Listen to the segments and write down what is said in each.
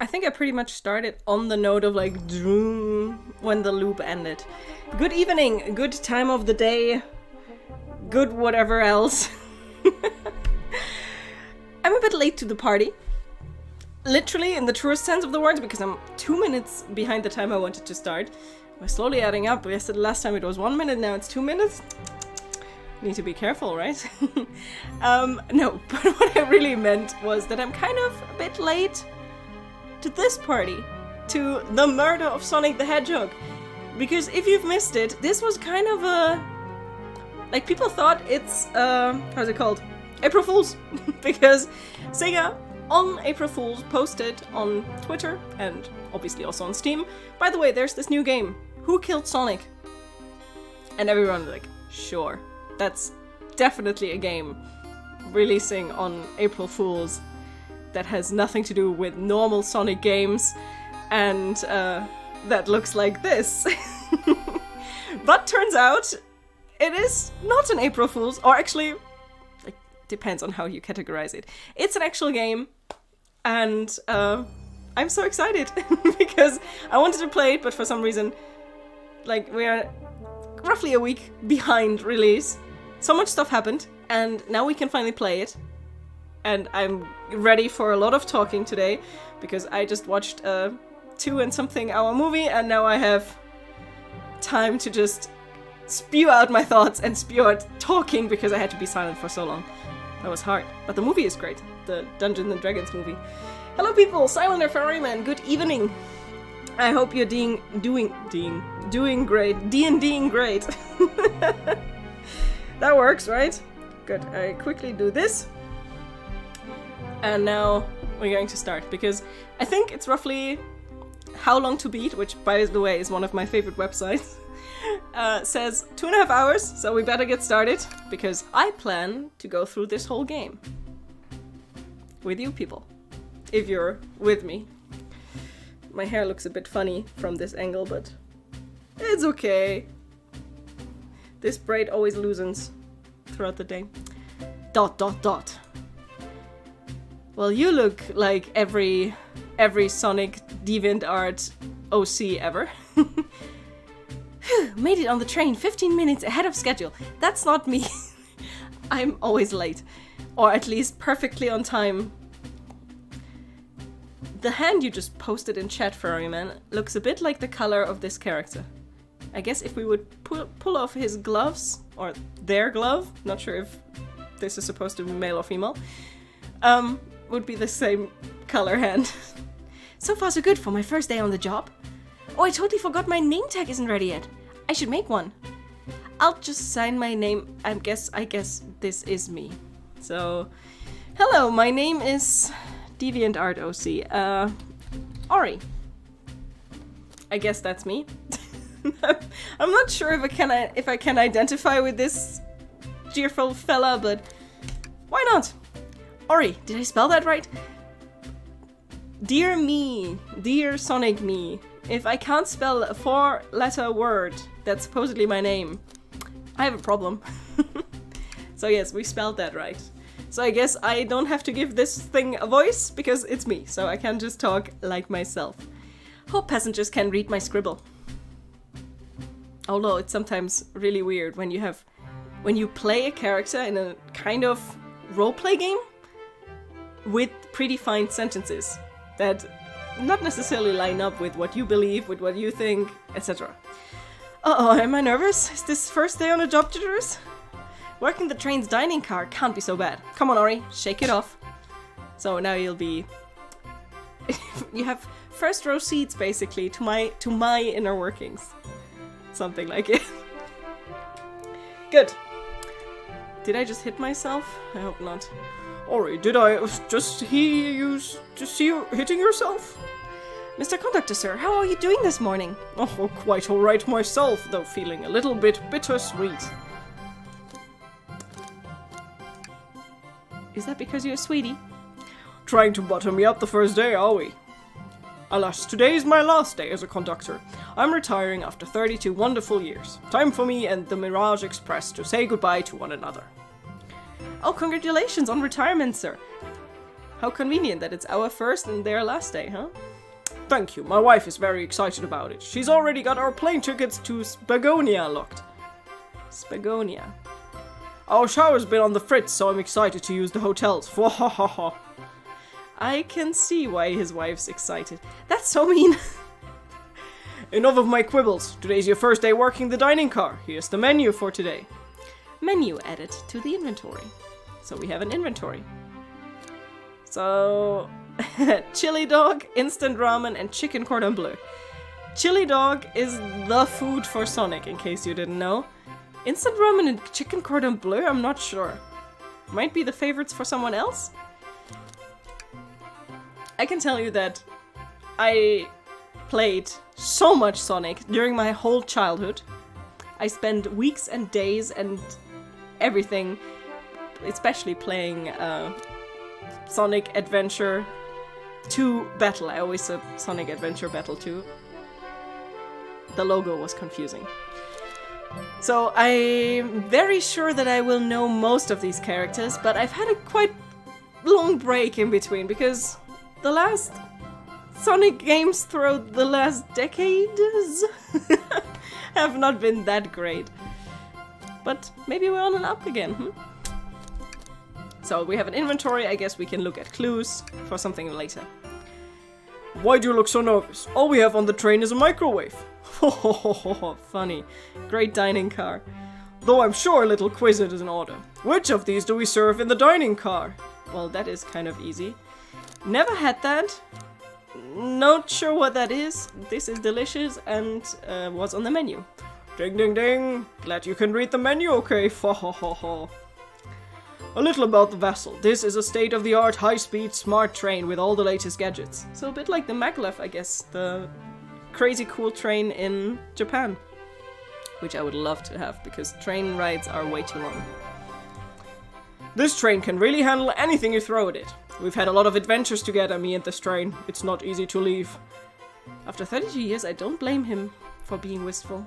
I think I pretty much started on the note of like when the loop ended. Good evening, good time of the day, good whatever else. I'm a bit late to the party. Literally in the truest sense of the words, because I'm 2 minutes behind the time I wanted to start. We're slowly adding up. Yesterday, last time it was 1 minute, now it's 2 minutes. Need to be careful, right? No, but what I really meant was that I'm kind of a bit late to this party, to the murder of Sonic the Hedgehog. Because if you've missed it, this was kind of a... like, people thought it's, how's it called? April Fool's. Because Sega, on April Fool's, posted on Twitter, and obviously also on Steam, by the way, there's this new game, Who Killed Sonic? And everyone was like, sure, that's definitely a game releasing on April Fool's that has nothing to do with normal Sonic games, and that looks like this. But turns out, it is not an April Fool's, or actually, like, depends on how you categorize it. It's an actual game, and I'm so excited, because I wanted to play it, but for some reason, like, we are roughly a week behind release. So much stuff happened, and now we can finally play it. And I'm ready for a lot of talking today, because I just watched a 2 and something hour movie, and now I have time to just spew out my thoughts and spew out talking, because I had to be silent for so long. That was hard. But the movie is great. The Dungeons and Dragons movie. Hello people, Silent Ferryman, good evening. I hope you're doing great. D&Ding great. That works, right? Good. I quickly do this. And now we're going to start, because I think it's roughly How Long to Beat, which by the way is one of my favorite websites, says 2.5 hours, so we better get started, because I plan to go through this whole game. With you people. If you're with me. My hair looks a bit funny from this angle, but it's okay. This braid always loosens throughout the day. ... Well, you look like every Sonic DeviantArt OC ever. Made it on the train 15 minutes ahead of schedule. That's not me. I'm always late. Or at least perfectly on time. The hand you just posted in chat, Ferryman, looks a bit like the color of this character. I guess if we would pull off his gloves, or their glove, not sure if this is supposed to be male or female, would be the same color hand. So far so good for my first day on the job. Oh, I totally forgot my name tag isn't ready yet. I should make one. I'll just sign my name. I guess this is me. So, hello, my name is DeviantArt OC. Ori. I guess that's me. I'm not sure if I can identify with this cheerful fella, but why not? Ori, did I spell that right? Dear me, dear Sonic me, if I can't spell a 4-letter word that's supposedly my name, I have a problem. So yes, we spelled that right. So I guess I don't have to give this thing a voice, because it's me, so I can just talk like myself. Hope passengers can read my scribble. Although it's sometimes really weird when you play a character in a kind of roleplay game with predefined sentences that not necessarily line up with what you believe, with what you think, etc. Uh-oh, am I nervous? Is this first day on a job jitters? Working the train's dining car can't be so bad. Come on, Ori, shake it off. So now you'll be... you have first row seats, basically, to my inner workings. Something like it. Good. Did I just hit myself? I hope not. Ori, did I just hear you see you hitting yourself? Mr. Conductor, sir, how are you doing this morning? Oh, quite alright myself, though feeling a little bit bittersweet. Is that because you're a sweetie? Trying to butter me up the first day, are we? Alas, today is my last day as a conductor. I'm retiring after 32 wonderful years. Time for me and the Mirage Express to say goodbye to one another. Oh, congratulations on retirement, sir. How convenient that it's our first and their last day, huh? thank you. My wife is very excited about it. She's already got our plane tickets to Spagonia locked. Spagonia. Our shower's been on the fritz, so I'm excited to use the hotels. I can see why his wife's excited. That's so mean. Enough of my quibbles. Today's your first day working the dining car. Here's the menu for today. Menu added to the inventory. So we have an inventory. So, chili dog, instant ramen, and chicken cordon bleu. Chili dog is the food for Sonic, in case you didn't know. Instant ramen and chicken cordon bleu, I'm not sure. Might be the favorites for someone else? I can tell you that I played so much Sonic during my whole childhood. I spent weeks and days and everything, especially playing Sonic Adventure 2 Battle. I always said Sonic Adventure Battle 2. The logo was confusing. So I'm very sure that I will know most of these characters, but I've had a quite long break in between because the last Sonic games throughout the last decades have not been that great. But maybe we're on an up again, So we have an inventory, I guess we can look at clues for something later. Why do you look so nervous? All we have on the train is a microwave. Funny. Great dining car. Though I'm sure a little quiz is in order. Which of these do we serve in the dining car? Well, that is kind of easy. Never had that. Not sure what that is. This is delicious and was on the menu. Ding ding ding. Glad you can read the menu, okay? A little about the vessel. This is a state-of-the-art, high-speed, smart train with all the latest gadgets. So a bit like the maglev, I guess. The crazy cool train in Japan. Which I would love to have, because train rides are way too long. This train can really handle anything you throw at it. We've had a lot of adventures together, me and this train. It's not easy to leave. After 32 years, I don't blame him for being wistful.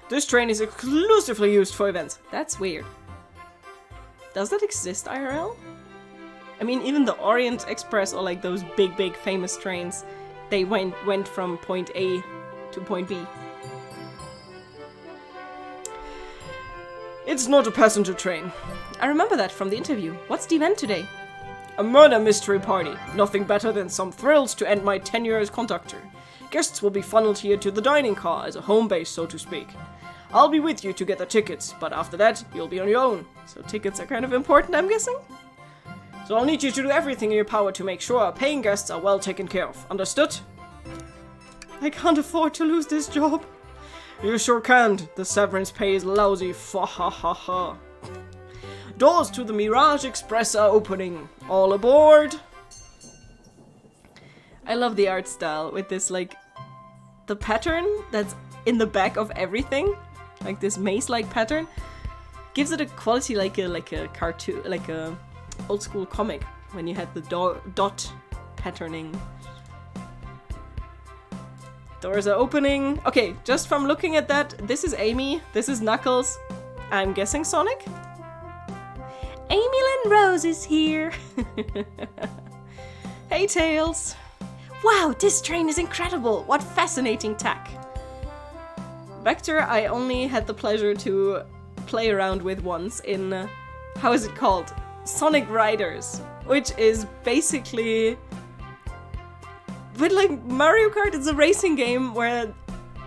This train is exclusively used for events. That's weird. Does that exist IRL? I mean, even the Orient Express or like those big famous trains, they went from point A to point B. It's not a passenger train. I remember that from the interview. What's the event today? A murder mystery party. Nothing better than some thrills to end my tenure as conductor. Guests will be funneled here to the dining car as a home base, so to speak. I'll be with you to get the tickets, but after that, you'll be on your own. So tickets are kind of important, I'm guessing? So I'll need you to do everything in your power to make sure our paying guests are well taken care of. Understood? I can't afford to lose this job. You sure can't. The severance pay is lousy. Fa-ha-ha-ha. Doors to the Mirage Express are opening. All aboard! I love the art style with this, like, the pattern that's in the back of everything. Like this maze-like pattern. Gives it a quality like a cartoon, like a old school comic. When you had the dot patterning. Doors are opening. Okay, just from looking at that, this is Amy, this is Knuckles. I'm guessing Sonic? Amy Lynn Rose is here. Hey, Tails. Wow, this train is incredible. What fascinating tech. Vector, I only had the pleasure to play around with once in, how is it called? Sonic Riders, which is basically, but like Mario Kart, it's a racing game where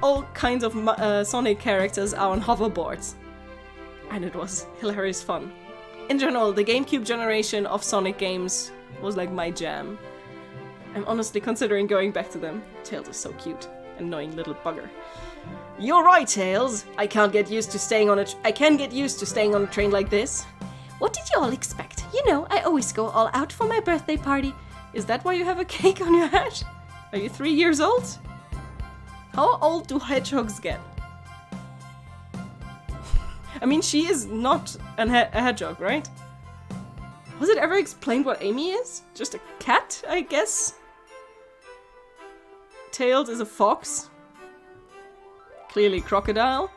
all kinds of Sonic characters are on hoverboards. And it was hilarious fun. In general, the GameCube generation of Sonic games was like my jam. I'm honestly considering going back to them. Tails is so cute. Annoying little bugger. You're right, Tails. I can get used to staying on a train like this. What did you all expect? You know, I always go all out for my birthday party. Is that why you have a cake on your hat? Are you 3 years old? How old do hedgehogs get? I mean, she is not a hedgehog, right? Was it ever explained what Amy is? Just a cat, I guess? Tails is a fox. Clearly crocodile.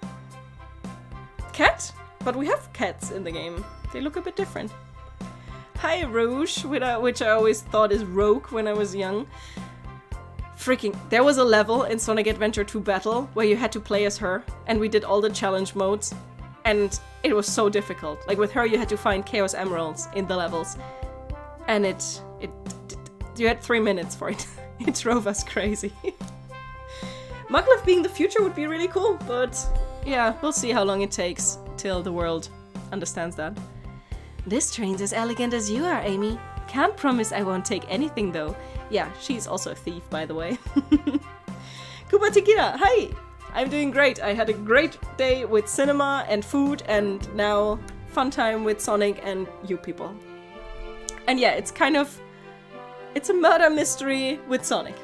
Cat? But we have cats in the game. They look a bit different. Hi, Rouge, which I always thought is Rogue when I was young. There was a level in Sonic Adventure 2 Battle where you had to play as her, and we did all the challenge modes, and it was so difficult. Like with her, you had to find Chaos Emeralds in the levels, and you had 3 minutes for it. It drove us crazy. Maglev being the future would be really cool, but yeah, we'll see how long it takes till the world understands that. This train's as elegant as you are, Amy. Can't promise I won't take anything though. Yeah, she's also a thief, by the way. Kuba Tequila, hi! I'm doing great. I had a great day with cinema and food, and now fun time with Sonic and you people. And yeah, it's a murder mystery with Sonic.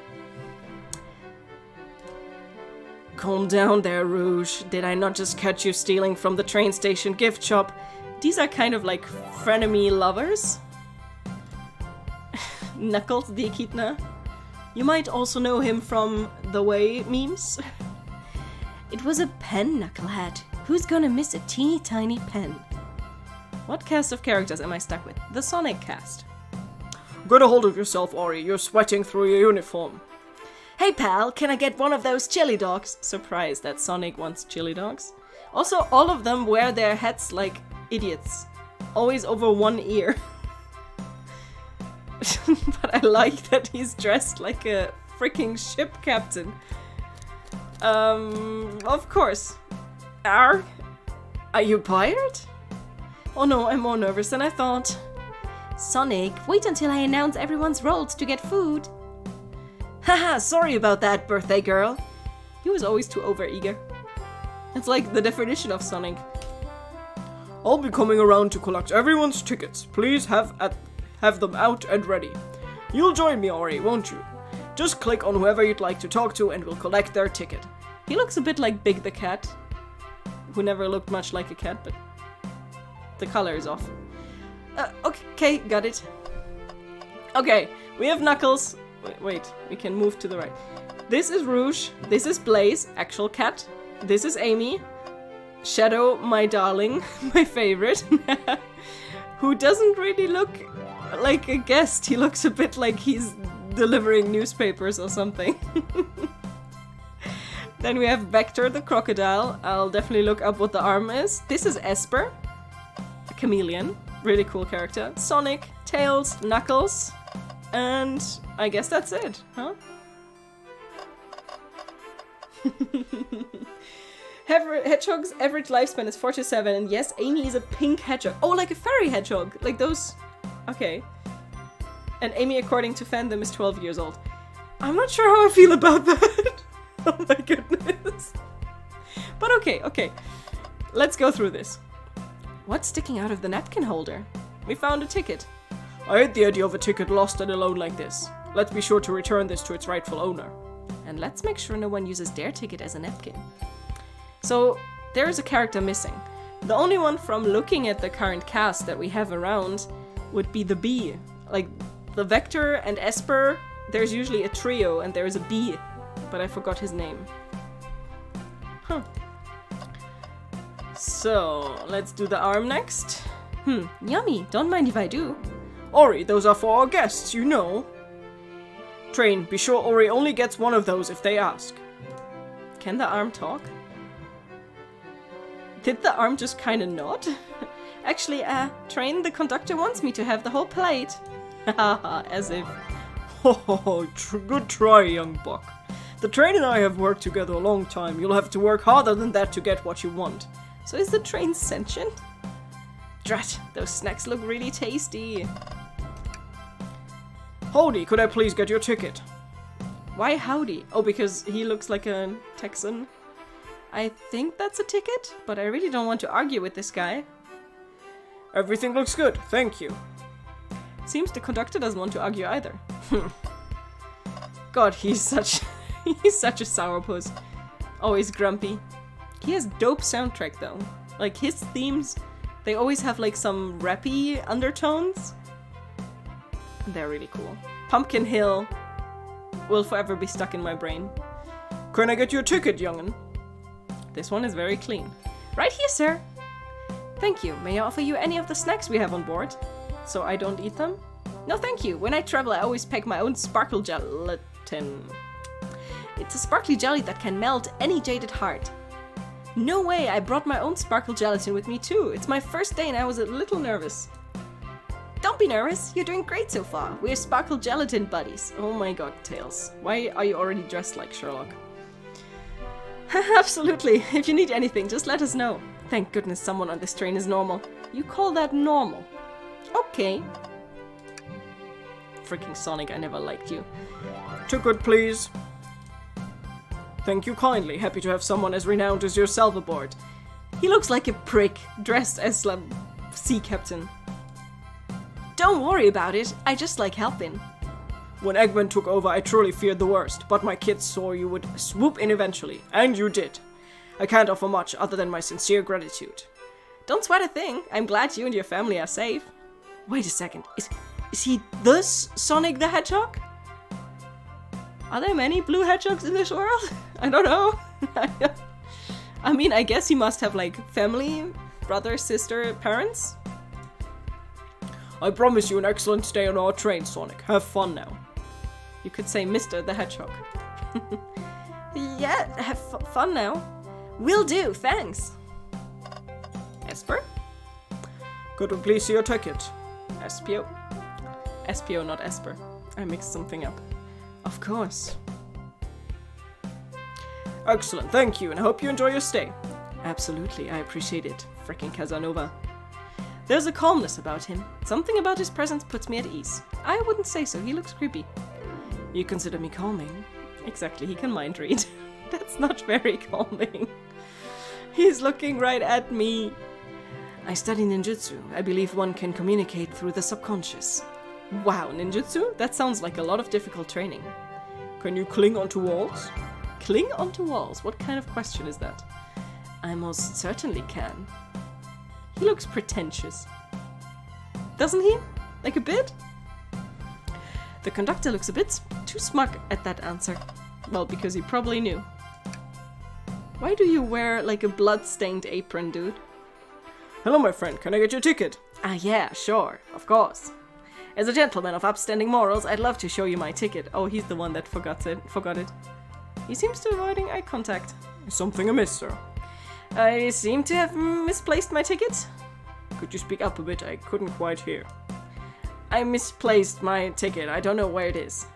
Calm down there, Rouge. Did I not just catch you stealing from the train station gift shop? These are kind of like frenemy lovers. Knuckles the Echidna. You might also know him from the Way memes. It was a pen, Knucklehead. Who's gonna miss a teeny tiny pen? What cast of characters am I stuck with? The Sonic cast. Get a hold of yourself, Ori. You're sweating through your uniform. Hey pal, can I get one of those chili dogs? Surprised that Sonic wants chili dogs. Also, all of them wear their hats like idiots. Always over one ear. But I like that he's dressed like a freaking ship captain. Of course. Are you pirate? Oh no, I'm more nervous than I thought. Sonic, wait until I announce everyone's roles to get food. Haha, sorry about that, birthday girl. He was always too overeager. It's like the definition of Sonic. I'll be coming around to collect everyone's tickets. Please have them out and ready. You'll join me, Ori, won't you? Just click on whoever you'd like to talk to and we'll collect their ticket. He looks a bit like Big the Cat, who never looked much like a cat, but the color is off. Okay, got it. Okay, we have Knuckles. Wait, we can move to the right. This is Rouge. This is Blaze, actual cat. This is Amy. Shadow, my darling, my favorite. Who doesn't really look like a guest. He looks a bit like he's delivering newspapers or something. Then we have Vector the crocodile. I'll definitely look up what the arm is. This is Esper, a chameleon. Really cool character. Sonic, Tails, Knuckles, and I guess that's it, huh? Hedgehog's average lifespan is 4 to 7, and yes, Amy is a pink hedgehog. Oh, like a fairy hedgehog, like those. Okay. And Amy, according to fandom, is 12 years old. I'm not sure how I feel about that. Oh my goodness. But okay. Let's go through this. What's sticking out of the napkin holder? We found a ticket. I hate the idea of a ticket lost and alone like this. Let's be sure to return this to its rightful owner. And let's make sure no one uses their ticket as a napkin. So, there is a character missing. The only one from looking at the current cast that we have around would be the bee. Like, the Vector and Esper, there's usually a trio and there is a bee. But I forgot his name. Huh. So, let's do the arm next. Yummy. Don't mind if I do. Ori, those are for our guests, you know. Train, be sure Ori only gets one of those if they ask. Can the arm talk? Did the arm just kinda nod? Actually, Train, the conductor wants me to have the whole plate. Haha, as if. Oh, good try, young buck. The train and I have worked together a long time. You'll have to work harder than that to get what you want. So is the train sentient? Drat, those snacks look really tasty. Howdy, could I please get your ticket? Why howdy? Oh, because he looks like a Texan. I think that's a ticket, but I really don't want to argue with this guy. Everything looks good, thank you. Seems the conductor doesn't want to argue either. God, he's such a sourpuss. Always grumpy. He has dope soundtrack though. Like his themes, they always have like some rappy undertones. They're really cool. Pumpkin Hill will forever be stuck in my brain. Can I get you a ticket, young'un? This one is very clean. Right here, sir. Thank you. May I offer you any of the snacks we have on board? So I don't eat them? No, thank you. When I travel, I always pack my own sparkle gelatin. It's a sparkly jelly that can melt any jaded heart. No way, I brought my own sparkle gelatin with me too. It's my first day and I was a little nervous. Don't be nervous, you're doing great so far. We're sparkle gelatin buddies. Oh my god, Tails. Why are you already dressed like Sherlock? Absolutely, if you need anything, just let us know. Thank goodness someone on this train is normal. You call that normal? Okay. Freaking Sonic, I never liked you. Ticket, please. Thank you kindly. Happy to have someone as renowned as yourself aboard. He looks like a prick, dressed as a sea captain. Don't worry about it. I just like helping. When Eggman took over, I truly feared the worst, but my kids saw you would swoop in eventually, and you did. I can't offer much other than my sincere gratitude. Don't sweat a thing. I'm glad you and your family are safe. Wait a second. Is he the Sonic the Hedgehog? Are there many blue hedgehogs in this world? I don't know. I mean, I guess he must have like family, brother, sister, parents. I promise you an excellent stay on our train, Sonic. Have fun now. You could say Mr. the Hedgehog. Yeah, have fun now. Will do, thanks. Esper? Could we please see your ticket? Espio? Espio, not Esper. I mixed something up. Of course. Excellent, thank you, and I hope you enjoy your stay. Absolutely, I appreciate it. Frickin' Casanova. There's a calmness about him. Something about his presence puts me at ease. I wouldn't say so, he looks creepy. You consider me calming? Exactly, he can mind read. That's not very calming. He's looking right at me. I study ninjutsu. I believe one can communicate through the subconscious. Wow, ninjutsu? That sounds like a lot of difficult training. Can you cling onto walls? Cling onto walls? What kind of question is that? I most certainly can. He looks pretentious. Doesn't he? Like a bit? The conductor looks a bit too smug at that answer. Well, because he probably knew. Why do you wear like a blood-stained apron, dude? Hello, my friend. Can I get your ticket? Ah, yeah, sure. Of course. As a gentleman of upstanding morals, I'd love to show you my ticket. Oh, he's the one that forgot it. He seems to be avoiding eye contact. Is something amiss, sir? I seem to have misplaced my ticket. Could you speak up a bit? I couldn't quite hear. I misplaced my ticket. I don't know where it is.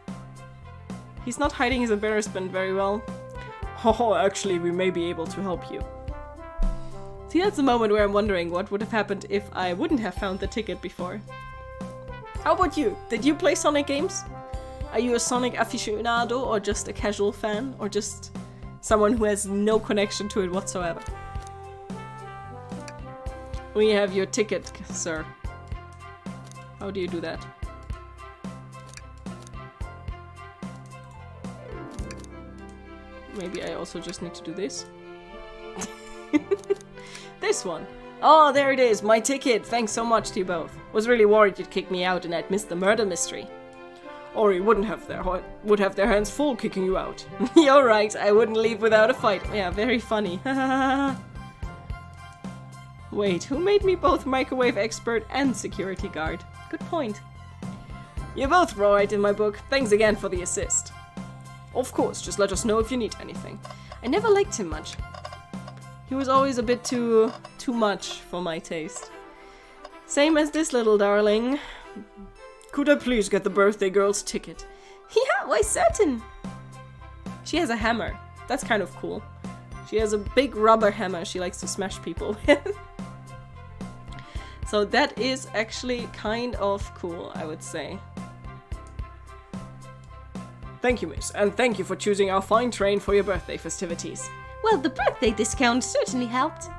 He's not hiding his embarrassment very well. Oh, actually, we may be able to help you. See, that's the moment where I'm wondering what would have happened if I wouldn't have found the ticket before. How about you? Did you play Sonic games? Are you a Sonic aficionado or just a casual fan? Or just someone who has no connection to it whatsoever? We have your ticket, sir. How do you do that? Maybe I also just need to do this. This one. Oh, there it is, my ticket. Thanks so much to you both. Was really worried you'd kick me out and I'd miss the murder mystery. Or you would have their hands full kicking you out. You're right, I wouldn't leave without a fight. Yeah, very funny. Wait, who made me both microwave expert and security guard? Good point. You're both right in my book. Thanks again for the assist. Of course, just let us know if you need anything. I never liked him much. He was always a bit too much for my taste. Same as this little darling. Could I please get the birthday girl's ticket? Yeah, why certain. She has a hammer. That's kind of cool. She has a big rubber hammer she likes to smash people with. So that is actually kind of cool, I would say. Thank you, miss, and thank you for choosing our fine train for your birthday festivities. Well, the birthday discount certainly helped.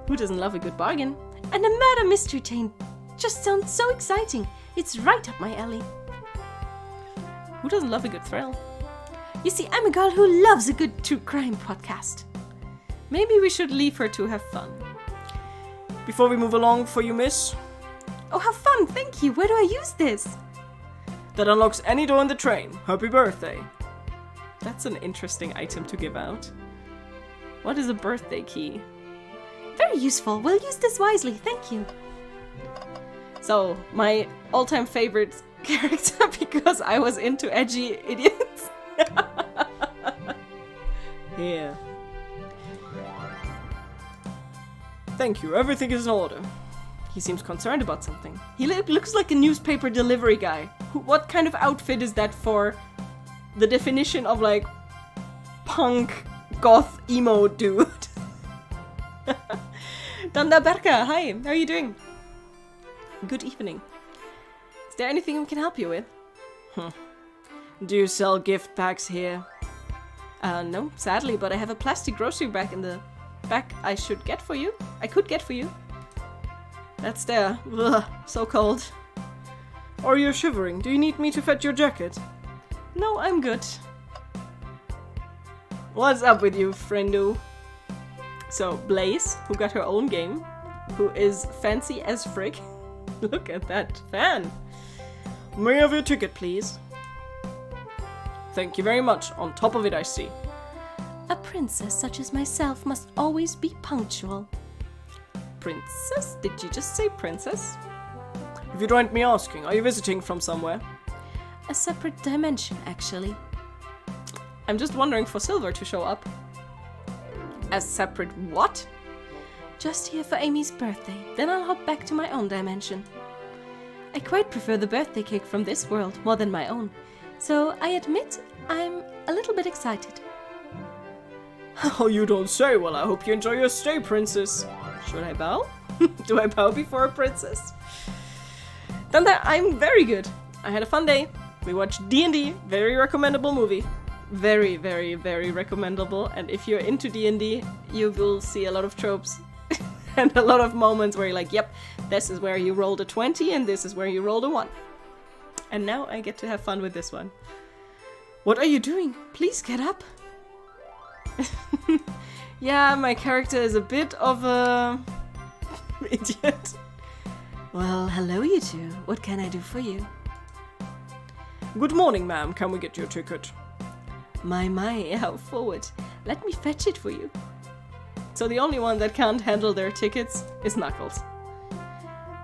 Who doesn't love a good bargain? And a murder mystery train just sounds so exciting. It's right up my alley. Who doesn't love a good thrill? You see, I'm a girl who loves a good true crime podcast. Maybe we should leave her to have fun. Before we move along for you, miss. Oh, how fun, thank you. Where do I use this? That unlocks any door in the train. Happy birthday. That's an interesting item to give out. What is a birthday key? Very useful. We'll use this wisely, thank you. So, my all-time favorite character because I was into edgy idiots. Here. Thank you, everything is in order. He seems concerned about something. He looks like a newspaper delivery guy. What kind of outfit is that for the definition of like punk, goth, emo dude? Danda Berka, hi, how are you doing? Good evening. Is there anything we can help you with? Do you sell gift bags here? No, sadly, but I have a plastic grocery bag in the back I could get for you. That's there. Ugh, so cold. Are you shivering? Do you need me to fetch your jacket? No, I'm good. What's up with you, friendo? So, Blaze, who got her own game, who is fancy as frick. Look at that fan. May I have your ticket, please? Thank you very much. On top of it, I see. A princess such as myself must always be punctual. Princess? Did you just say princess? If you don't mind me asking, are you visiting from somewhere? A separate dimension, actually. I'm just wondering for Silver to show up. A separate what? Just here for Amy's birthday, then I'll hop back to my own dimension. I quite prefer the birthday cake from this world more than my own, so I admit I'm a little bit excited. Oh, you don't say. Well, I hope you enjoy your stay, princess. Should I bow? Do I bow before a princess? Danda, I'm very good. I had a fun day. We watched D&D, very recommendable movie. Very, very, very recommendable. And if you're into D&D, you will see a lot of tropes. And a lot of moments where you're like, yep, this is where you rolled a 20 and this is where you rolled a 1. And now I get to have fun with this one. What are you doing? Please get up. Yeah, my character is a bit of a idiot. Well, hello you two. What can I do for you? Good morning, ma'am. Can we get your ticket? My, how forward. Let me fetch it for you. So the only one that can't handle their tickets is Knuckles.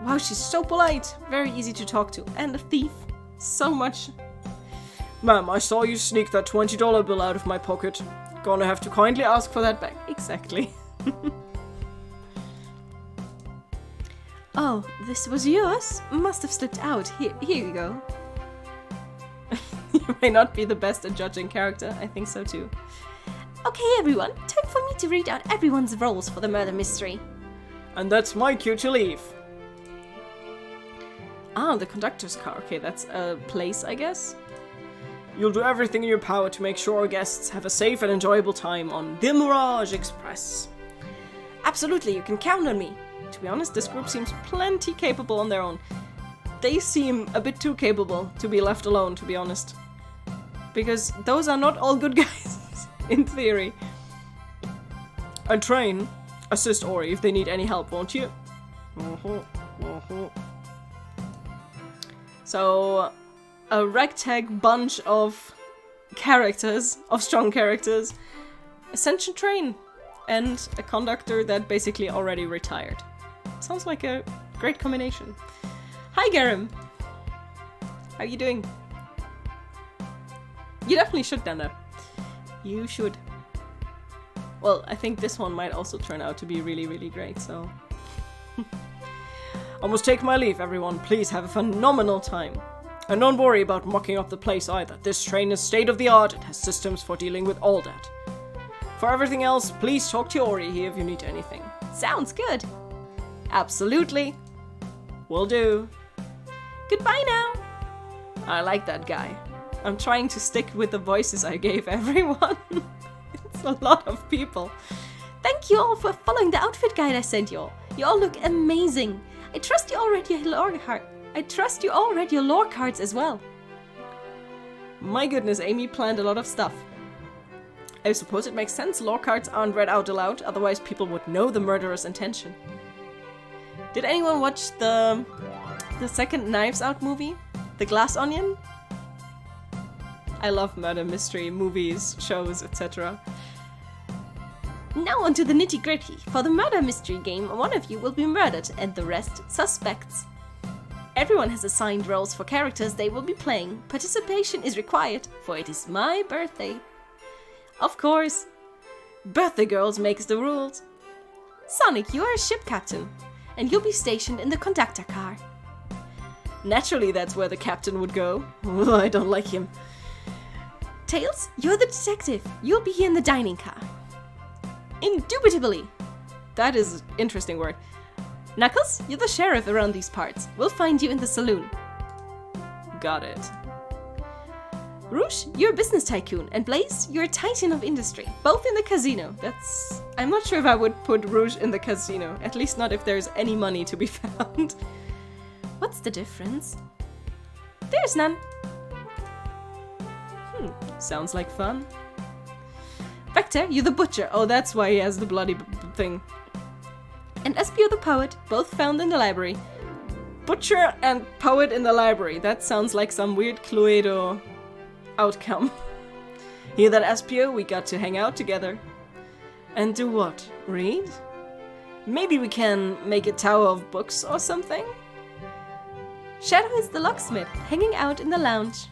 Wow, she's so polite. Very easy to talk to. And a thief. So much. Ma'am, I saw you sneak that $20 bill out of my pocket. Gonna have to kindly ask for that back. Exactly. Oh, this was yours? Must have slipped out. Here you go. You may not be the best at judging character. I think so too. Okay, everyone. Time for me to read out everyone's roles for the murder mystery. And that's my cue to leave. Ah, the conductor's car. Okay, that's a place, I guess. You'll do everything in your power to make sure our guests have a safe and enjoyable time on the Mirage Express. Absolutely, you can count on me. To be honest, this group seems plenty capable on their own. They seem a bit too capable to be left alone, to be honest. Because those are not all good guys, in theory. And Train, assist Ori if they need any help, won't you? So, a ragtag bunch of characters, of strong characters, Ascension Train, and a conductor that basically already retired. Sounds like a great combination. Hi, Garim! How are you doing? You definitely should, Danda. You should. Well, I think this one might also turn out to be really, really great, so... I must take my leave, everyone. Please have a phenomenal time. And don't worry about mucking up the place either. This train is state-of-the-art and has systems for dealing with all that. For everything else, please talk to Ori here if you need anything. Sounds good. Absolutely. Will do. Goodbye now. I like that guy. I'm trying to stick with the voices I gave everyone. It's a lot of people. Thank you all for following the outfit guide I sent you all. You all look amazing. I trust you all read your lore cards as well. My goodness, Amy planned a lot of stuff. I suppose it makes sense lore cards aren't read out aloud, otherwise people would know the murderer's intention. Did anyone watch the second Knives Out movie? The Glass Onion? I love murder mystery movies, shows, etc. Now on to the nitty-gritty. For the murder mystery game, one of you will be murdered and the rest suspects. Everyone has assigned roles for characters they will be playing. Participation is required, for it is my birthday. Of course. Birthday girls makes the rules. Sonic, you are a ship captain, and you'll be stationed in the conductor car. Naturally, that's where the captain would go. I don't like him. Tails, you're the detective. You'll be here in the dining car. Indubitably. That is an interesting word. Knuckles, you're the sheriff around these parts. We'll find you in the saloon. Got it. Rouge, you're a business tycoon, and Blaze, you're a titan of industry, both in the casino. I'm not sure if I would put Rouge in the casino, at least not if there's any money to be found. What's the difference? There's none. Sounds like fun. Vector, you're the butcher. Oh, that's why he has the bloody thing. And Espio the poet, both found in the library. Butcher and poet in the library. That sounds like some weird Cluedo outcome. Hear that, Espio? We got to hang out together. And do what? Read? Maybe we can make a tower of books or something? Shadow is the locksmith, hanging out in the lounge.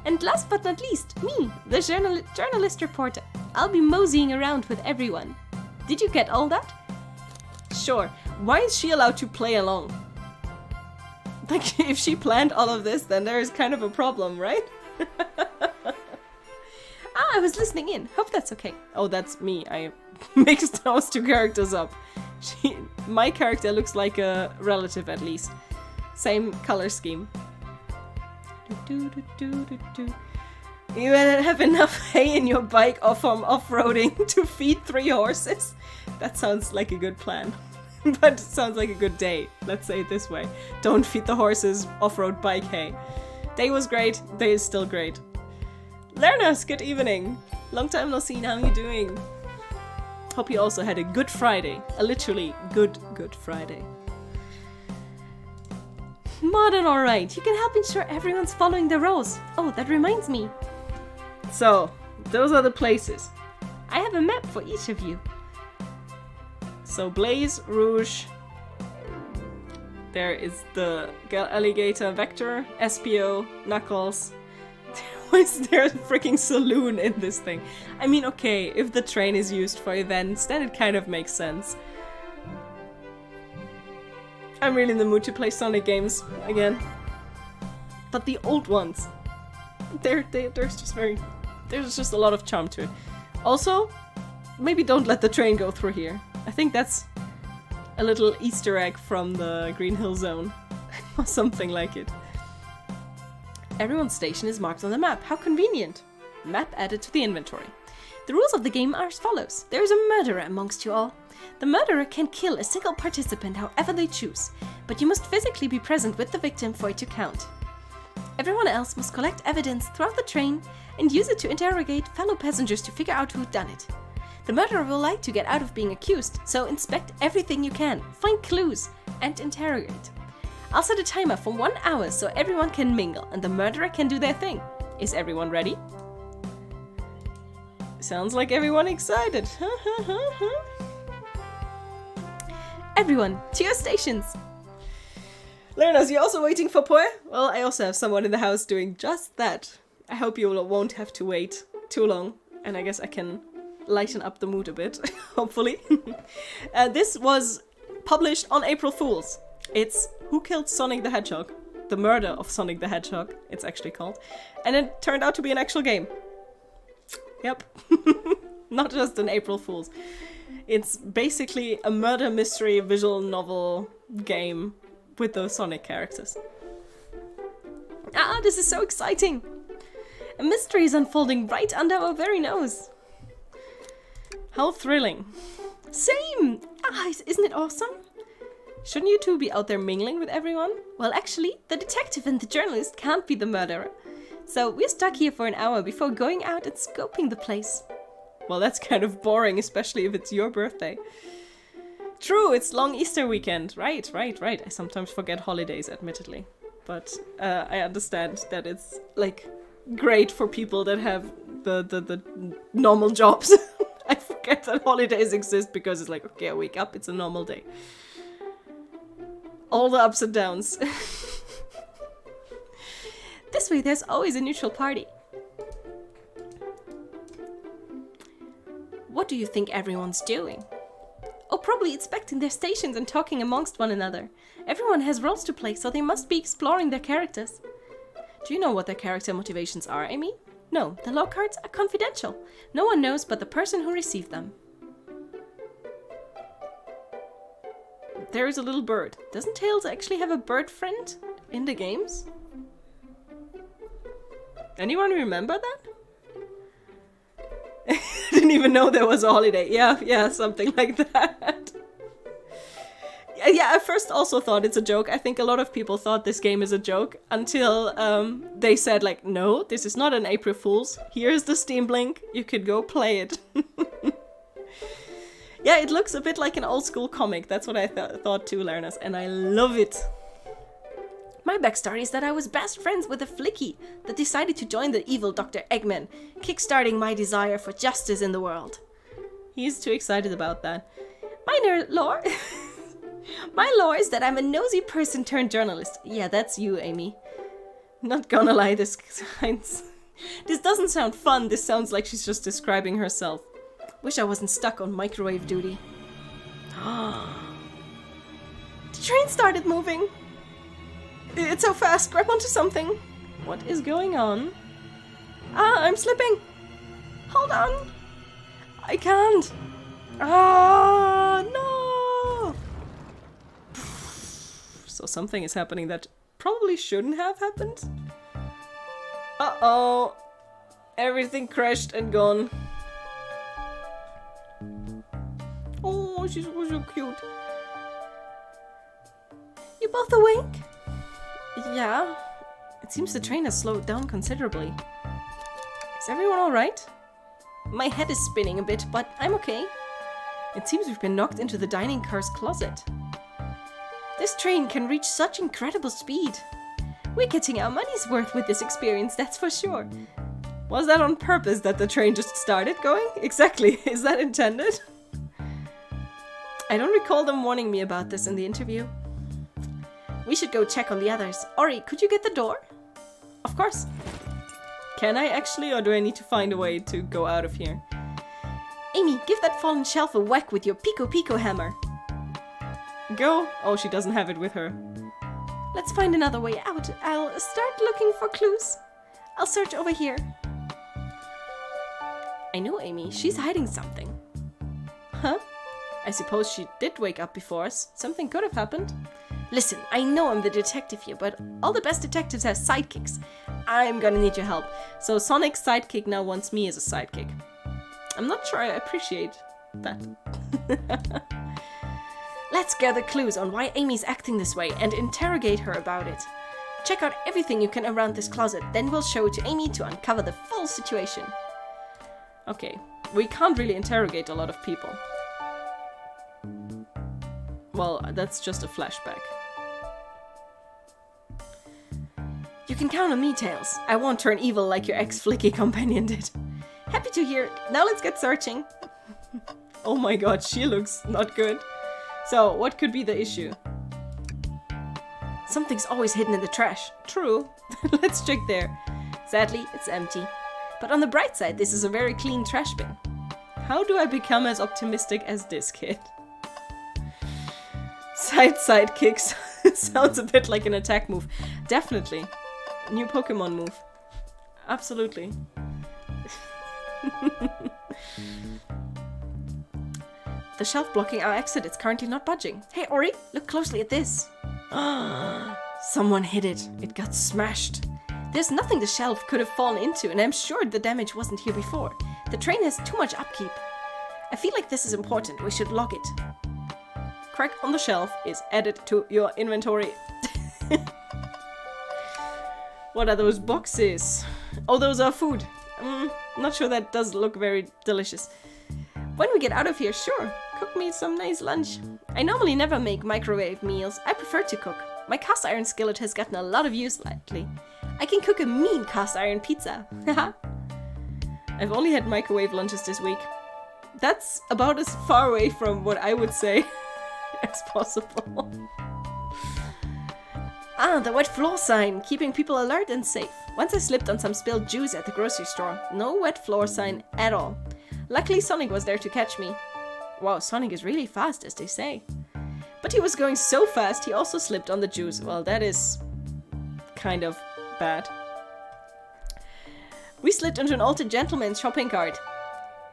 And last but not least, me, the journalist reporter. I'll be moseying around with everyone. Did you get all that? Sure. Why is she allowed to play along? Like, if she planned all of this, then there is kind of a problem, right? I was listening in. Hope that's okay. Oh, that's me. I mixed those two characters up. My character looks like a relative, at least. Same color scheme. You have enough hay in your bike or from off-roading to feed 3 horses? That sounds like a good plan. But it sounds like a good day. Let's say it this way. Don't feed the horses off-road bike hay. Day was great. Day is still great. Learners, good evening. Long time no see. How you doing? Hope you also had a good Friday. A literally good Friday. Modern, alright. You can help ensure everyone's following the rules. Oh, that reminds me. So, those are the places. I have a map for each of you. So, Blaze, Rouge. There is the alligator Vector, Espio, Knuckles. Why is there a freaking saloon in this thing? I mean, okay, if the train is used for events, then it kind of makes sense. I'm really in the mood to play Sonic games again. But the old ones, there's just a lot of charm to it. Also, maybe don't let the train go through here. I think that's a little Easter egg from the Green Hill Zone. Or something like it. Everyone's station is marked on the map. How convenient. Map added to the inventory. The rules of the game are as follows. There is a murderer amongst you all. The murderer can kill a single participant however they choose, but you must physically be present with the victim for it to count. Everyone else must collect evidence throughout the train and use it to interrogate fellow passengers to figure out who done it. The murderer will like to get out of being accused, so inspect everything you can, find clues, and interrogate. I'll set a timer for 1 hour so everyone can mingle and the murderer can do their thing. Is everyone ready? Sounds like everyone excited. Everyone, to your stations! Learners, you also waiting for Poe? Well, I also have someone in the house doing just that. I hope you won't have to wait too long, and I guess I can lighten up the mood a bit, hopefully. This was published on April Fools. It's Who Killed Sonic the Hedgehog? The Murder of Sonic the Hedgehog, it's actually called. And it turned out to be an actual game. Yep. Not just an April Fool's. It's basically a murder mystery visual novel game with those Sonic characters. Ah, this is so exciting! A mystery is unfolding right under our very nose. How thrilling. Same! Ah, isn't it awesome? Shouldn't you two be out there mingling with everyone? Well, actually, the detective and the journalist can't be the murderer. So we're stuck here for an hour before going out and scoping the place. Well, that's kind of boring, especially if it's your birthday. True, it's long Easter weekend. Right. I sometimes forget holidays, admittedly. But I understand that it's, like, great for people that have the normal jobs. I forget that holidays exist because it's like, okay, I wake up, it's a normal day. All the ups and downs. This way, there's always a neutral party. What do you think everyone's doing? Oh, probably inspecting their stations and talking amongst one another. Everyone has roles to play, so they must be exploring their characters. Do you know what their character motivations are, Amy? No, the log cards are confidential. No one knows but the person who received them. There is a little bird. Doesn't Tails actually have a bird friend in the games? Anyone remember that? Didn't even know there was a holiday. Yeah, something like that. Yeah, I first also thought it's a joke. I think a lot of people thought this game is a joke until they said like, no, this is not an April Fool's. Here's the Steam Link. You could go play it. Yeah, it looks a bit like an old school comic. That's what I thought too, Lernas, and I love it. My backstory is that I was best friends with a flicky that decided to join the evil Dr. Eggman, kickstarting my desire for justice in the world. He's too excited about that. My lore is that I'm a nosy person turned journalist. Yeah, that's you, Amy. Not gonna lie, this doesn't sound fun. This sounds like she's just describing herself. Wish I wasn't stuck on microwave duty. The train started moving. It's so fast. Grab onto something. What is going on? Ah, I'm slipping. Hold on. I can't. Ah, no. So something is happening that probably shouldn't have happened. Uh-oh. Everything crashed and gone. Oh, she's so cute. You both awake? Yeah. It seems the train has slowed down considerably. Is everyone alright? My head is spinning a bit, but I'm okay. It seems we've been knocked into the dining car's closet. This train can reach such incredible speed. We're getting our money's worth with this experience, that's for sure. Was that on purpose that the train just started going? Exactly. Is that intended? I don't recall them warning me about this in the interview. We should go check on the others. Ori, could you get the door? Of course. Can I actually, or do I need to find a way to go out of here? Amy, give that fallen shelf a whack with your pico hammer. Go. Oh, she doesn't have it with her. Let's find another way out. I'll start looking for clues. I'll search over here. I know Amy. She's hiding something. Huh? I suppose she did wake up before us. Something could have happened. Listen, I know I'm the detective here, but all the best detectives have sidekicks. I'm gonna need your help. So Sonic's sidekick now wants me as a sidekick. I'm not sure I appreciate that. Let's gather clues on why Amy's acting this way and interrogate her about it. Check out everything you can around this closet, then we'll show it to Amy to uncover the full situation. Okay, we can't really interrogate a lot of people. Well, that's just a flashback. You can count on me, Tails. I won't turn evil like your ex-flicky companion did. Happy to hear. Now let's get searching. Oh my god, she looks not good. So, what could be the issue? Something's always hidden in the trash. True. Let's check there. Sadly, it's empty. But on the bright side, this is a very clean trash bin. How do I become as optimistic as this kid? Sidekicks. Sounds a bit like an attack move. Definitely. New Pokemon move. Absolutely. The shelf blocking our exit is currently not budging. Hey Ori, look closely at this. Someone hit it. It got smashed. There's nothing the shelf could have fallen into, and I'm sure the damage wasn't here before. The train has too much upkeep. I feel like this is important. We should log it. Crack on the shelf is added to your inventory. What are those boxes? Oh, those are food. Not sure that does look very delicious. When we get out of here, sure, cook me some nice lunch. I normally never make microwave meals. I prefer to cook. My cast iron skillet has gotten a lot of use lately. I can cook a mean cast iron pizza. Haha. I've only had microwave lunches this week. That's about as far away from what I would say as possible. Ah, the wet floor sign, keeping people alert and safe. Once I slipped on some spilled juice at the grocery store. No wet floor sign at all. Luckily Sonic was there to catch me. Wow, Sonic is really fast, as they say. But he was going so fast, he also slipped on the juice. Well, that is kind of bad. We slipped into an altered gentleman's shopping cart.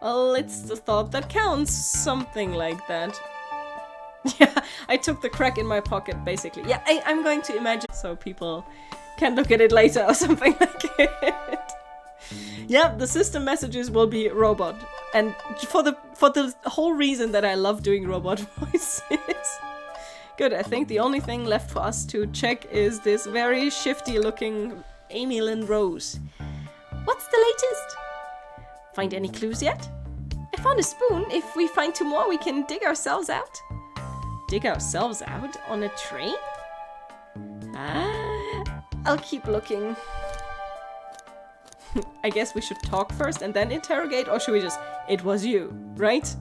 Well, it's the thought that counts. Something like that. Yeah, I took the crack in my pocket, basically. Yeah, I'm going to imagine so people can look at it later or something like it. Yeah, the system messages will be robot. And for the whole reason that I love doing robot voices. Good, I think the only thing left for us to check is this very shifty looking Amy Lynn Rose. What's the latest? Find any clues yet? I found a spoon. If we find 2 more, we can dig ourselves out. Dig ourselves out on a train? I'll keep looking. I guess we should talk first and then interrogate, or should we just, it was you, right?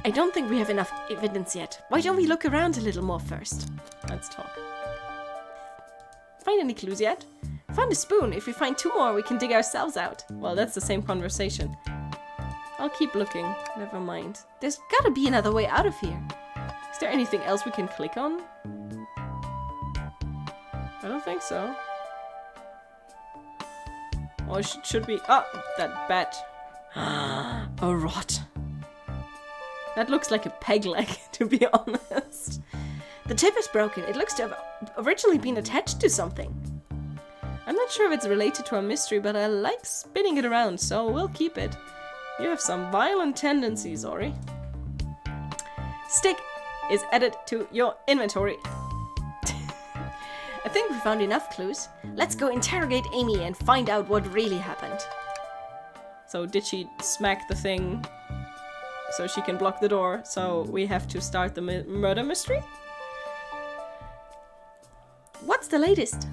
I don't think we have enough evidence yet. Why don't we look around a little more first? Let's talk. Find any clues yet? Found a spoon. If we find 2 more, we can dig ourselves out. Well, that's the same conversation. I'll keep looking. Never mind. There's gotta be another way out of here. Is there anything else we can click on? I don't think so. Or should we... Oh, that bat. A rot. That looks like a peg leg, to be honest. The tip is broken. It looks to have originally been attached to something. I'm not sure if it's related to a mystery, but I like spinning it around, so we'll keep it. You have some violent tendencies, Ori. Stick is added to your inventory. I think we found enough clues. Let's go interrogate Amy and find out what really happened. So did she smack the thing so she can block the door? So we have to start the murder mystery? What's the latest?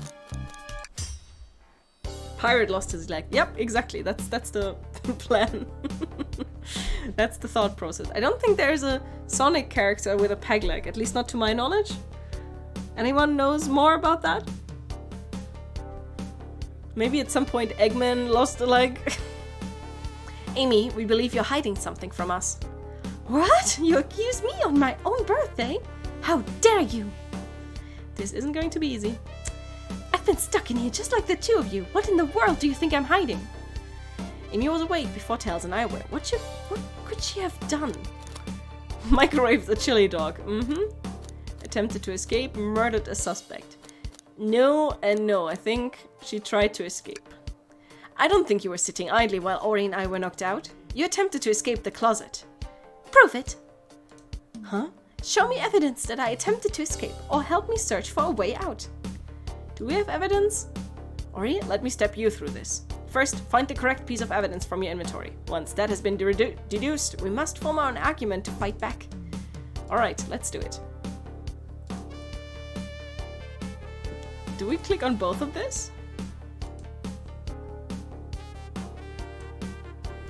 Pirate lost his leg. Yep, exactly. That's the plan. That's the thought process. I don't think there's a Sonic character with a peg leg, at least not to my knowledge. Anyone knows more about that? Maybe at some point Eggman lost a leg. Amy, we believe you're hiding something from us. What? You accuse me on my own birthday? How dare you? This isn't going to be easy. I've been stuck in here just like the 2 of you. What in the world do you think I'm hiding? Amy was awake before Tails and I were. What could she have done? Microwaved the chili dog. Attempted to escape, murdered a suspect. No and no, I think she tried to escape. I don't think you were sitting idly while Ori and I were knocked out. You attempted to escape the closet. Prove it. Huh? Show me evidence that I attempted to escape, or help me search for a way out. Do we have evidence? Ori, let me step you through this. First, find the correct piece of evidence from your inventory. Once that has been deduced, we must form our own argument to fight back. Alright, let's do it. Do we click on both of this?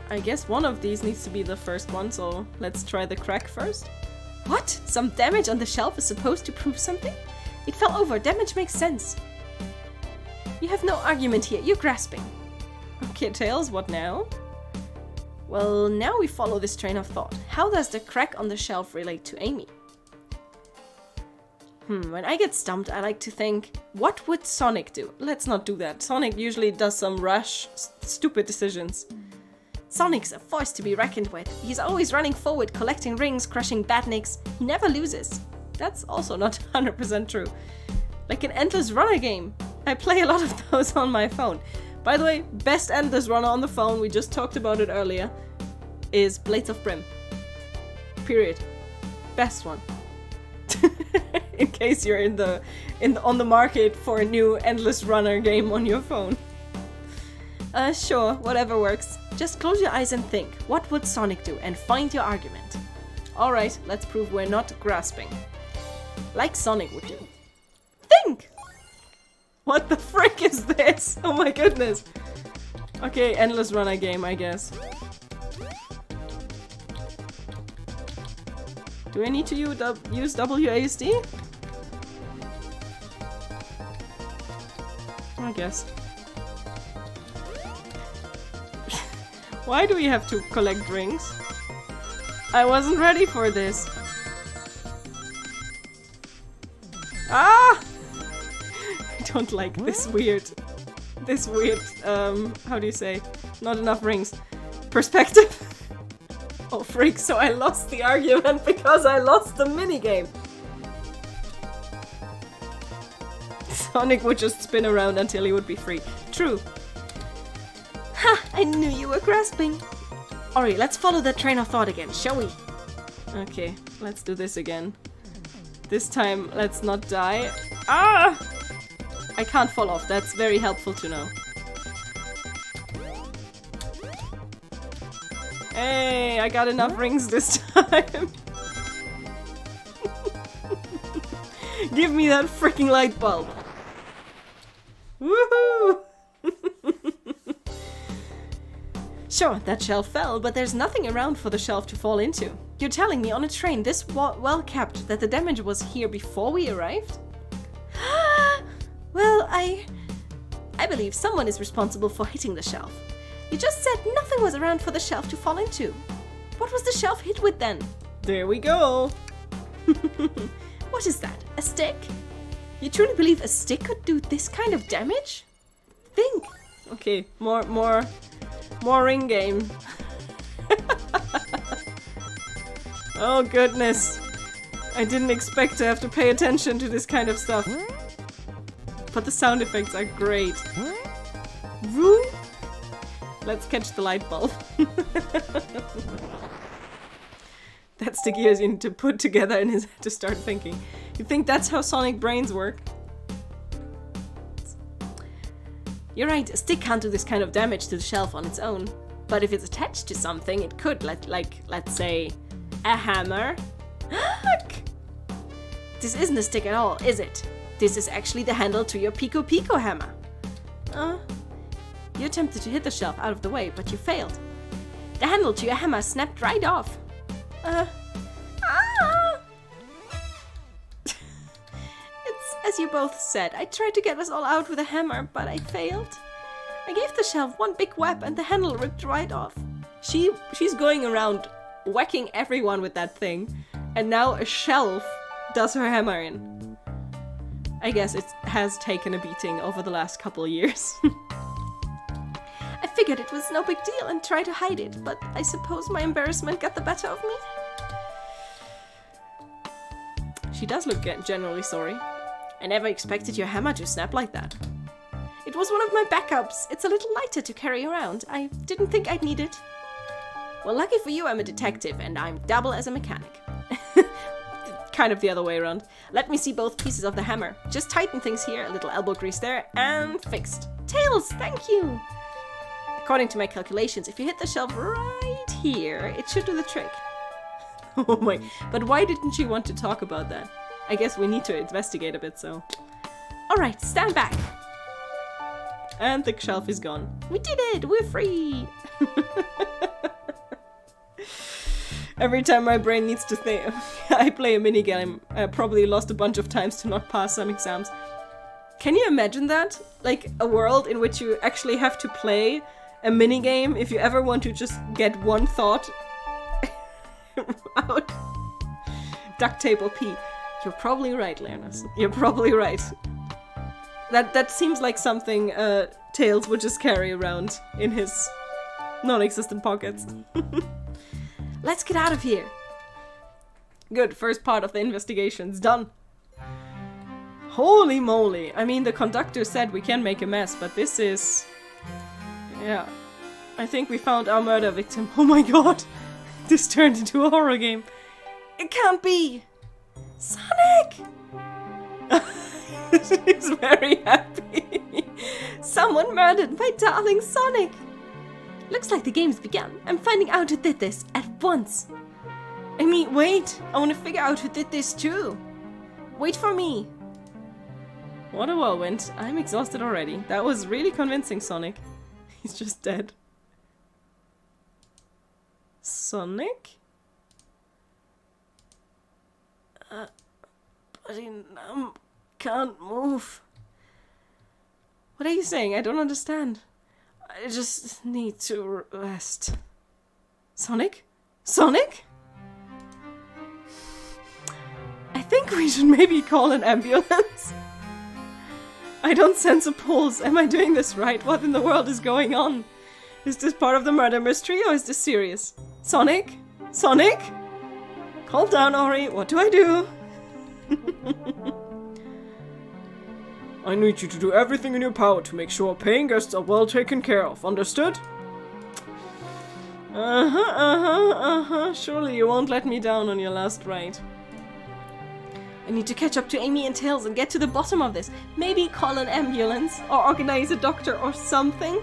I guess one of these needs to be the first one, so let's try the crack first. What? Some damage on the shelf is supposed to prove something? It fell over. Damage makes sense. You have no argument here. You're grasping. Okay, Tails, what now? Well, now we follow this train of thought. How does the crack on the shelf relate to Amy? When I get stumped, I like to think, what would Sonic do? Let's not do that. Sonic usually does some rash, stupid decisions. Sonic's a force to be reckoned with. He's always running forward, collecting rings, crushing badniks. He never loses. That's also not 100% true. Like an endless runner game. I play a lot of those on my phone. By the way, best endless runner on the phone, we just talked about it earlier, is Blades of Brim. Period. Best one. In case you're on the market for a new endless runner game on your phone. Sure, whatever works. Just close your eyes and think, what would Sonic do? And find your argument. Alright, let's prove we're not grasping. Like Sonic would do. Think! What the frick is this? Oh my goodness. Okay, endless runner game, I guess. Do I need to use WASD? I guess. Why do we have to collect rings? I wasn't ready for this. Ah! I don't like this weird, how do you say? Not enough rings. Perspective. Oh freak, so I lost the argument because I lost the minigame. Sonic would just spin around until he would be free. True. Ha! I knew you were grasping. Ori, let's follow that train of thought again, shall we? Okay, let's do this again. This time, let's not die. Ah! I can't fall off, that's very helpful to know. Hey, I got enough rings this time. Give me that freaking light bulb. Woohoo! Sure, that shelf fell, but there's nothing around for the shelf to fall into. You're telling me on a train this well kept that the damage was here before we arrived? Well, I believe someone is responsible for hitting the shelf. You just said nothing was around for the shelf to fall into. What was the shelf hit with then? There we go. What is that? A stick? You truly believe a stick could do this kind of damage? Think. Okay, more ring game. Oh goodness. I didn't expect to have to pay attention to this kind of stuff. But the sound effects are great. Vroom. Let's catch the light bulb. That's the gears you need to put together in his head to start thinking. You think that's how Sonic brains work? You're right, a stick can't do this kind of damage to the shelf on its own. But if it's attached to something, it could, like, let's say, a hammer. This isn't a stick at all, is it? This is actually the handle to your Pico Pico hammer. You attempted to hit the shelf out of the way, but you failed. The handle to your hammer snapped right off. It's as you both said. I tried to get us all out with a hammer, but I failed. I gave the shelf one big whap and the handle ripped right off. She's going around whacking everyone with that thing, and now a shelf does her hammer in. I guess it has taken a beating over the last couple of years. I figured it was no big deal and tried to hide it, but I suppose my embarrassment got the better of me. She does look generally sorry. I never expected your hammer to snap like that. It was one of my backups. It's a little lighter to carry around. I didn't think I'd need it. Well, lucky for you, I'm a detective, and I'm double as a mechanic. Kind of the other way around. Let me see both pieces of the hammer. Just tighten things here, a little elbow grease there, and fixed. Tails, thank you! According to my calculations, if you hit the shelf right here, it should do the trick. Oh my, but why didn't she want to talk about that? I guess we need to investigate a bit, so. Alright, stand back. And the shelf is gone. We did it! We're free! Every time my brain needs to think, I play a minigame. I probably lost a bunch of times to not pass some exams. Can you imagine that? Like a world in which you actually have to play a minigame if you ever want to just get one thought out. Duct tape or pee. You're probably right, Leonis. You're probably right. That seems like something Tails would just carry around in his non-existent pockets. Let's get out of here. Good, first part of the investigation's done. Holy moly. I mean, the conductor said we can make a mess, but this is... Yeah. I think we found our murder victim. Oh my god. This turned into a horror game. It can't be. Sonic! She's very happy. Someone murdered my darling Sonic. Looks like the game's begun. I'm finding out who did this at once. I mean, wait. I want to figure out who did this too. Wait for me. What a whirlwind. I'm exhausted already. That was really convincing, Sonic. He's just dead. Sonic? But he can't move. What are you saying? I don't understand. I just need to rest. Sonic? Sonic? I think we should maybe call an ambulance. I don't sense a pulse. Am I doing this right? What in the world is going on? Is this part of the murder mystery or is this serious? Sonic? Sonic? Calm down, Ori. What do I do? I need you to do everything in your power to make sure paying guests are well taken care of. Understood? Surely you won't let me down on your last ride. I need to catch up to Amy and Tails and get to the bottom of this. Maybe call an ambulance or organize a doctor or something.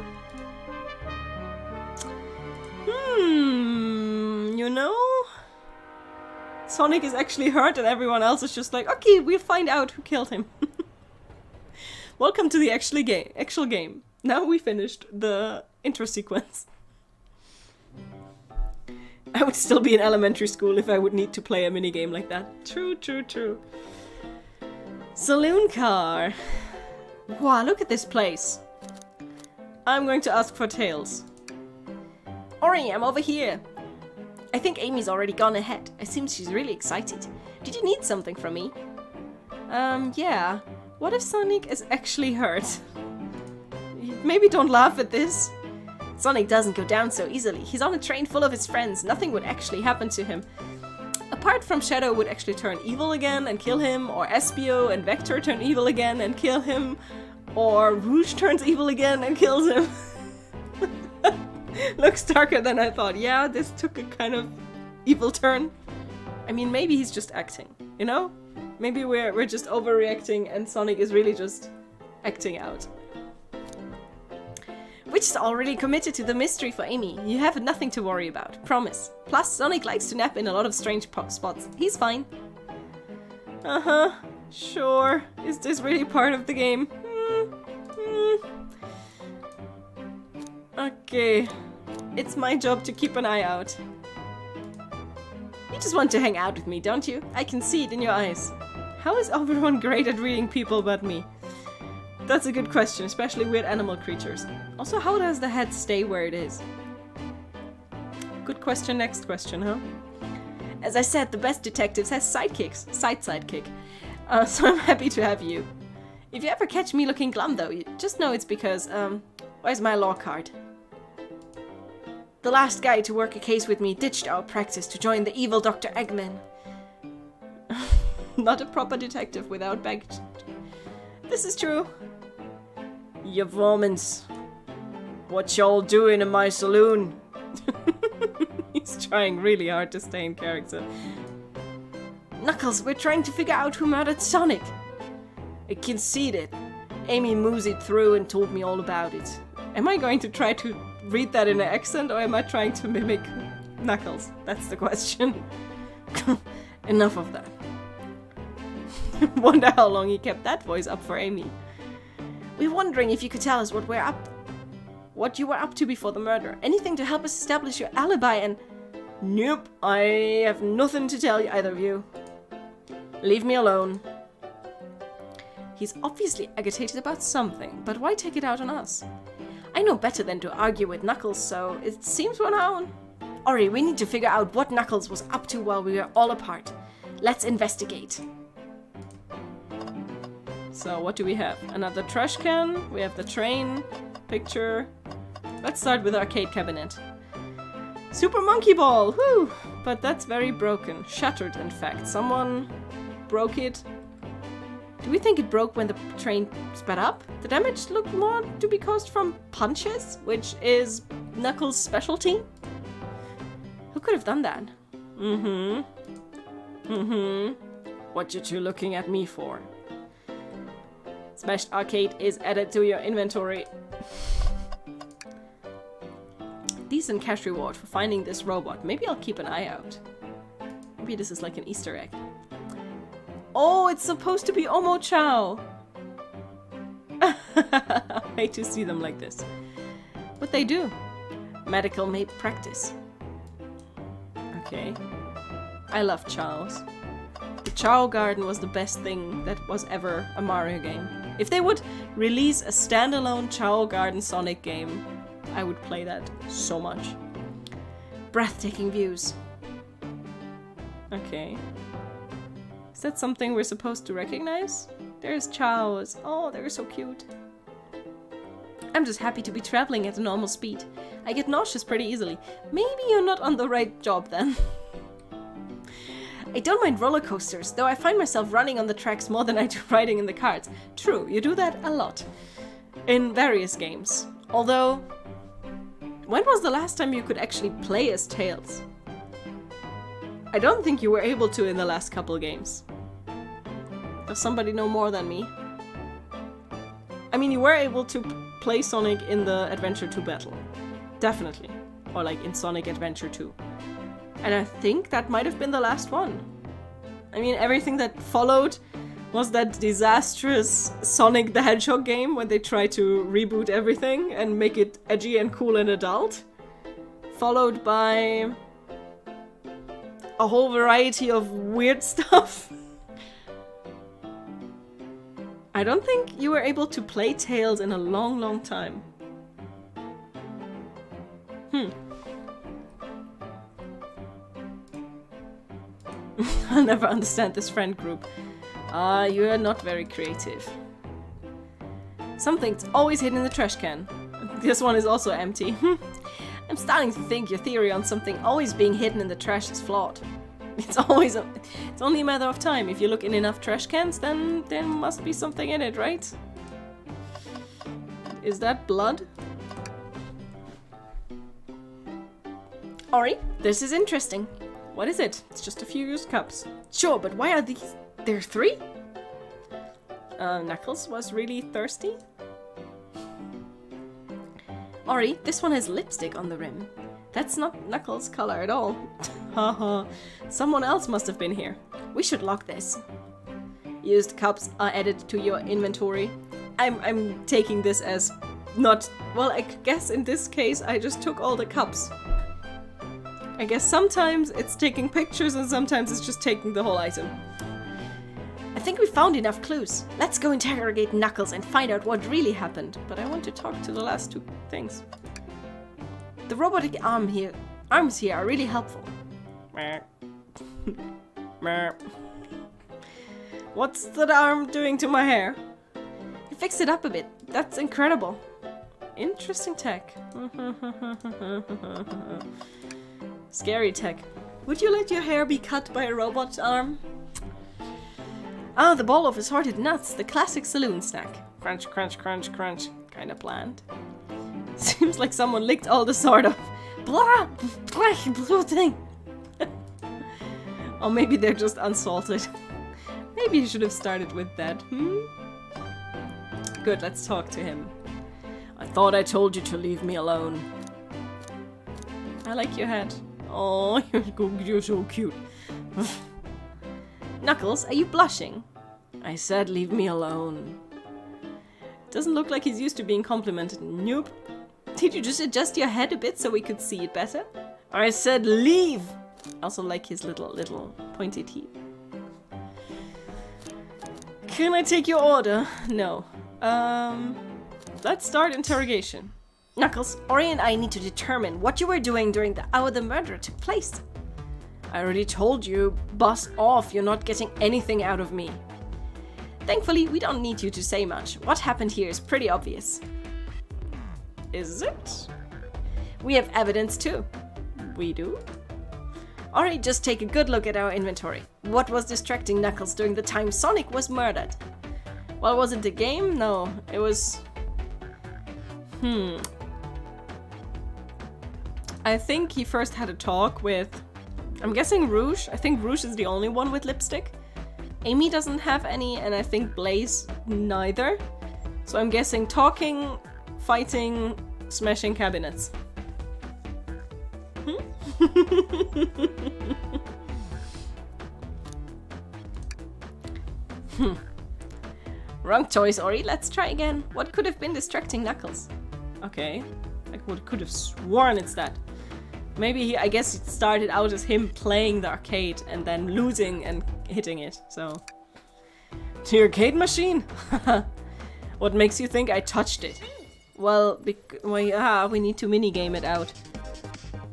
You know? Sonic is actually hurt and everyone else is just like, okay, we'll find out who killed him. Welcome to the actual game. Now we finished the intro sequence. I would still be in elementary school if I would need to play a minigame like that. True, true, true. Saloon car. Wow, look at this place. I'm going to ask for Tails. Ori, I'm over here. I think Amy's already gone ahead. It seems she's really excited. Did you need something from me? Yeah. What if Sonic is actually hurt? Maybe don't laugh at this. Sonic doesn't go down so easily. He's on a train full of his friends. Nothing would actually happen to him. Apart from Shadow would actually turn evil again and kill him, or Espio and Vector turn evil again and kill him, or Rouge turns evil again and kills him. Looks darker than I thought. Yeah, this took a kind of evil turn. I mean, maybe he's just acting, you know? Maybe we're just overreacting and Sonic is really just acting out. Which is already committed to the mystery for Amy. You have nothing to worry about, promise. Plus, Sonic likes to nap in a lot of strange spots. He's fine. Uh-huh, sure. Is this really part of the game? Okay, it's my job to keep an eye out. You just want to hang out with me, don't you? I can see it in your eyes. How is everyone great at reading people but me? That's a good question, especially weird animal creatures. Also, how does the head stay where it is? Good question, next question, huh? As I said, the best detectives has sidekicks. Sidekick. So I'm happy to have you. If you ever catch me looking glum though, you just know it's because, where's my law card? The last guy to work a case with me ditched our practice to join the evil Dr. Eggman. Not a proper detective without baggage. This is true. You vermins. What y'all doing in my saloon? He's trying really hard to stay in character. Knuckles, we're trying to figure out who murdered Sonic. I conceded. Amy moosied through and told me all about it. Am I going to try to read that in an accent or am I trying to mimic Knuckles? That's the question. Enough of that. Wonder how long he kept that voice up for Amy. We're wondering if you could tell us what you were up to before the murder. Anything to help us establish your alibi and... Nope, I have nothing to tell you, either of you. Leave me alone. He's obviously agitated about something, but why take it out on us? I know better than to argue with Knuckles, so it seems we're on our own. Ori, we need to figure out what Knuckles was up to while we were all apart. Let's investigate. So what do we have? Another trash can, we have the train, picture. Let's start with arcade cabinet. Super Monkey Ball, whoo! But that's very broken, shattered in fact. Someone broke it. Do we think it broke when the train sped up? The damage looked more to be caused from punches, which is Knuckles' specialty. Who could have done that? What you two looking at me for? Smashed Arcade is added to your inventory. Decent cash reward for finding this robot. Maybe I'll keep an eye out. Maybe this is like an Easter egg. Oh, it's supposed to be Omo Chow! I hate to see them like this. What they do? Medical malpractice. Okay. I love Chows. The Chow Garden was the best thing that was ever a Mario game. If they would release a standalone Chow Garden Sonic game, I would play that so much. Breathtaking views. Okay. Is that something we're supposed to recognize? There's chows. Oh, they're so cute. I'm just happy to be traveling at a normal speed. I get nauseous pretty easily. Maybe you're not on the right job then. I don't mind roller coasters, though I find myself running on the tracks more than I do riding in the carts. True, you do that a lot. In various games. Although, when was the last time you could actually play as Tails? I don't think you were able to in the last couple games. Does somebody know more than me? I mean, you were able to play Sonic in the Adventure 2 battle. Definitely. Or like in Sonic Adventure 2. And I think that might have been the last one. I mean, everything that followed was that disastrous Sonic the Hedgehog game when they tried to reboot everything and make it edgy and cool and adult. Followed by a whole variety of weird stuff. I don't think you were able to play Tails in a long, long time. I'll never understand this friend group. You are not very creative. Something's always hidden in the trash can. This one is also empty. I'm starting to think your theory on something always being hidden in the trash is flawed. It's only a matter of time. If you look in enough trash cans, then there must be something in it, right? Is that blood? Ori, this is interesting. What is it? It's just a few used cups. Sure, but why are these? There are 3? Knuckles was really thirsty? Ori, this one has lipstick on the rim. That's not Knuckles' color at all. Haha. Someone else must have been here. We should lock this. Used cups are added to your inventory. I'm taking this as not... Well, I guess in this case I just took all the cups. I guess sometimes it's taking pictures and sometimes it's just taking the whole item. I think we found enough clues. Let's go interrogate Knuckles and find out what really happened. But I want to talk to the last 2 things. The robotic arms here are really helpful. What's that arm doing to my hair? You fixed it up a bit. That's incredible. Interesting tech. Scary tech. Would you let your hair be cut by a robot arm? Ah, the ball of assorted nuts, the classic saloon snack. Crunch, crunch, crunch, crunch. Kinda bland. Seems like someone licked all the sort of blah, blah, blue thing. Or maybe they're just unsalted. Maybe you should have started with that, Good, let's talk to him. I thought I told you to leave me alone. I like your hat. Oh, you're so cute. Knuckles, are you blushing? I said leave me alone. Doesn't look like he's used to being complimented. Nope. Did you just adjust your head a bit so we could see it better? I said leave! Also like his little pointy teeth. Can I take your order? No. Let's start interrogation. Knuckles, Ori and I need to determine what you were doing during the hour the murder took place. I already told you, bust off, you're not getting anything out of me. Thankfully, we don't need you to say much. What happened here is pretty obvious. Is it? We have evidence too. We do? Ori, just take a good look at our inventory. What was distracting Knuckles during the time Sonic was murdered? Well, was it the game? No, it was... I think he first had a talk with... I'm guessing Rouge. I think Rouge is the only one with lipstick. Amy doesn't have any, and I think Blaze neither. So I'm guessing talking, fighting, smashing cabinets. Wrong choice, Ori. Let's try again. What could have been distracting Knuckles? Okay. I could have sworn it's that. Maybe I guess it started out as him playing the arcade and then losing and hitting it, so... The arcade machine? What makes you think I touched it? Well, we need to minigame it out.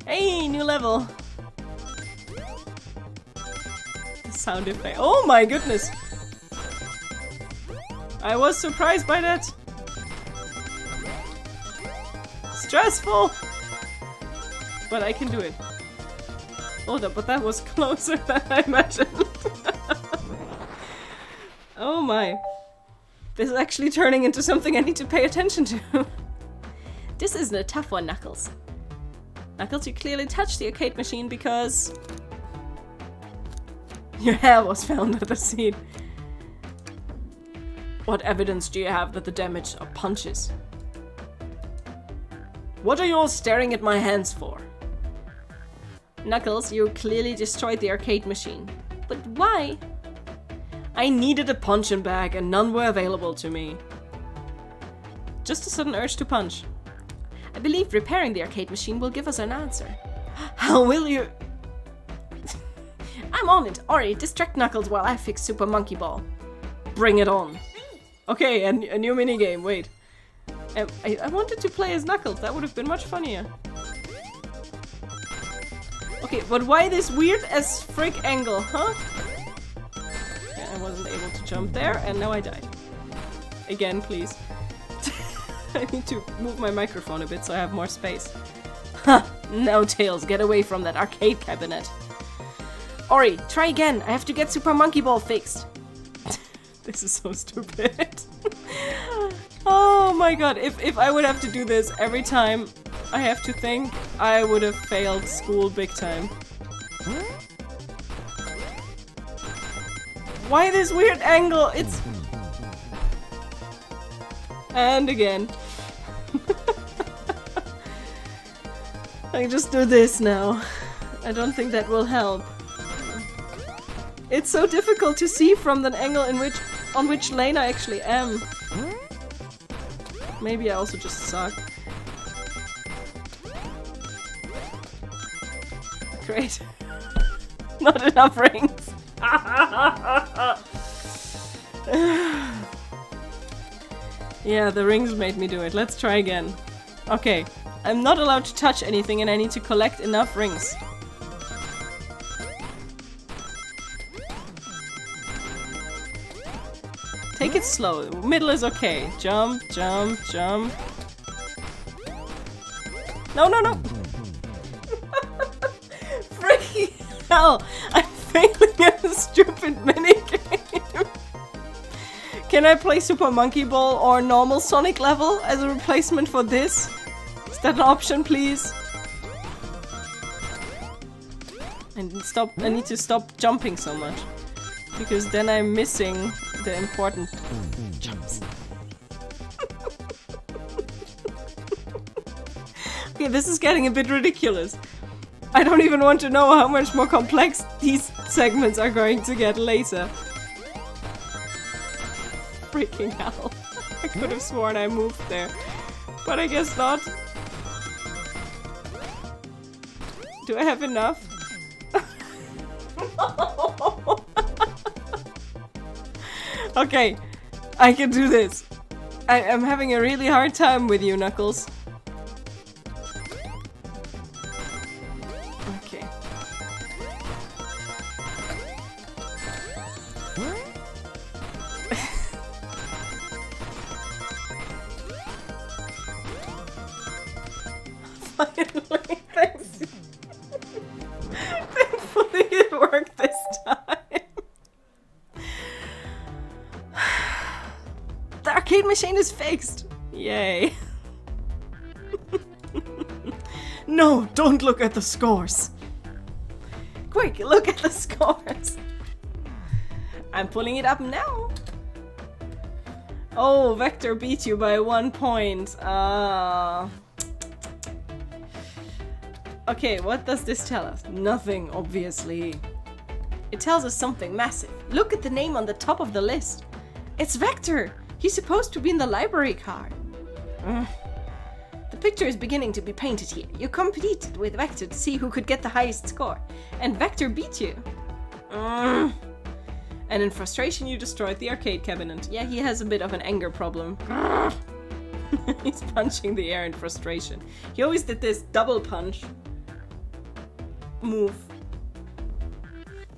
Hey, new level! The sound effect. Oh my goodness! I was surprised by that. Stressful! But I can do it. Oh, but that was closer than I imagined. Oh my. This is actually turning into something I need to pay attention to. This isn't a tough one, Knuckles. Knuckles, you clearly touched the arcade machine because... your hair was found at the scene. What evidence do you have that the damage are punches? What are you all staring at my hands for? Knuckles, you clearly destroyed the arcade machine. But why? I needed a punching bag and none were available to me. Just a sudden urge to punch. I believe repairing the arcade machine will give us an answer. How will you... I'm on it. Ori, distract Knuckles while I fix Super Monkey Ball. Bring it on. Okay, a new minigame, wait. I wanted to play as Knuckles, that would have been much funnier. Okay, but why this weird as frick angle, huh? Yeah, I wasn't able to jump there, and now I died. Again, please. I need to move my microphone a bit so I have more space. Ha! No, Tails, get away from that arcade cabinet. Ori, try again. I have to get Super Monkey Ball fixed. This is so stupid. Oh my god, if I would have to do this every time I have to think, I would have failed school big time. Why this weird angle? It's... And again. I just do this now. I don't think that will help. It's so difficult to see from the angle on which lane I actually am. Maybe I also just suck. Great. Not enough rings. Yeah, the rings made me do it. Let's try again. Okay. I'm not allowed to touch anything and I need to collect enough rings. Take it slow. Middle is okay. Jump, jump, jump. No, no, no! Freaking hell! I'm failing at a stupid minigame! Can I play Super Monkey Ball or normal Sonic level as a replacement for this? Is that an option, please? I need to stop jumping so much. Because then I'm missing the important jumps. Okay, this is getting a bit ridiculous. I don't even want to know how much more complex these segments are going to get later. Freaking hell. I could have sworn I moved there. But I guess not. Do I have enough? No. Okay, I can do this. I'm having a really hard time with you, Knuckles. Okay. Finally, thanks. Thankfully it worked this time. The arcade machine is fixed! Yay. No, don't look at the scores! Quick, look at the scores! I'm pulling it up now! Oh, Vector beat you by 1 point. Okay, what does this tell us? Nothing, obviously. It tells us something massive. Look at the name on the top of the list. It's Vector! He's supposed to be in the library card. The picture is beginning to be painted here. You competed with Vector to see who could get the highest score. And Vector beat you. And in frustration you destroyed the arcade cabinet. Yeah, he has a bit of an anger problem. He's punching the air in frustration. He always did this double punch move.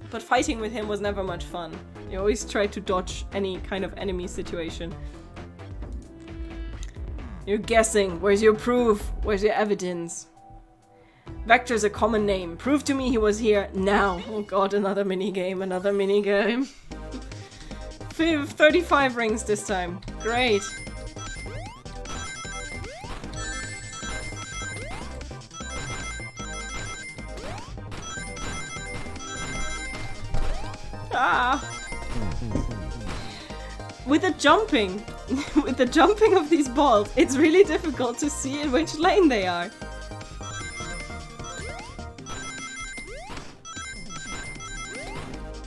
But fighting with him was never much fun. You always tried to dodge any kind of enemy situation. You're guessing. Where's your proof? Where's your evidence? Vector's a common name. Prove to me he was here now. Oh god, another minigame, another minigame. 35 rings this time. Great. Ah! With the jumping, with the jumping of these balls, it's really difficult to see in which lane they are.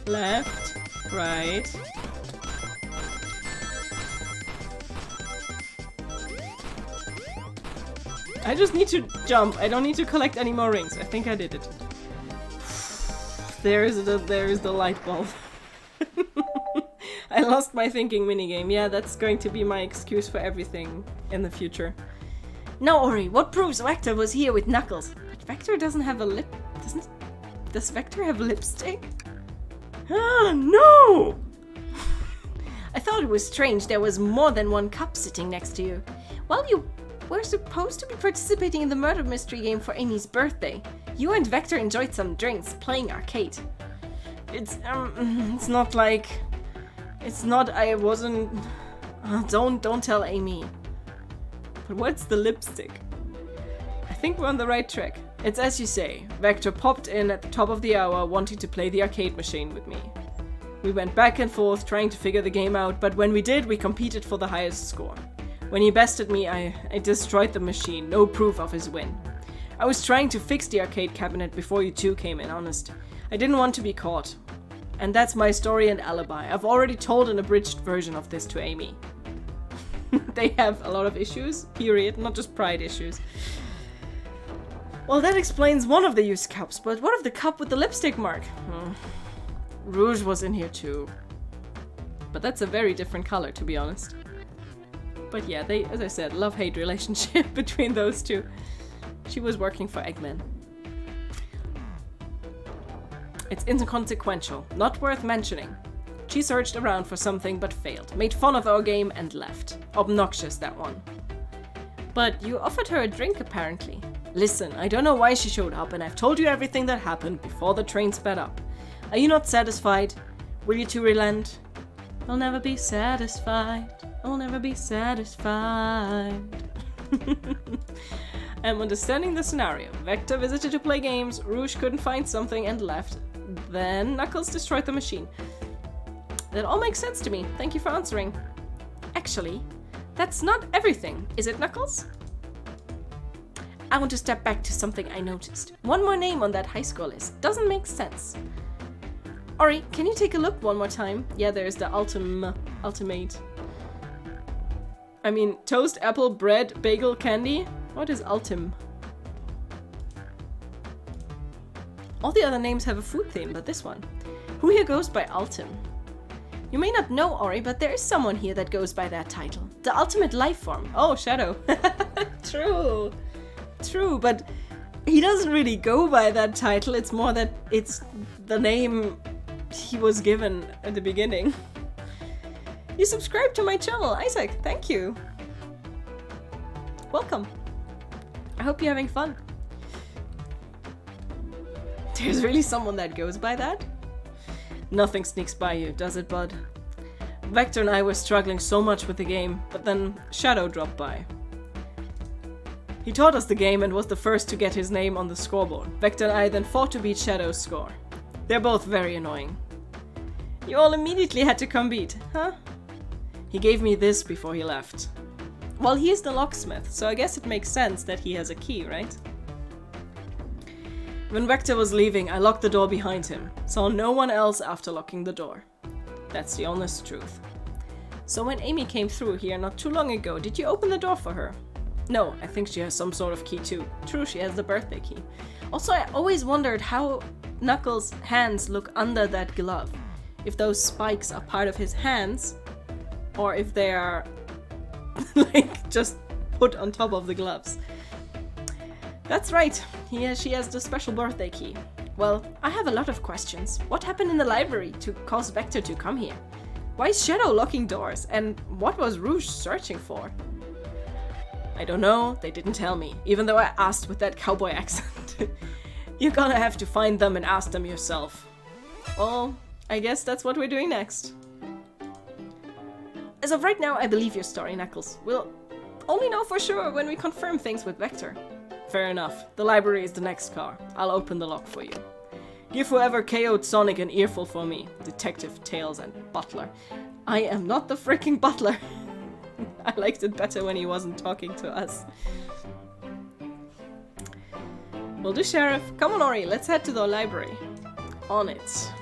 Left, right. I just need to jump. I don't need to collect any more rings. I think I did it. There is the light bulb. I lost my thinking minigame. Yeah, that's going to be my excuse for everything in the future. Now, Ori, what proves Vector was here with Knuckles? But Vector doesn't have a lip... Does Vector have lipstick? Ah, no! I thought it was strange there was more than one cup sitting next to you. Well, you were supposed to be participating in the murder mystery game for Amy's birthday. You and Vector enjoyed some drinks, playing arcade. It's not like... It's not, I wasn't... Don't tell Amy. But what's the lipstick? I think we're on the right track. It's as you say. Vector popped in at the top of the hour wanting to play the arcade machine with me. We went back and forth trying to figure the game out, but when we did, we competed for the highest score. When he bested me, I destroyed the machine, no proof of his win. I was trying to fix the arcade cabinet before you two came in, honest. I didn't want to be caught. And that's my story and alibi. I've already told an abridged version of this to Amy. They have a lot of issues, period, not just pride issues. Well, that explains one of the used cups, but what of the cup with the lipstick mark? Rouge was in here too. But that's a very different color, to be honest. But yeah, they, as I said, love-hate relationship between those two. She was working for Eggman. It's inconsequential, not worth mentioning. She searched around for something but failed, made fun of our game and left. Obnoxious, that one. But you offered her a drink, apparently. Listen, I don't know why she showed up, and I've told you everything that happened before the train sped up. Are you not satisfied? Will you two relent? I'll never be satisfied. I'll never be satisfied. I'm understanding the scenario. Vector visited to play games, Rouge couldn't find something and left. Then Knuckles destroyed the machine. That all makes sense to me. Thank you for answering. Actually, that's not everything, is it, Knuckles? I want to step back to something I noticed. One more name on that high score list. Doesn't make sense. Ori, can you take a look one more time? Yeah, there's the ultimate. I mean, toast, apple, bread, bagel, candy? What is ultim? All the other names have a food theme, but this one. Who here goes by ultim? You may not know, Ori, but there is someone here that goes by that title. The ultimate life form. Oh, Shadow. True. True, but he doesn't really go by that title. It's more that it's the name he was given at the beginning. You subscribed to my channel, Isaac. Thank you. Welcome. I hope you're having fun. There's really someone that goes by that? Nothing sneaks by you, does it, bud? Vector and I were struggling so much with the game, but then Shadow dropped by. He taught us the game and was the first to get his name on the scoreboard. Vector and I then fought to beat Shadow's score. They're both very annoying. You all immediately had to compete, huh? He gave me this before he left. Well, he is the locksmith, so I guess it makes sense that he has a key, right? When Vector was leaving, I locked the door behind him. Saw no one else after locking the door. That's the honest truth. So when Amy came through here not too long ago, did you open the door for her? No, I think she has some sort of key too. True, she has the birthday key. Also, I always wondered how Knuckles' hands look under that glove. If those spikes are part of his hands, or if they are like just put on top of the gloves. That's right, she has the special birthday key. Well, I have a lot of questions. What happened in the library to cause Vector to come here? Why is Shadow locking doors? And what was Rouge searching for? I don't know, they didn't tell me, even though I asked with that cowboy accent. You're gonna have to find them and ask them yourself. Well, I guess that's what we're doing next. As of right now, I believe your story, Knuckles. We'll only know for sure when we confirm things with Vector. Fair enough. The library is the next car. I'll open the lock for you. Give whoever KO'd Sonic an earful for me. Detective, Tails, and Butler. I am not the freaking Butler. I liked it better when he wasn't talking to us. Will do, Sheriff. Come on, Ori, let's head to the library. On it.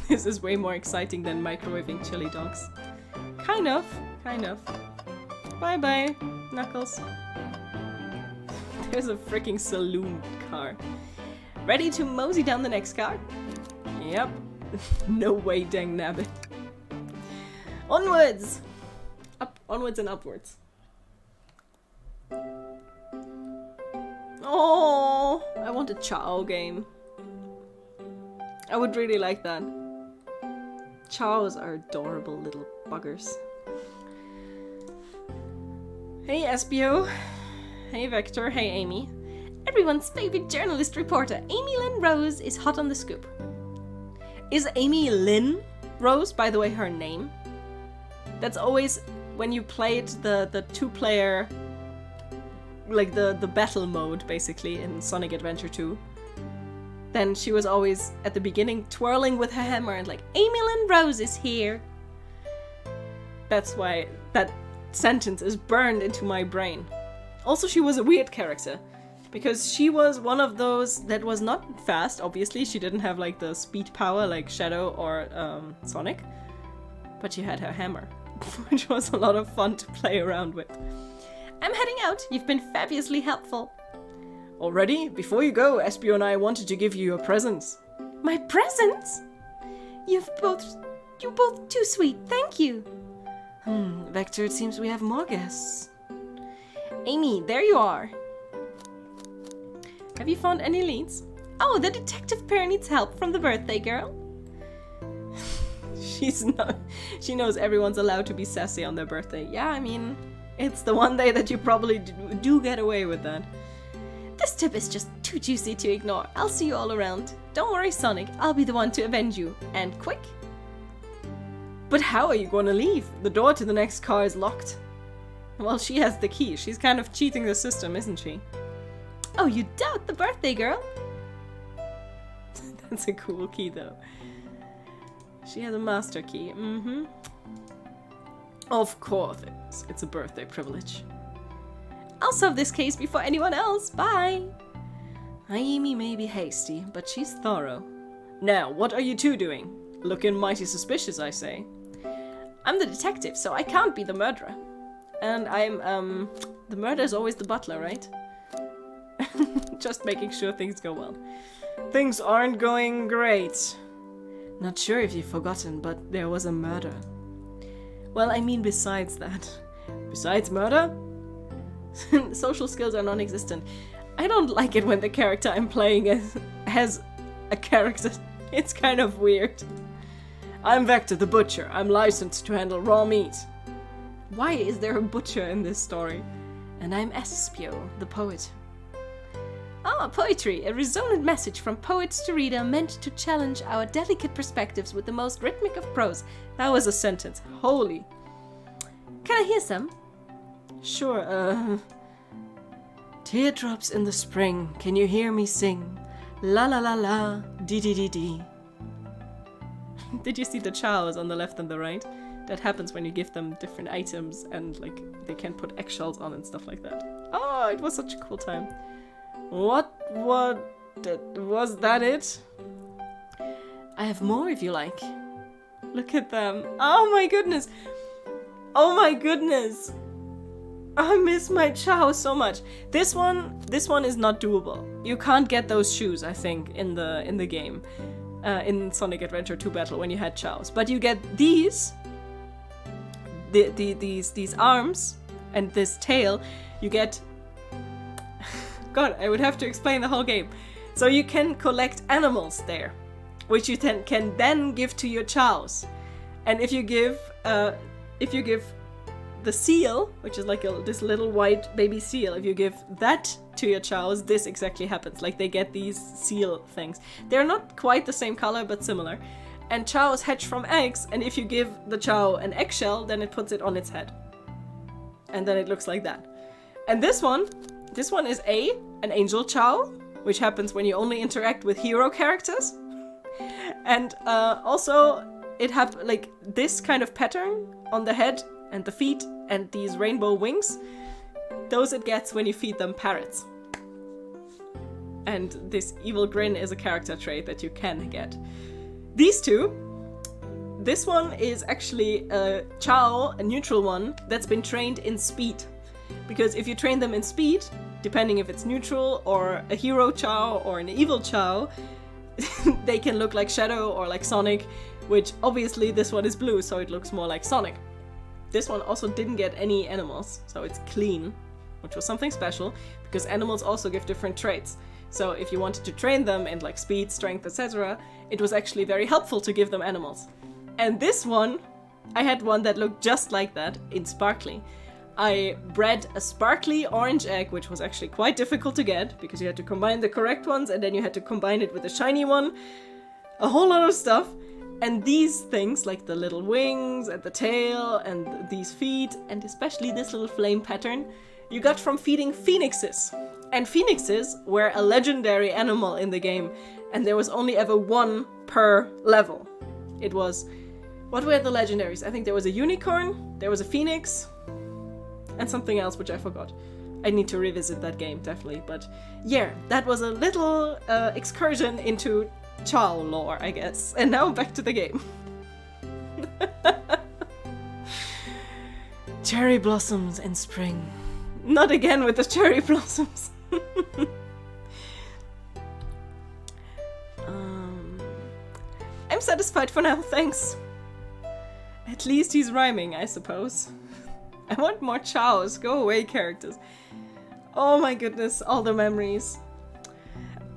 This is way more exciting than microwaving chili dogs. Kind of. Bye-bye, Knuckles. There's a freaking saloon car. Ready to mosey down the next car? Yep. No way, dang nabbit. Onwards! Onwards and upwards. Oh, I want a Chao game. I would really like that. Chaos are adorable little buggers. Hey, Espio. Hey, Vector. Hey, Amy. Everyone's favorite journalist reporter, Amy Lynn Rose, is hot on the scoop. Is Amy Lynn Rose, by the way, her name? That's always when you played the two-player, like the battle mode, basically, in Sonic Adventure 2. Then she was always, at the beginning, twirling with her hammer and like, Amy Lynn Rose is here. That's why that sentence is burned into my brain. Also, she was a weird character. Because she was one of those that was not fast, obviously. She didn't have like the speed power like Shadow or Sonic. But she had her hammer, which was a lot of fun to play around with. I'm heading out. You've been fabulously helpful. Already? Before you go, Espio and I wanted to give you your presents. My presents? You're both too sweet. Thank you. Vector, it seems we have more guests. Amy, there you are. Have you found any leads? Oh, the detective pair needs help from the birthday girl. She knows everyone's allowed to be sassy on their birthday. Yeah, I mean, it's the one day that you probably do get away with that. This tip is just too juicy to ignore. I'll see you all around. Don't worry, Sonic. I'll be the one to avenge you. And quick. But how are you going to leave? The door to the next car is locked. Well, she has the key. She's kind of cheating the system, isn't she? Oh, you doubt the birthday girl? That's a cool key, though. She has a master key. Of course it's a birthday privilege. I'll solve this case before anyone else. Bye. Amy may be hasty, but she's thorough. Now, what are you two doing? Looking mighty suspicious, I say. I'm the detective, so I can't be the murderer. And I'm, the murderer's always the butler, right? Just making sure things go well. Things aren't going great. Not sure if you've forgotten, but there was a murder. Well, I mean besides that. Besides murder? Social skills are non-existent. I don't like it when the character I'm playing has a character. It's kind of weird. I'm Vector the Butcher. I'm licensed to handle raw meat. Why is there a butcher in this story? And I'm Espio, the poet. Ah, poetry, a resonant message from poets to reader meant to challenge our delicate perspectives with the most rhythmic of prose. That was a sentence. Holy. Can I hear some? Sure, Teardrops in the spring, can you hear me sing? La la la la, dee dee dee dee. Did you see the chows on the left and the right? That happens when you give them different items and like they can put eggshells on and stuff like that. Oh, it was such a cool time. Was that it? I have more if you like. Look at them. Oh my goodness. Oh my goodness. I miss my Chow so much. This one is not doable. You can't get those shoes, I think, in the game. In Sonic Adventure 2 Battle when you had Chows. But you get these arms And this tail, you get... God, I would have to explain the whole game. So you can collect animals there, which you can then give to your chows. And if you give the seal, which is like this little white baby seal, if you give that to your chows, this exactly happens. Like they get these seal things. They're not quite the same color, but similar. And chows hatch from eggs, and if you give the chow an eggshell, then it puts it on its head. And then it looks like that. And this one is an angel chow, which happens when you only interact with hero characters. And also, it have like this kind of pattern on the head and the feet and these rainbow wings. Those it gets when you feed them parrots. And this evil grin is a character trait that you can get. These two, this one is actually a chow, a neutral one, that's been trained in speed. Because if you train them in speed, depending if it's neutral or a hero chow or an evil chow, they can look like Shadow or like Sonic, which obviously this one is blue, so it looks more like Sonic. This one also didn't get any animals, so it's clean, which was something special, because animals also give different traits. So if you wanted to train them in like speed, strength, etc., it was actually very helpful to give them animals. And this one, I had one that looked just like that in sparkly. I bred a sparkly orange egg, which was actually quite difficult to get, because you had to combine the correct ones, and then you had to combine it with a shiny one. A whole lot of stuff. And these things, like the little wings and the tail and these feet, and especially this little flame pattern, you got from feeding phoenixes. And phoenixes were a legendary animal in the game, and there was only ever one per level. It was... What were the legendaries? I think there was a unicorn, there was a phoenix, and something else which I forgot. I need to revisit that game, definitely. But yeah, that was a little excursion into chow lore, I guess. And now back to the game. Cherry blossoms in spring. Not again with the cherry blossoms. I'm satisfied for now, thanks. At least he's rhyming, I suppose. I want more chows. Go away, characters. Oh my goodness, all the memories.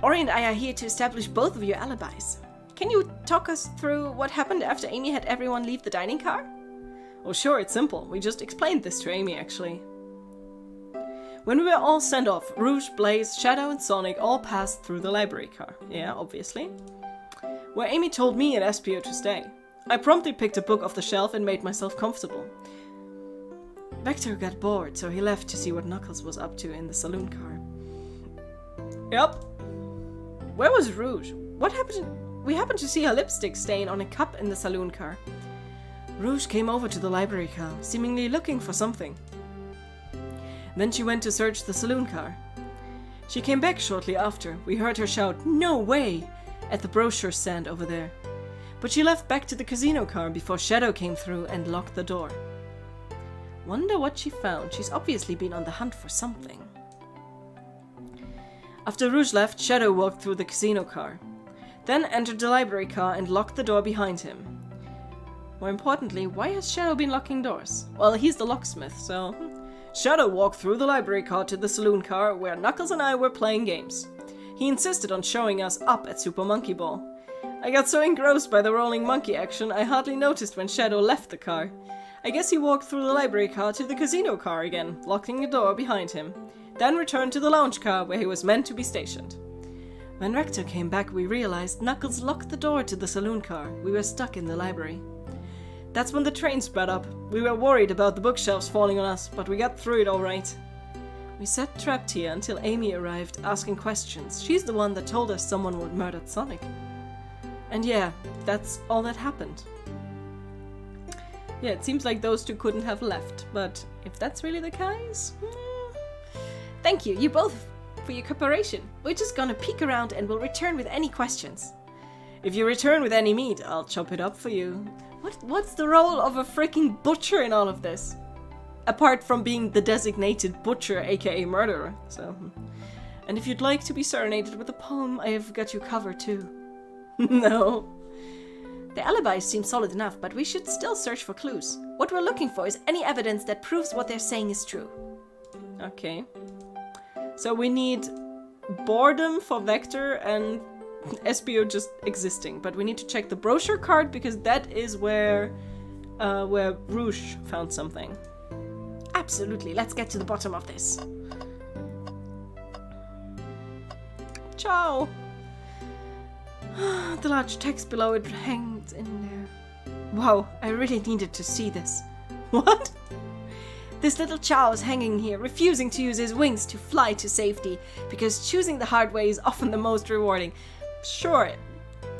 Ori and I are here to establish both of your alibis. Can you talk us through what happened after Amy had everyone leave the dining car? Oh sure, it's simple. We just explained this to Amy, actually. When we were all sent off, Rouge, Blaze, Shadow and Sonic all passed through the library car. Yeah, obviously. Where Amy told me and Espio to stay. I promptly picked a book off the shelf and made myself comfortable. Vector got bored, so he left to see what Knuckles was up to in the saloon car. Yep. Where was Rouge? What happened? We happened to see her lipstick stain on a cup in the saloon car. Rouge came over to the library car, seemingly looking for something. Then she went to search the saloon car. She came back shortly after. We heard her shout, "No way!" at the brochure stand over there. But she left back to the casino car before Shadow came through and locked the door. Wonder what she found. She's obviously been on the hunt for something. After Rouge left, Shadow walked through the casino car. Then entered the library car and locked the door behind him. More importantly, why has Shadow been locking doors? Well, he's the locksmith, so... Shadow walked through the library car to the saloon car where Knuckles and I were playing games. He insisted on showing us up at Super Monkey Ball. I got so engrossed by the rolling monkey action, I hardly noticed when Shadow left the car. I guess he walked through the library car to the casino car again, locking the door behind him. Then returned to the lounge car where he was meant to be stationed. When Rector came back, we realized Knuckles locked the door to the saloon car. We were stuck in the library. That's when the train sped up. We were worried about the bookshelves falling on us, but we got through it all right. We sat trapped here until Amy arrived, asking questions. She's the one that told us someone would murdered Sonic. And yeah, that's all that happened. Yeah, it seems like those two couldn't have left, but if that's really the case... Thank you both, for your cooperation. We're just gonna peek around and we'll return with any questions. If you return with any meat, I'll chop it up for you. What's the role of a freaking butcher in all of this? Apart from being the designated butcher, aka murderer, so... And if you'd like to be serenaded with a poem, I have got you covered too. No. The alibis seem solid enough, but we should still search for clues. What we're looking for is any evidence that proves what they're saying is true. Okay. So we need boredom for Vector and Espio just existing. But we need to check the brochure card because that is where Rouge found something. Absolutely, let's get to the bottom of this. Ciao! The large text below it hangs in there. Wow, I really needed to see this. What? This little Chow is hanging here, refusing to use his wings to fly to safety, because choosing the hard way is often the most rewarding. Sure,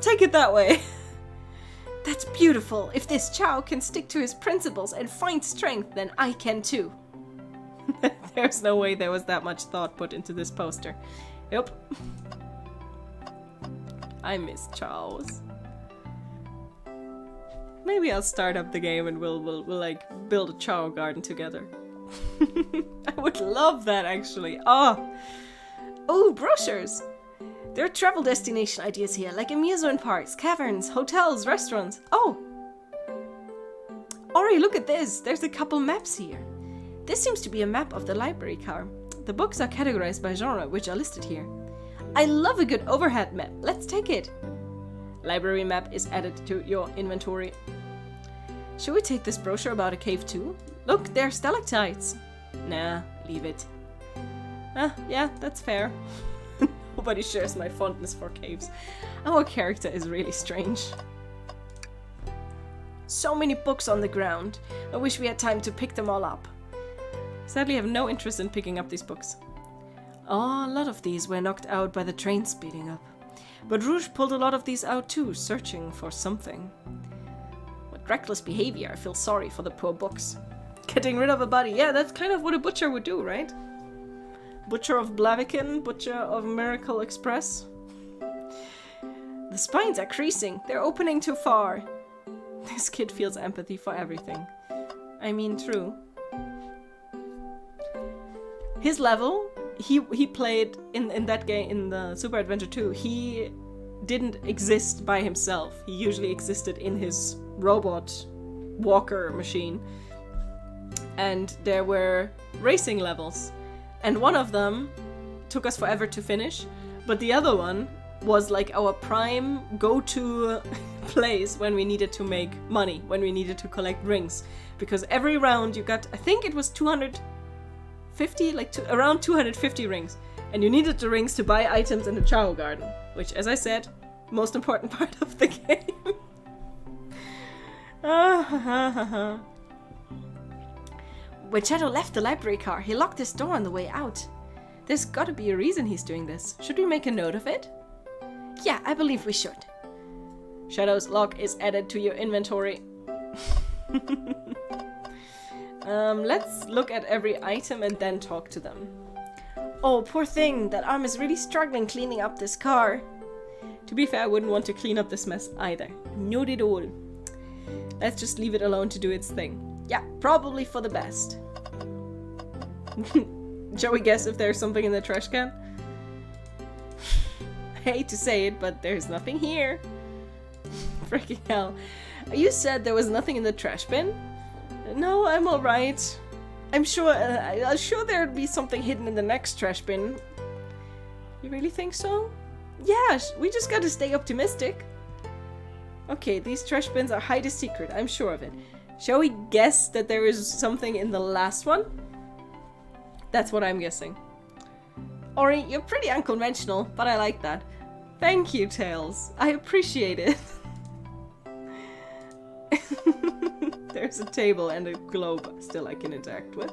take it that way. That's beautiful. If this Chow can stick to his principles and find strength, then I can too. There's no way there was that much thought put into this poster. Yep. I miss Charles. Maybe I'll start up the game and we'll like build a Chow garden together. I would love that actually. Oh, brochures. There are travel destination ideas here, like amusement parks, caverns, hotels, restaurants. Oh! Ori, look at this! There's a couple maps here. This seems to be a map of the library car. The books are categorized by genre, which are listed here. I love a good overhead map. Let's take it. Library map is added to your inventory. Should we take this brochure about a cave too? Look, there are stalactites. Nah, leave it. Yeah, that's fair. Nobody shares my fondness for caves. Our character is really strange. So many books on the ground. I wish we had time to pick them all up. Sadly, I have no interest in picking up these books. Oh, a lot of these were knocked out by the train speeding up. But Rouge pulled a lot of these out too, searching for something. What reckless behavior. I feel sorry for the poor books. Getting rid of a body. Yeah, that's kind of what a butcher would do, right? Butcher of Blaviken, butcher of Miracle Express. The spines are creasing. They're opening too far. This kid feels empathy for everything. I mean, true. His level, he played in that game, in the Super Adventure 2, he didn't exist by himself. He usually existed in his robot walker machine. And there were racing levels. And one of them took us forever to finish, but the other one was like our prime go-to place when we needed to make money, when we needed to collect rings. Because every round you got, I think it was 250, around 250 rings. And you needed the rings to buy items in the Chow Garden, which, as I said, most important part of the game. When Shadow left the library car, he locked his door on the way out. There's gotta be a reason he's doing this. Should we make a note of it? Yeah, I believe we should. Shadow's lock is added to your inventory. Let's look at every item and then talk to them. Oh, poor thing. That arm is really struggling cleaning up this car. To be fair, I wouldn't want to clean up this mess either. Not at all. Let's just leave it alone to do its thing. Yeah, probably for the best. Shall we guess if there's something in the trash can? I hate to say it, but there's nothing here. Freaking hell. You said there was nothing in the trash bin? No, I'm alright. I'm sure there'd be something hidden in the next trash bin. You really think so? Yeah, we just gotta stay optimistic. Okay, these trash bins are hide a secret, I'm sure of it. Shall we guess that there is something in the last one? That's what I'm guessing. Ori, you're pretty unconventional, but I like that. Thank you, Tails. I appreciate it. There's a table and a globe still I can interact with.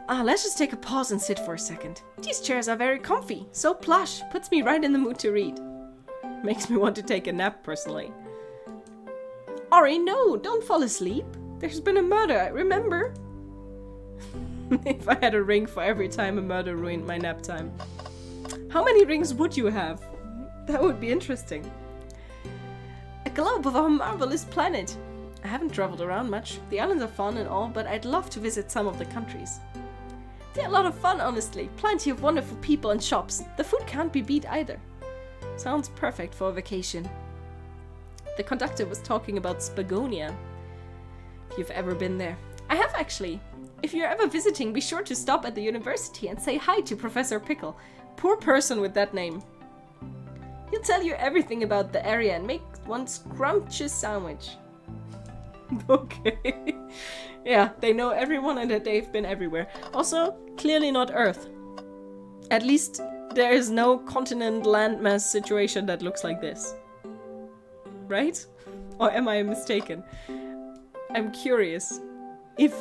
Let's just take a pause and sit for a second. These chairs are very comfy, so plush, puts me right in the mood to read. Makes me want to take a nap, personally. Ori, no, don't fall asleep. There's been a murder, remember? If I had a ring for every time a murder ruined my nap time. How many rings would you have? That would be interesting. A globe of our marvelous planet. I haven't traveled around much. The islands are fun and all, but I'd love to visit some of the countries. They're a lot of fun, honestly. Plenty of wonderful people and shops. The food can't be beat either. Sounds perfect for a vacation. The conductor was talking about Spagonia. If you've ever been there. I have actually. If you're ever visiting, be sure to stop at the university and say hi to Professor Pickle. Poor person with that name. He'll tell you everything about the area and make one scrumptious sandwich. Okay. Yeah, they know everyone and that they've been everywhere. Also, clearly not Earth. At least there is no continent landmass situation that looks like this. Right? Or am I mistaken? I'm curious. If...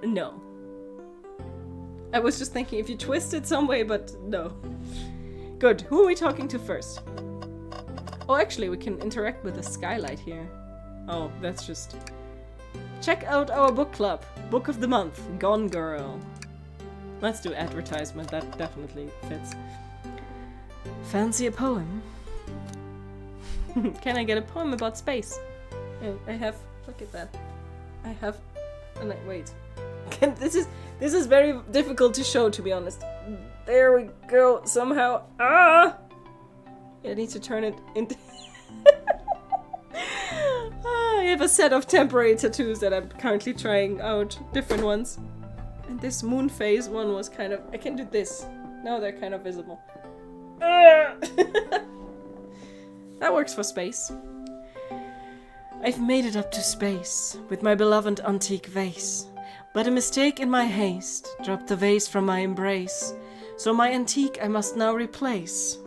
No. I was just thinking if you twist it some way, but no. Good. Who are we talking to first? Oh, actually, we can interact with the skylight here. Oh, that's just... Check out our book club. Book of the month. Gone Girl. Let's do advertisement. That definitely fits. Fancy a poem? Can I get a poem about space? I have... Look at that. I have... Wait. This is very difficult to show, to be honest. There we go. Somehow. Ah! I need to turn it into... I have a set of temporary tattoos that I'm currently trying out. Different ones. And this moon phase one was kind of... I can do this. Now they're kind of visible. That works for space. I've made it up to space with my beloved antique vase. But a mistake in my haste dropped the vase from my embrace. So my antique I must now replace.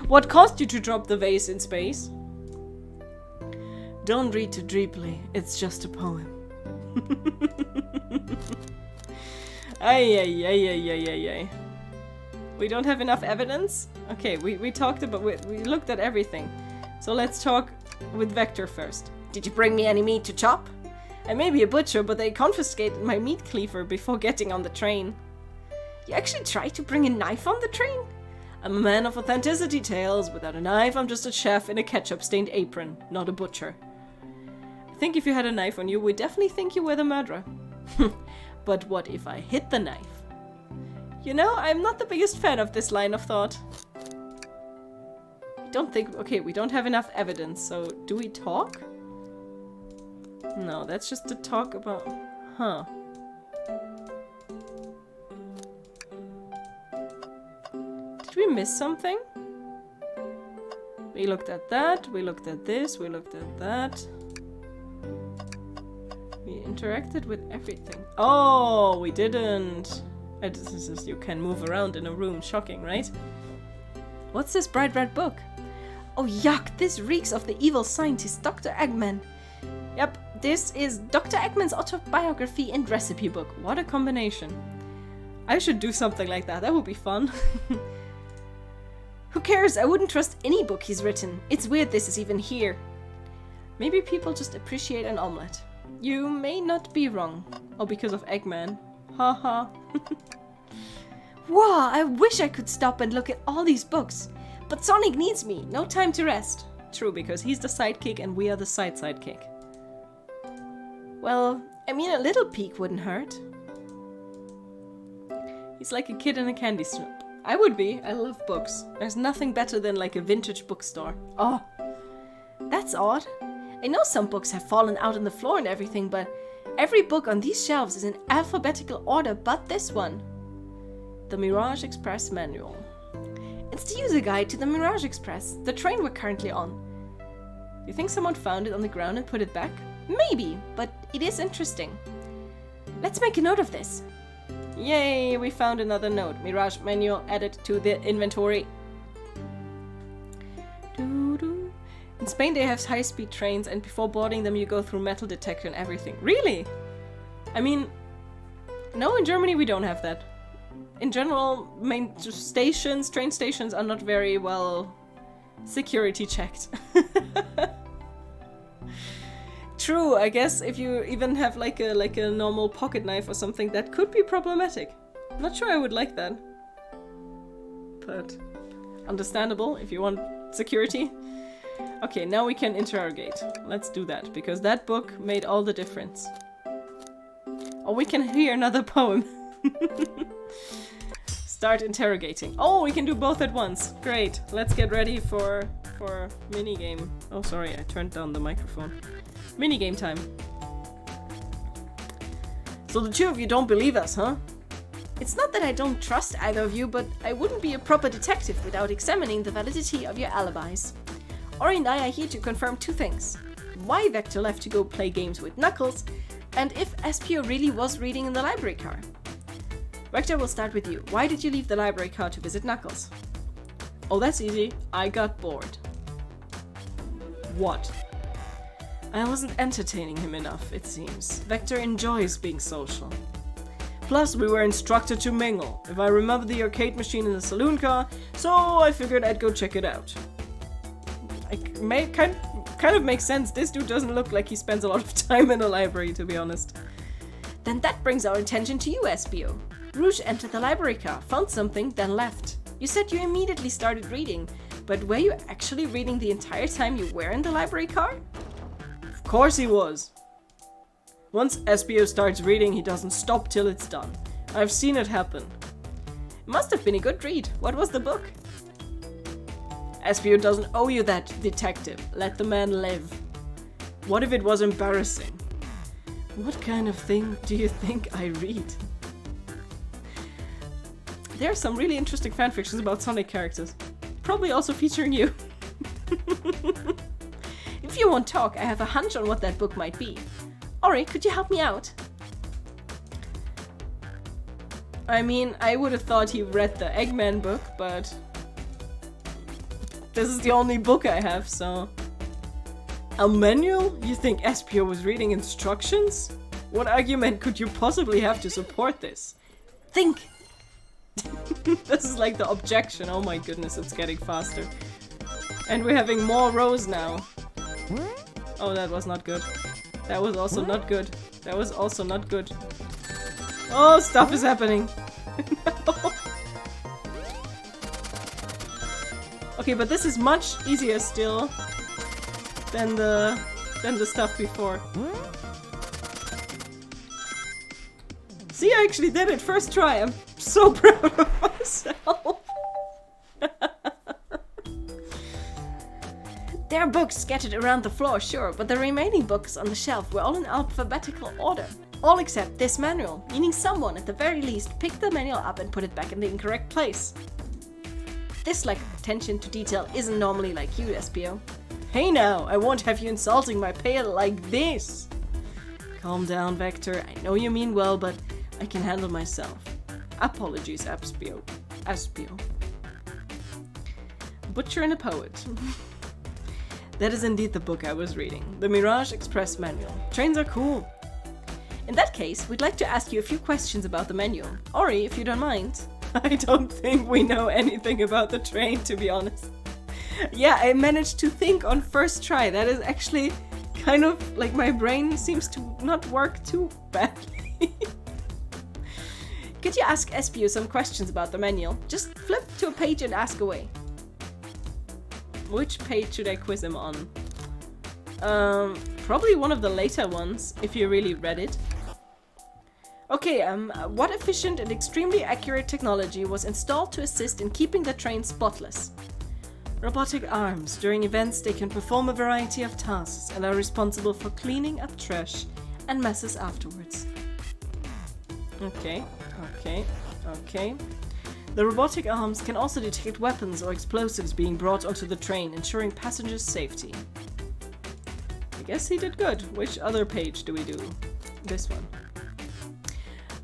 What caused you to drop the vase in space? Don't read too deeply, it's just a poem. Ay. We don't have enough evidence? Okay, we talked about... We looked at everything. So let's talk with Vector first. Did you bring me any meat to chop? I may be a butcher, but they confiscated my meat cleaver before getting on the train. You actually tried to bring a knife on the train? I'm a man of authenticity tales. Without a knife, I'm just a chef in a ketchup-stained apron, not a butcher. I think if you had a knife on you, we'd definitely think you were the murderer. But what if I hid the knife? You know, I'm not the biggest fan of this line of thought. I don't think... Okay, we don't have enough evidence, so do we talk? No, that's just to talk about... Huh. Did we miss something? We looked at that, we looked at this, we looked at that. We interacted with everything. Oh, we didn't. You can move around in a room. Shocking, right? What's this bright red book? Oh, yuck! This reeks of the evil scientist, Dr. Eggman. Yep, this is Dr. Eggman's autobiography and recipe book. What a combination. I should do something like that. That would be fun. Who cares? I wouldn't trust any book he's written. It's weird this is even here. Maybe people just appreciate an omelette. You may not be wrong. Oh, because of Eggman. Haha. Wow, I wish I could stop and look at all these books. But Sonic needs me. No time to rest. True, because he's the sidekick and we are the sidekick. Well, I mean, a little peek wouldn't hurt. He's like a kid in a candy shop. I would be. I love books. There's nothing better than like a vintage bookstore. Oh, that's odd. I know some books have fallen out on the floor and everything, but every book on these shelves is in alphabetical order but this one. The Mirage Express Manual. It's the user guide to the Mirage Express, the train we're currently on. You think someone found it on the ground and put it back? Maybe, but it is interesting. Let's make a note of this. Yay, we found another note. Mirage Manual added to the inventory. In Spain they have high-speed trains and before boarding them you go through metal detector and everything. Really? I mean, no, in Germany we don't have that. In general, train stations are not very well security checked. True, I guess if you even have like a normal pocket knife or something, that could be problematic. I'm not sure I would like that. But understandable if you want security. Okay, now we can interrogate. Let's do that, because that book made all the difference. Or we can hear another poem. Start interrogating. Oh, we can do both at once. Great. Let's get ready for minigame. Oh, sorry, I turned down the microphone. Minigame time. So the two of you don't believe us, huh? It's not that I don't trust either of you, but I wouldn't be a proper detective without examining the validity of your alibis. Ori and I are here to confirm two things. Why Vector left to go play games with Knuckles, and if Espio really was reading in the library car. Vector, will start with you. Why did you leave the library car to visit Knuckles? Oh, that's easy. I got bored. What? I wasn't entertaining him enough, it seems. Vector enjoys being social. Plus, we were instructed to mingle, if I remember the arcade machine in the saloon car, so I figured I'd go check it out. Kind of makes sense. This dude doesn't look like he spends a lot of time in the library, to be honest. Then that brings our attention to you, Espio. Rouge entered the library car, found something, then left. You said you immediately started reading, but were you actually reading the entire time you were in the library car? Of course he was. Once Espio starts reading, he doesn't stop till it's done. I've seen it happen. It must have been a good read. What was the book? Espio doesn't owe you that, detective. Let the man live. What if it was embarrassing? What kind of thing do you think I read? There are some really interesting fanfictions about Sonic characters. Probably also featuring you. If you won't talk, I have a hunch on what that book might be. Ori, could you help me out? I mean, I would have thought he read the Eggman book, but this is the only book I have, so... A manual? You think Espio was reading instructions? What argument could you possibly have to support this? Think! This is like the objection. Oh my goodness, it's getting faster. And we're having more rows now. Oh, that was not good. That was also not good. That was also not good. Oh, stuff is happening. No. Okay, but this is much easier still than the stuff before. See, I actually did it first try. I'm so proud of myself. There are books scattered around the floor, sure, but the remaining books on the shelf were all in alphabetical order. All except this manual, meaning someone at the very least picked the manual up and put it back in the incorrect place. This lack of attention to detail isn't normally like you, Espio. Hey now, I won't have you insulting my pale like this. Calm down, Vector. I know you mean well, but I can handle myself. Apologies, Espio. Butcher and a Poet. That is indeed the book I was reading. The Mirage Express Manual. Trains are cool. In that case, we'd like to ask you a few questions about the manual. Ori, if you don't mind. I don't think we know anything about the train, to be honest. Yeah, I managed to think on first try. That is actually kind of like my brain seems to not work too badly. Could you ask Espio some questions about the manual? Just flip to a page and ask away. Which page should I quiz him on? Probably one of the later ones, if you really read it. Okay, what efficient and extremely accurate technology was installed to assist in keeping the train spotless? Robotic arms. During events, they can perform a variety of tasks and are responsible for cleaning up trash and messes afterwards. Okay. The robotic arms can also detect weapons or explosives being brought onto the train, ensuring passengers' safety. I guess he did good. Which other page do we do? This one.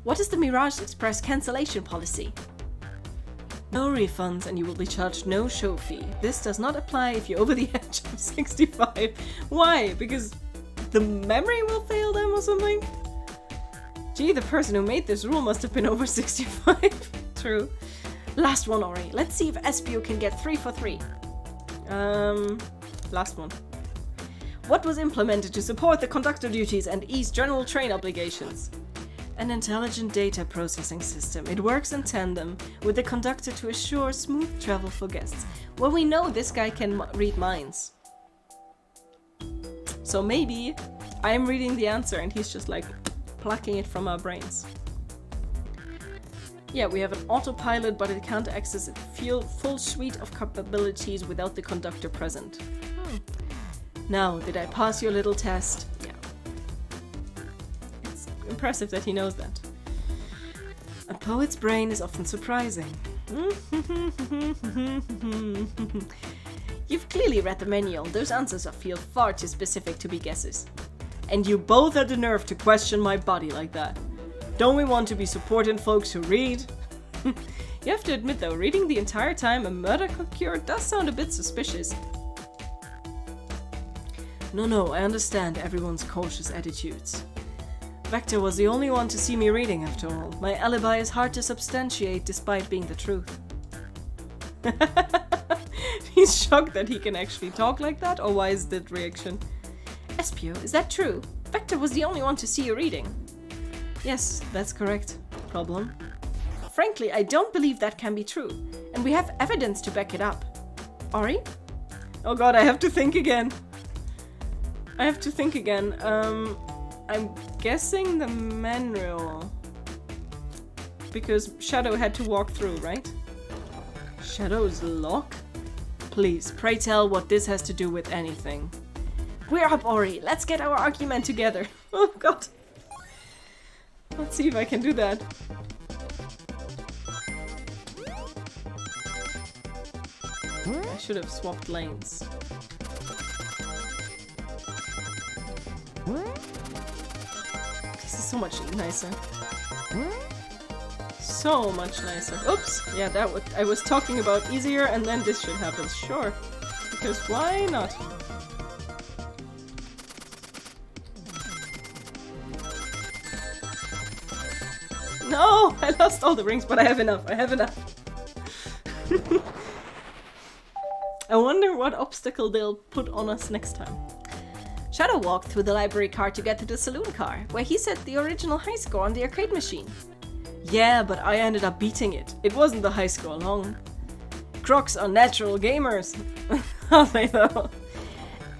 What is the Mirage Express cancellation policy? No refunds and you will be charged no show fee. This does not apply if you're over the age of 65. Why? Because the memory will fail them or something? Gee, the person who made this rule must have been over 65. True. Last one, Ori. Let's see if Espio can get 3 for 3. Last one. What was implemented to support the conductor duties and ease general train obligations? An intelligent data processing system. It works in tandem with the conductor to assure smooth travel for guests. Well, we know this guy can read minds. So maybe I'm reading the answer and he's just like plucking it from our brains. Yeah, we have an autopilot, but it can't access its full suite of capabilities without the conductor present. Now, did I pass your little test? Yeah. It's impressive that he knows that. A poet's brain is often surprising. You've clearly read the manual. Those answers feel far too specific to be guesses. And you both had the nerve to question my body like that. Don't we want to be supporting folks who read? You have to admit though, reading the entire time a murder cure does sound a bit suspicious. No, I understand everyone's cautious attitudes. Vector was the only one to see me reading after all. My alibi is hard to substantiate despite being the truth. He's shocked that he can actually talk like that, or why is that reaction? Espio, is that true? Vector was the only one to see you reading. Yes, that's correct. Problem? Frankly, I don't believe that can be true, and we have evidence to back it up. Ori? Oh god, I have to think again. I'm guessing the manual. Because Shadow had to walk through, right? Shadow's lock? Please, pray tell what this has to do with anything. We're up, Ori. Let's get our argument together. Oh god. Let's see if I can do that. I should have swapped lanes. This is so much nicer. So much nicer. Oops! Yeah, I was talking about easier and then this should happen. Sure. Because why not? No! I lost all the rings, but I have enough. I wonder what obstacle they'll put on us next time. Shadow walked through the library car to get to the saloon car, where he set the original high score on the arcade machine. Yeah, but I ended up beating it. It wasn't the high score long. Crocs are natural gamers. Are they though?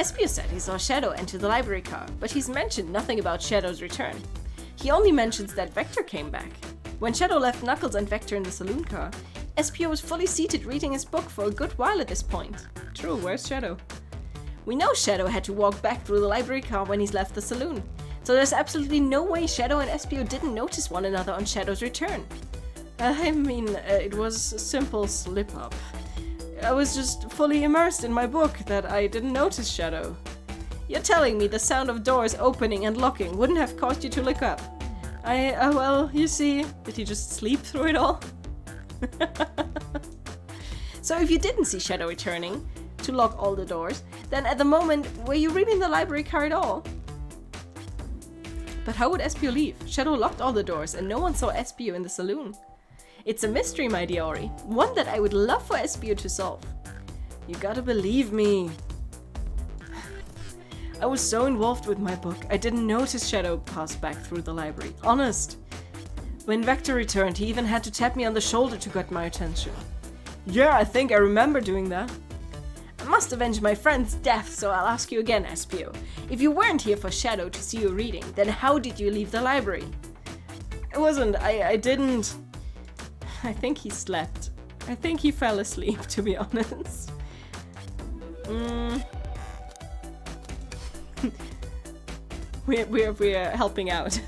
Espio said he saw Shadow enter the library car, but he's mentioned nothing about Shadow's return. He only mentions that Vector came back. When Shadow left Knuckles and Vector in the saloon car, Espio was fully seated reading his book for a good while at this point. True, where's Shadow? We know Shadow had to walk back through the library car when he's left the saloon, so there's absolutely no way Shadow and Espio didn't notice one another on Shadow's return. I mean, it was a simple slip-up. I was just fully immersed in my book that I didn't notice Shadow. You're telling me the sound of doors opening and locking wouldn't have caused you to look up? Well, you see, did he just sleep through it all? So if you didn't see Shadow returning to lock all the doors, then at the moment, were you reading the library car at all? But how would Espio leave? Shadow locked all the doors and no one saw Espio in the saloon. It's a mystery, my dear Ori. One that I would love for Espio to solve. You gotta believe me. I was so involved with my book, I didn't notice Shadow pass back through the library. Honest. When Vector returned, he even had to tap me on the shoulder to get my attention. Yeah, I think I remember doing that. I must avenge my friend's death, so I'll ask you again, Espio. If you weren't here for Shadow to see you reading, then how did you leave the library? I didn't... I think he slept. I think he fell asleep, to be honest. We're helping out.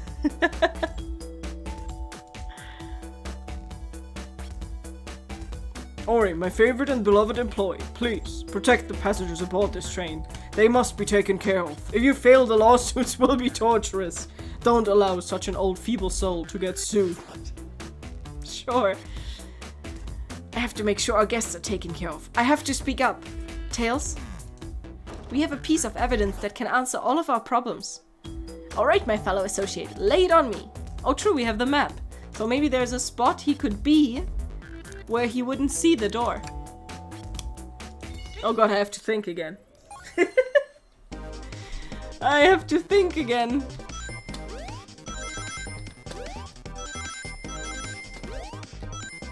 Ori, my favorite and beloved employee, please protect the passengers aboard this train. They must be taken care of. If you fail, the lawsuits will be torturous. Don't allow such an old feeble soul to get sued. Sure. I have to make sure our guests are taken care of. I have to speak up. Tails? We have a piece of evidence that can answer all of our problems. Alright, my fellow associate, lay it on me. Oh true, we have the map. So maybe there's a spot he could be where he wouldn't see the door. Oh god, I have to think again. I have to think again.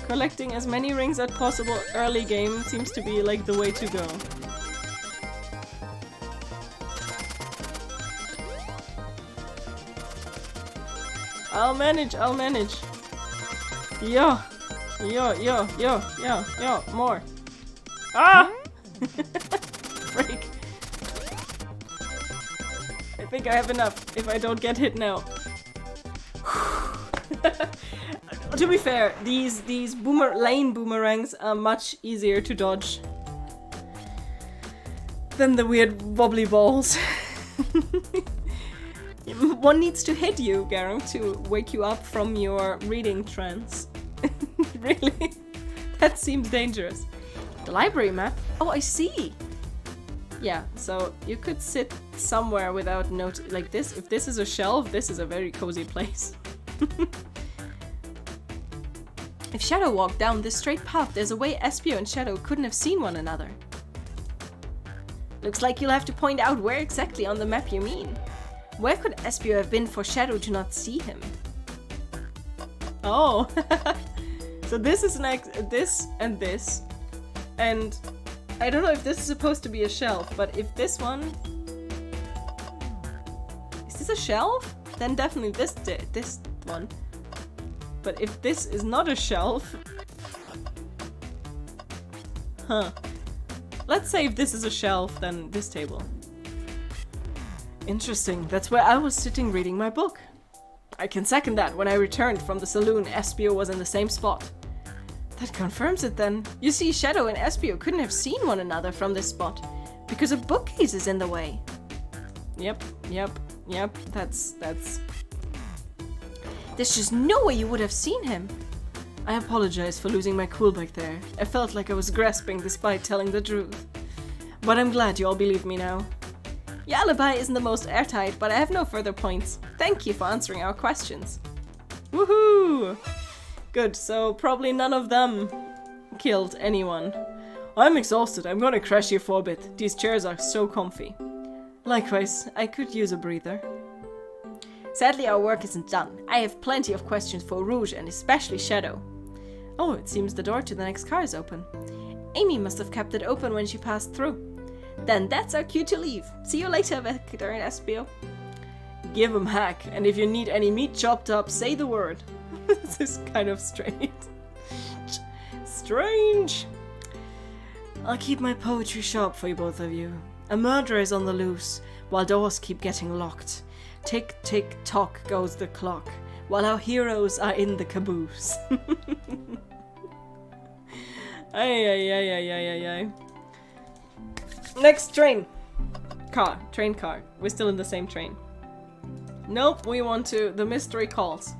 Collecting as many rings as possible early game seems to be like the way to go. I'll manage. Yo, more. Ah! Freak. I think I have enough if I don't get hit now. To be fair, these lane boomerangs are much easier to dodge than the weird wobbly balls. One needs to hit you, Garo, to wake you up from your reading trance. Really? That seems dangerous. The library map? Oh, I see! Yeah, so you could sit somewhere without like this. If this is a shelf, this is a very cozy place. If Shadow walked down this straight path, there's a way Espio and Shadow couldn't have seen one another. Looks like you'll have to point out where exactly on the map you mean. Where could Espio have been for Shadow to not see him? Oh, so this is this and this, and I don't know if this is supposed to be a shelf, but if this one is this a shelf, then definitely this one. But if this is not a shelf, huh? Let's say if this is a shelf, then this table. Interesting, that's where I was sitting reading my book. I can second that. When I returned from the saloon, Espio was in the same spot. That confirms it then. You see, Shadow and Espio couldn't have seen one another from this spot, because a bookcase is in the way. Yep, that's... There's just no way you would have seen him. I apologize for losing my cool back there. I felt like I was grasping despite telling the truth. But I'm glad you all believe me now. Your alibi isn't the most airtight, but I have no further points. Thank you for answering our questions. Woohoo! Good, so probably none of them killed anyone. I'm exhausted, I'm gonna crash here for a bit. These chairs are so comfy. Likewise, I could use a breather. Sadly, our work isn't done. I have plenty of questions for Rouge and especially Shadow. Oh, it seems the door to the next car is open. Amy must have kept it open when she passed through. Then that's our cue to leave. See you later, Vector and Espio. Give 'em hack, and if you need any meat chopped up, say the word. This is kind of strange. Strange. I'll keep my poetry sharp for you both of you. A murderer is on the loose, while doors keep getting locked. Tick, tick, tock goes the clock, while our heroes are in the caboose. Ay. Next train car. We're still in the same train. Nope, we want to. The mystery calls.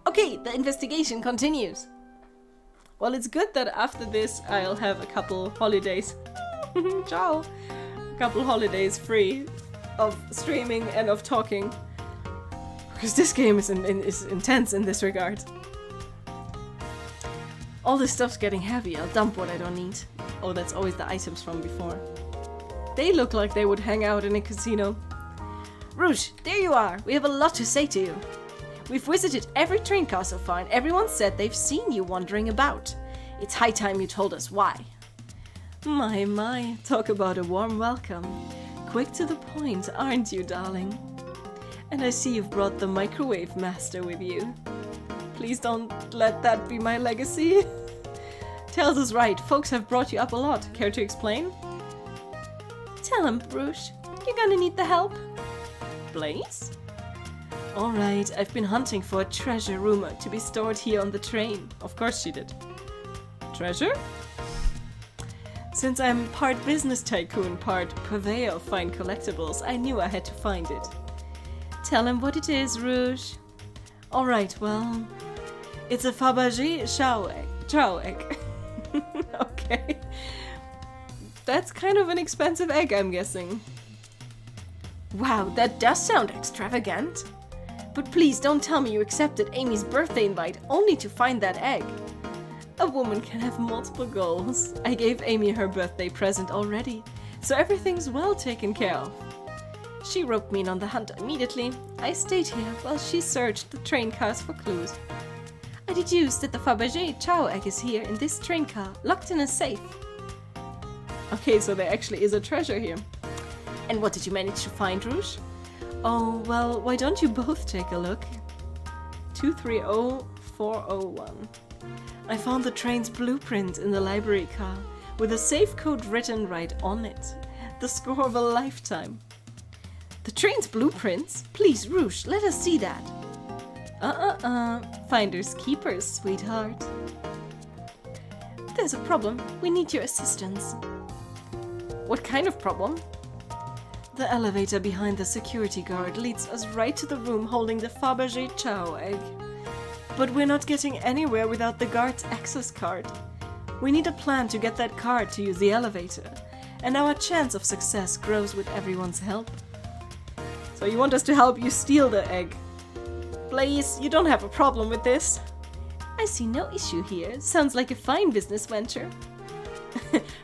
Okay, the investigation continues. Well, it's good that after this I'll have a couple holidays. Ciao. A couple holidays free of streaming and of talking. Because this game is intense in this regard. All this stuff's getting heavy. I'll dump what I don't need. Oh, that's always the items from before. They look like they would hang out in a casino. Rouge, there you are. We have a lot to say to you. We've visited every train car so far and everyone said they've seen you wandering about. It's high time you told us why. My, talk about a warm welcome. Quick to the point, aren't you, darling? And I see you've brought the microwave master with you. Please don't let that be my legacy. Tells us right, folks have brought you up a lot. Care to explain? Tell him, Rouge. You're gonna need the help. Blaze? Alright, I've been hunting for a treasure rumored to be stored here on the train. Of course she did. Treasure? Since I'm part business tycoon, part purveyor of fine collectibles, I knew I had to find it. Tell him what it is, Rouge. Alright, well, it's a Fabergé chow egg. Okay. That's kind of an expensive egg, I'm guessing. Wow, that does sound extravagant. But please don't tell me you accepted Amy's birthday invite only to find that egg. A woman can have multiple goals. I gave Amy her birthday present already, so everything's well taken care of. She roped me in on the hunt immediately. I stayed here while she searched the train cars for clues. I deduced that the Fabergé chow egg is here in this train car, locked in a safe. Okay, so there actually is a treasure here. And what did you manage to find, Rouge? Oh, well, why don't you both take a look? 230401. I found the train's blueprint in the library car, with a safe code written right on it. The score of a lifetime. The train's blueprints? Please, Rouge, let us see that. Finders keepers, sweetheart. There's a problem. We need your assistance. What kind of problem? The elevator behind the security guard leads us right to the room holding the Fabergé Chow egg. But we're not getting anywhere without the guard's access card. We need a plan to get that card to use the elevator, and our chance of success grows with everyone's help. So you want us to help you steal the egg? Blaze, you don't have a problem with this? I see no issue here. Sounds like a fine business venture.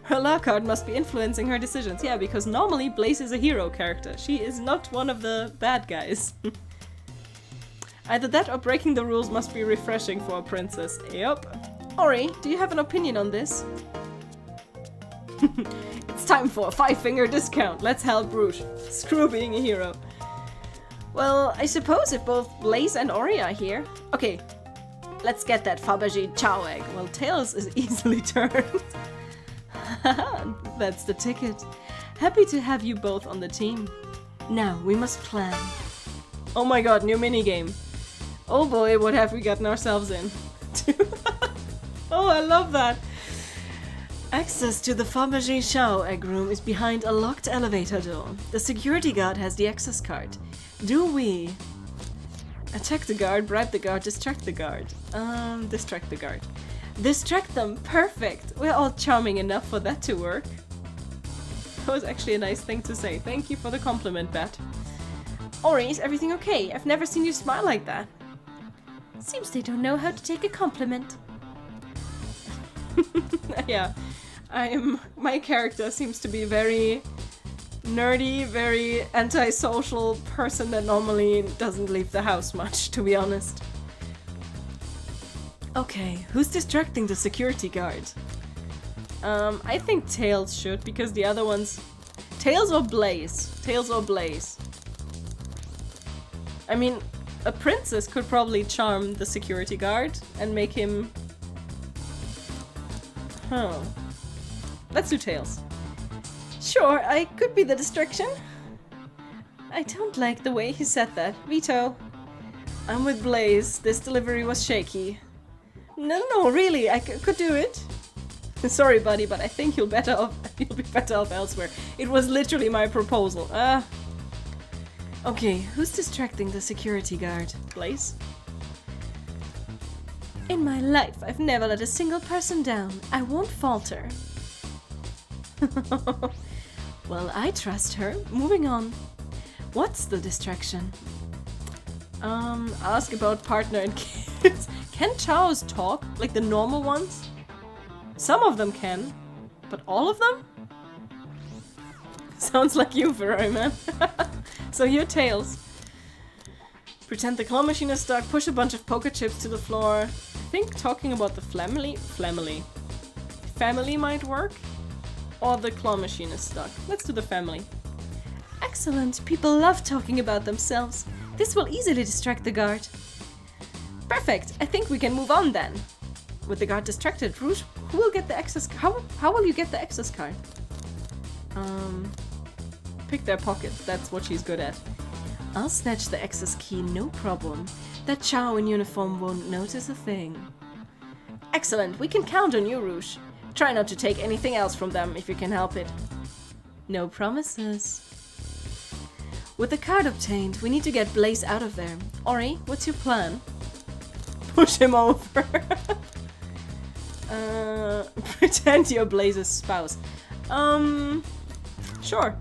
Her law card must be influencing her decisions. Yeah, because normally Blaze is a hero character. She is not one of the bad guys. Either that or breaking the rules must be refreshing for a princess. Yup. Ori, do you have an opinion on this? It's time for a 5-finger discount. Let's help Rouge. Screw being a hero. Well, I suppose if both Blaze and Ori are here. Okay, let's get that Fabergé Chow egg. Well, Tails is easily turned. That's the ticket. Happy to have you both on the team. Now, we must plan. Oh my god, new minigame. Oh boy, what have we gotten ourselves in? Oh, I love that. Access to the Fabergé Chow egg room is behind a locked elevator door. The security guard has the access card. Do we attack the guard, bribe the guard, distract the guard? Distract the guard. Distract them! Perfect! We're all charming enough for that to work. That was actually a nice thing to say. Thank you for the compliment, Bat. Ori, is everything okay? I've never seen you smile like that. Seems they don't know how to take a compliment. Yeah, my character seems to be very nerdy, very antisocial person that normally doesn't leave the house much, to be honest. Okay, who's distracting the security guard? I think Tails should, because the other ones... Tails or Blaze? Tails or Blaze? I mean, a princess could probably charm the security guard and make him... Huh. Let's do Tails. Sure, I could be the distraction. I don't like the way he said that. Veto. I'm with Blaze. This delivery was shaky. No, really, I could do it. Sorry, buddy, but I think you'll be better off elsewhere. It was literally my proposal. Okay, who's distracting the security guard? Blaze? In my life, I've never let a single person down. I won't falter. Well, I trust her. Moving on. What's the distraction? Ask about partner and kids. Can chows talk? Like the normal ones? Some of them can. But all of them? Sounds like you, Ferrari-man. So you're Tails. Pretend the claw machine is stuck. Push a bunch of poker chips to the floor. I think talking about the family might work. Or the claw machine is stuck. Let's do the family. Excellent. People love talking about themselves. This will easily distract the guard. Perfect. I think we can move on then. With the guard distracted, Rouge, who will get the access? How will you get the access card? Pick their pockets. That's what she's good at. I'll snatch the access key, no problem. That chow in uniform won't notice a thing. Excellent. We can count on you, Rouge. Try not to take anything else from them if you can help it. No promises. With the card obtained, we need to get Blaze out of there. Ori, what's your plan? Push him over. Pretend you're Blaze's spouse. Sure.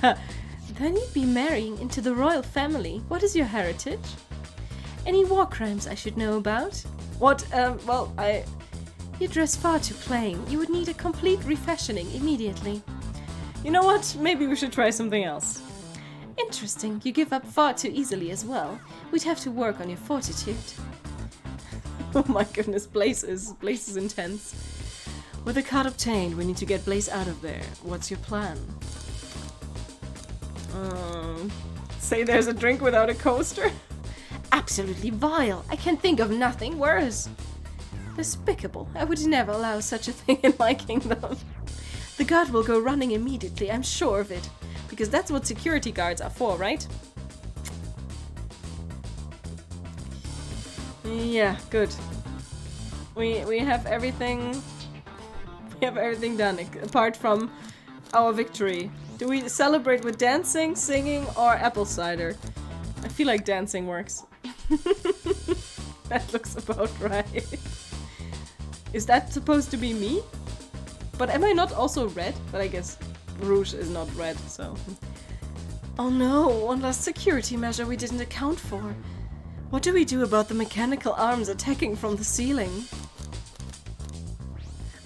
Then you'd be marrying into the royal family. What is your heritage? Any war crimes I should know about? What? You dress far too plain. You would need a complete refashioning immediately. You know what? Maybe we should try something else. Interesting. You give up far too easily as well. We'd have to work on your fortitude. Oh my goodness, Blaze is intense. With the card obtained, we need to get Blaze out of there. What's your plan? Say there's a drink without a coaster? Absolutely vile. I can think of nothing worse. Despicable. I would never allow such a thing in my kingdom. The guard will go running immediately, I'm sure of it. Because that's what security guards are for, right? Yeah, good. We have everything. We have everything done apart from our victory. Do we celebrate with dancing, singing, or apple cider? I feel like dancing works. That looks about right. Is that supposed to be me? But am I not also red? But I guess Rouge is not red, so... Oh no, one last security measure we didn't account for. What do we do about the mechanical arms attacking from the ceiling?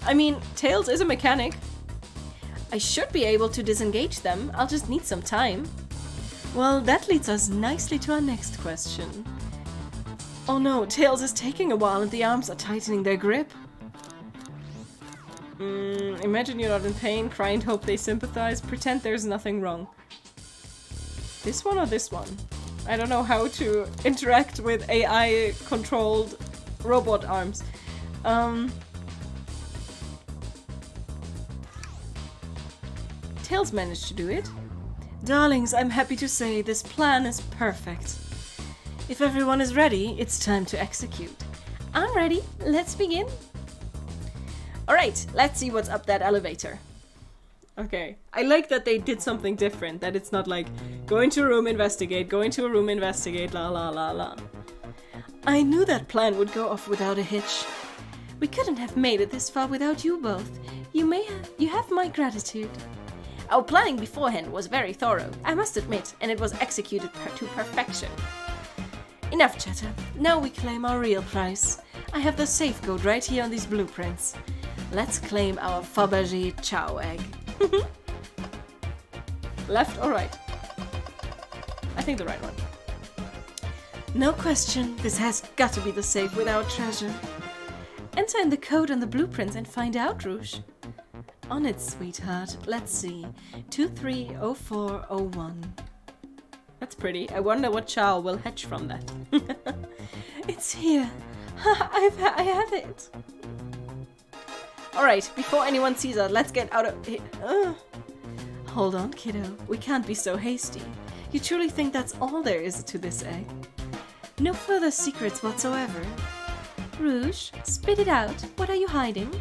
I mean, Tails is a mechanic. I should be able to disengage them, I'll just need some time. Well, that leads us nicely to our next question. Oh no, Tails is taking a while and the arms are tightening their grip. Imagine you're not in pain, cry and hope they sympathize, pretend there's nothing wrong. This one or this one? I don't know how to interact with AI-controlled robot arms. Tails managed to do it. Darlings, I'm happy to say this plan is perfect. If everyone is ready, it's time to execute. I'm ready. Let's begin. Alright, let's see what's up that elevator. Okay, I like that they did something different, that it's not like go into a room, investigate, go into a room, investigate, la la la la. I knew that plan would go off without a hitch. We couldn't have made it this far without you both. You have my gratitude. Our planning beforehand was very thorough, I must admit, and it was executed to perfection. Enough chatter. Now we claim our real prize. I have the safe code right here on these blueprints. Let's claim our Fabergé Chow egg. Left or right? I think the right one. No question, this has got to be the safe with our treasure. Enter in the code on the blueprints and find out, Rouge. On it, sweetheart. Let's see. 230401. That's pretty. I wonder what Chow will hatch from that. It's here. I have it. Alright, before anyone sees us, let's get out of here. Hold on, kiddo. We can't be so hasty. You truly think that's all there is to this egg? No further secrets whatsoever. Rouge, spit it out. What are you hiding?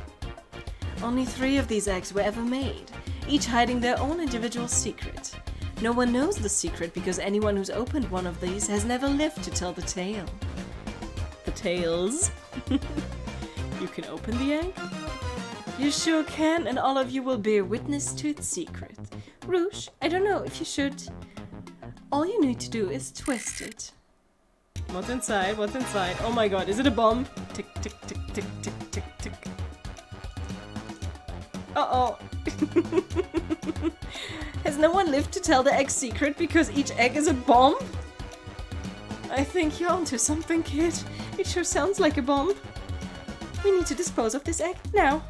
Only 3 of these eggs were ever made, each hiding their own individual secret. No one knows the secret because anyone who's opened one of these has never lived to tell the tale. The tales? You can open the egg? You sure can, and all of you will bear witness to its secret. Rouge, I don't know if you should. All you need to do is twist it. What's inside? What's inside? Oh my god, is it a bomb? Tick, tick, tick, tick, tick, tick, tick. Uh-oh. Has no one lived to tell the egg's secret because each egg is a bomb? I think you're onto something, kid. It sure sounds like a bomb. We need to dispose of this egg now.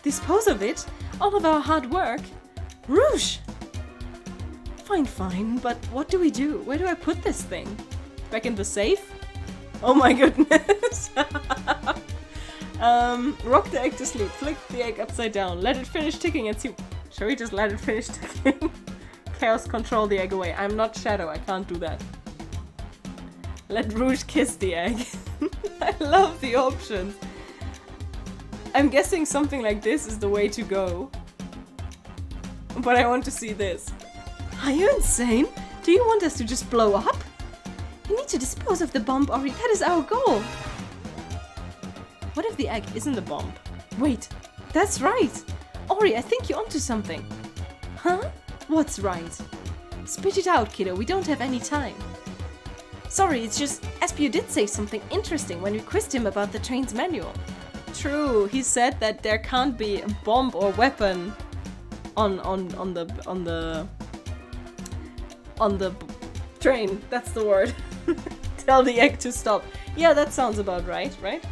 Dispose of it? All of our hard work? Rouge! Fine, fine, but what do we do? Where do I put this thing? Back in the safe? Oh my goodness! Rock the egg to sleep. Flick the egg upside down. Let it finish ticking and see... Shall we just let it finish ticking? Chaos control the egg away. I'm not Shadow. I can't do that. Let Rouge kiss the egg. I love the options. I'm guessing something like this is the way to go. But I want to see this. Are you insane? Do you want us to just blow up? We need to dispose of the bomb, Ori. That is our goal. What if the egg isn't a bomb? Wait, that's right. Ori, I think you're onto something. Huh? What's right? Spit it out, kiddo. We don't have any time. Sorry, it's just Espio did say something interesting when we quizzed him about the train's manual. True, he said that there can't be a bomb or weapon on the train. That's the word. Tell the egg to stop. Yeah, that sounds about right, right?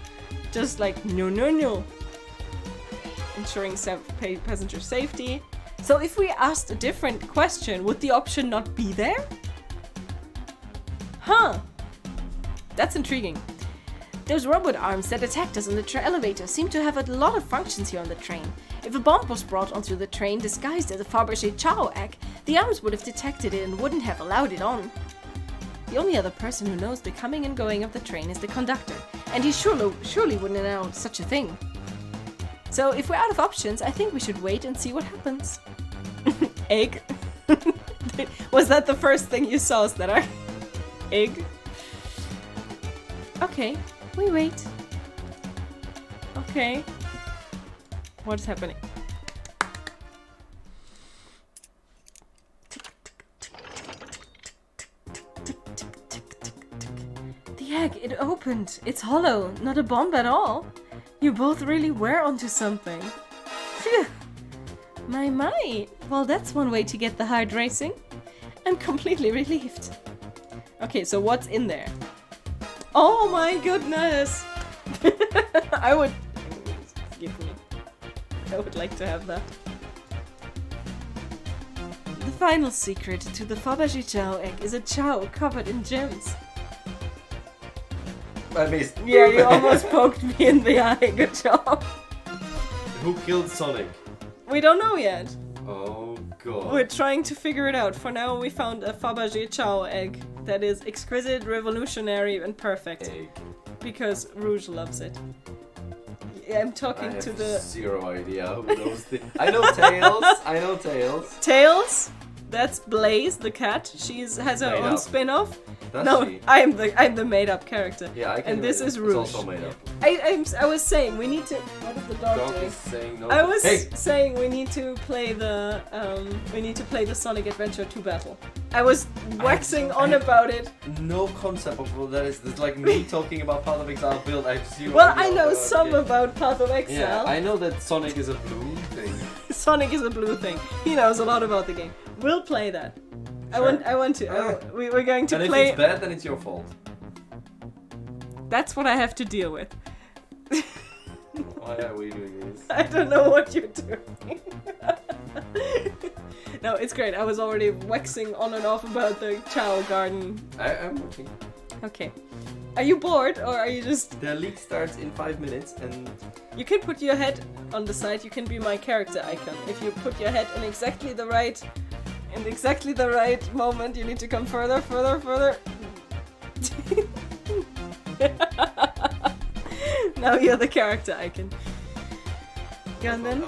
Just like no, no, no. Ensuring passenger safety. So if we asked a different question, would the option not be there? Huh. That's intriguing. Those robot arms that attacked us on the elevator seem to have a lot of functions here on the train. If a bomb was brought onto the train disguised as a Fabergé Chao egg, the arms would have detected it and wouldn't have allowed it on. The only other person who knows the coming and going of the train is the conductor, and he surely wouldn't allow such a thing. So if we're out of options, I think we should wait and see what happens. Egg? Was that the first thing you saw, Stellar? Egg? Okay, we wait. Okay. What's happening? The egg, it opened. It's hollow, not a bomb at all. You both really were onto something. Phew. My. Well, that's one way to get the heart racing. I'm completely relieved. Okay, so what's in there? Oh my goodness! I would... Give me. I would like to have that. The final secret to the Fabergé Chao egg is a chow covered in gems. I missed. Yeah, you almost poked me in the eye. Good job. Who killed Sonic? We don't know yet. Oh god. We're trying to figure it out. For now, we found a Fabergé Chao egg that is exquisite, revolutionary, and perfect. Egg. Because Rouge loves it. Yeah, I'm talking I to have the... zero idea who those things. I know Tails. I know Tails. Tails? That's Blaze, the cat. She has her Made own up. spin-off. Does No, she? I'm the made-up character. Yeah, I can. And this imagine. is Rouge. It's also made up. I was saying we need to. What is the dog Dog doing? is saying no. I was Hey! saying we need to play the Sonic Adventure 2 battle. I was waxing on about it. No concept of what that is. It's like me talking about Path of Exile build. I have zero Well, idea I know about some it. about Path of Exile. Yeah, I know that Sonic is a blue thing. Sonic is a blue thing. He knows a lot about the game. We'll play that. Sure. I want to. We're going to And play. if it's bad, then it's your fault. That's what I have to deal with. Why are we doing this? I don't know what you're doing. No, it's great. I was already waxing on and off about the Chao Garden. I'm working. Okay. Are you bored or are you just... The league starts in 5 minutes and... You can put your head on the side. You can be my character icon. If you put your head in exactly the right moment, you need to come further. Now you're the character icon. And then...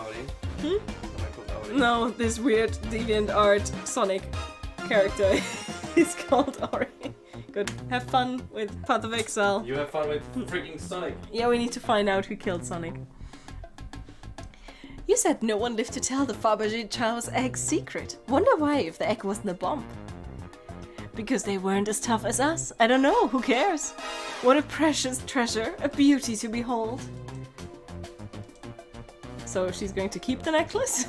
No, this weird DeviantArt Sonic character is called Ori. Good. Have fun with Path of Exile. You have fun with freaking Sonic. Yeah, we need to find out who killed Sonic. You said no one lived to tell the Fabergé Chao's egg secret. Wonder why, if the egg wasn't a bomb. Because they weren't as tough as us. I don't know, who cares? What a precious treasure, a beauty to behold. So she's going to keep the necklace?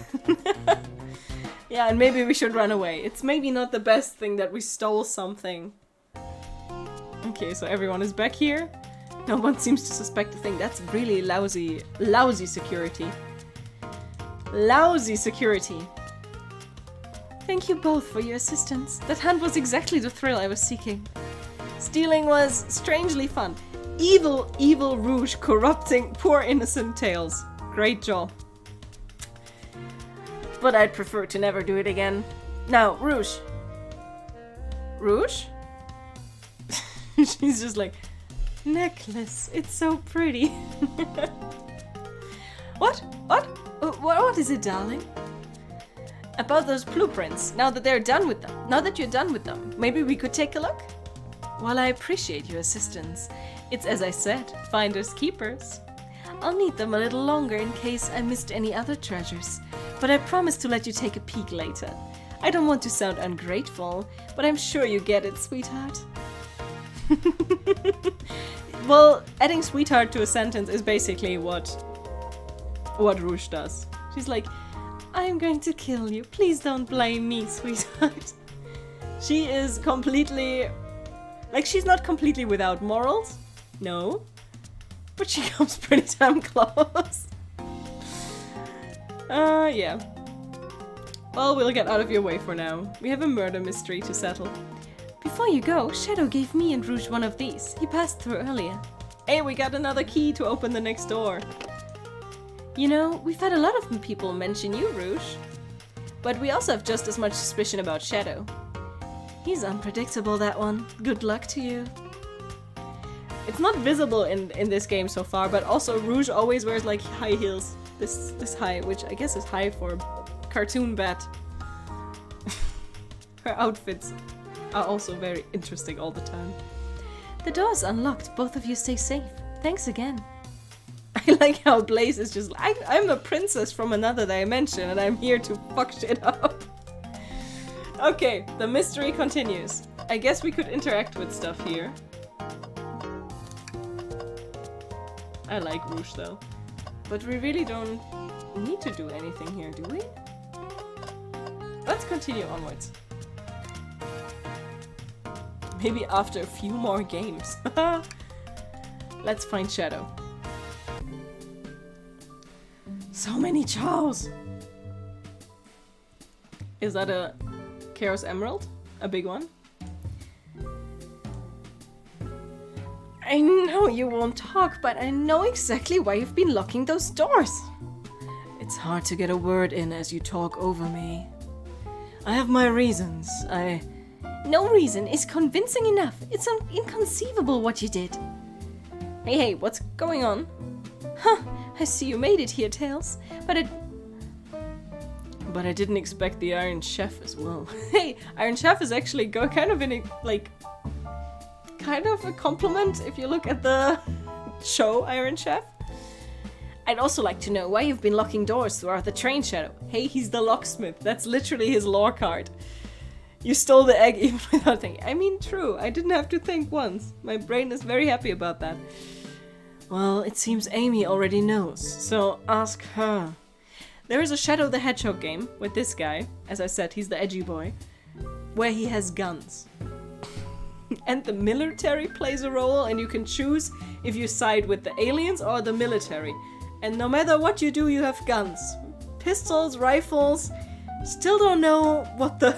Yeah, and maybe we should run away. It's maybe not the best thing that we stole something. Okay, so everyone is back here. No one seems to suspect a thing. That's really lousy security. Lousy security. Thank you both for your assistance. That hunt was exactly the thrill I was seeking. Stealing was strangely fun. Evil Rouge corrupting poor innocent Tails. Great job. But I'd prefer to never do it again. Now, Rouge. Rouge? She's just like, necklace, it's so pretty. What? What is it, darling? About those blueprints, now that you're done with them, maybe we could take a look? While I appreciate your assistance, it's as I said, finders keepers. I'll need them a little longer in case I missed any other treasures, but I promise to let you take a peek later. I don't want to sound ungrateful, but I'm sure you get it, sweetheart. Well, adding sweetheart to a sentence is basically what Rouge does. She's like, I'm going to kill you. Please don't blame me, sweetheart. She is completely... Like, she's not completely without morals. No. But she comes pretty damn close. Yeah. Well, we'll get out of your way for now. We have a murder mystery to settle. Before you go, Shadow gave me and Rouge one of these. He passed through earlier. Hey, we got another key to open the next door. You know, we've had a lot of people mention you, Rouge. But we also have just as much suspicion about Shadow. He's unpredictable, that one. Good luck to you. It's not visible in this game so far, but also Rouge always wears like high heels. This high, which I guess is high for cartoon bat. Her outfits are also very interesting all the time. The door's unlocked. Both of you stay safe. Thanks again. I like how Blaze is just like, I'm a princess from another dimension and I'm here to fuck shit up. Okay, the mystery continues. I guess we could interact with stuff here. I like Rouge though. But we really don't need to do anything here, do we? Let's continue onwards. Maybe after a few more games. Let's find Shadow. So many chows! Is that a Chaos Emerald? A big one? I know you won't talk, but I know exactly why you've been locking those doors. It's hard to get a word in as you talk over me. I have my reasons. No reason is convincing enough. It's inconceivable what you did. Hey, what's going on? Huh, I see you made it here, Tails. But I didn't expect the Iron Chef as well. Hey, Iron Chef is actually kind of in a, like, kind of a compliment if you look at the show Iron Chef. I'd also like to know why you've been locking doors throughout the train, Shadow. Hey, he's the locksmith. That's literally his lore card. You stole the egg even without thinking. I mean, true. I didn't have to think once. My brain is very happy about that. Well, it seems Amy already knows, so ask her. There is a Shadow the Hedgehog game with this guy. As I said, he's the edgy boy. Where he has guns. And the military plays a role, and you can choose if you side with the aliens or the military. And no matter what you do, you have guns. Pistols, rifles. Still don't know what the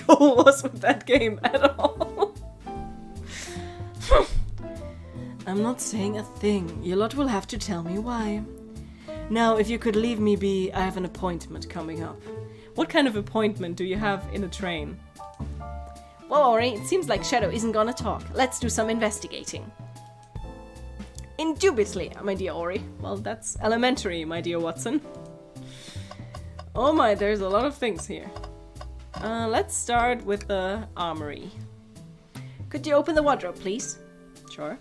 goal was with that game at all. I'm not saying a thing. You lot will have to tell me why. Now, if you could leave me be, I have an appointment coming up. What kind of appointment do you have in a train? Well, Ori, it seems like Shadow isn't gonna talk. Let's do some investigating. Indubitably, my dear Ori. Well, that's elementary, my dear Watson. Oh my, there's a lot of things here. Let's start with the armory. Could you open the wardrobe, please? Sure.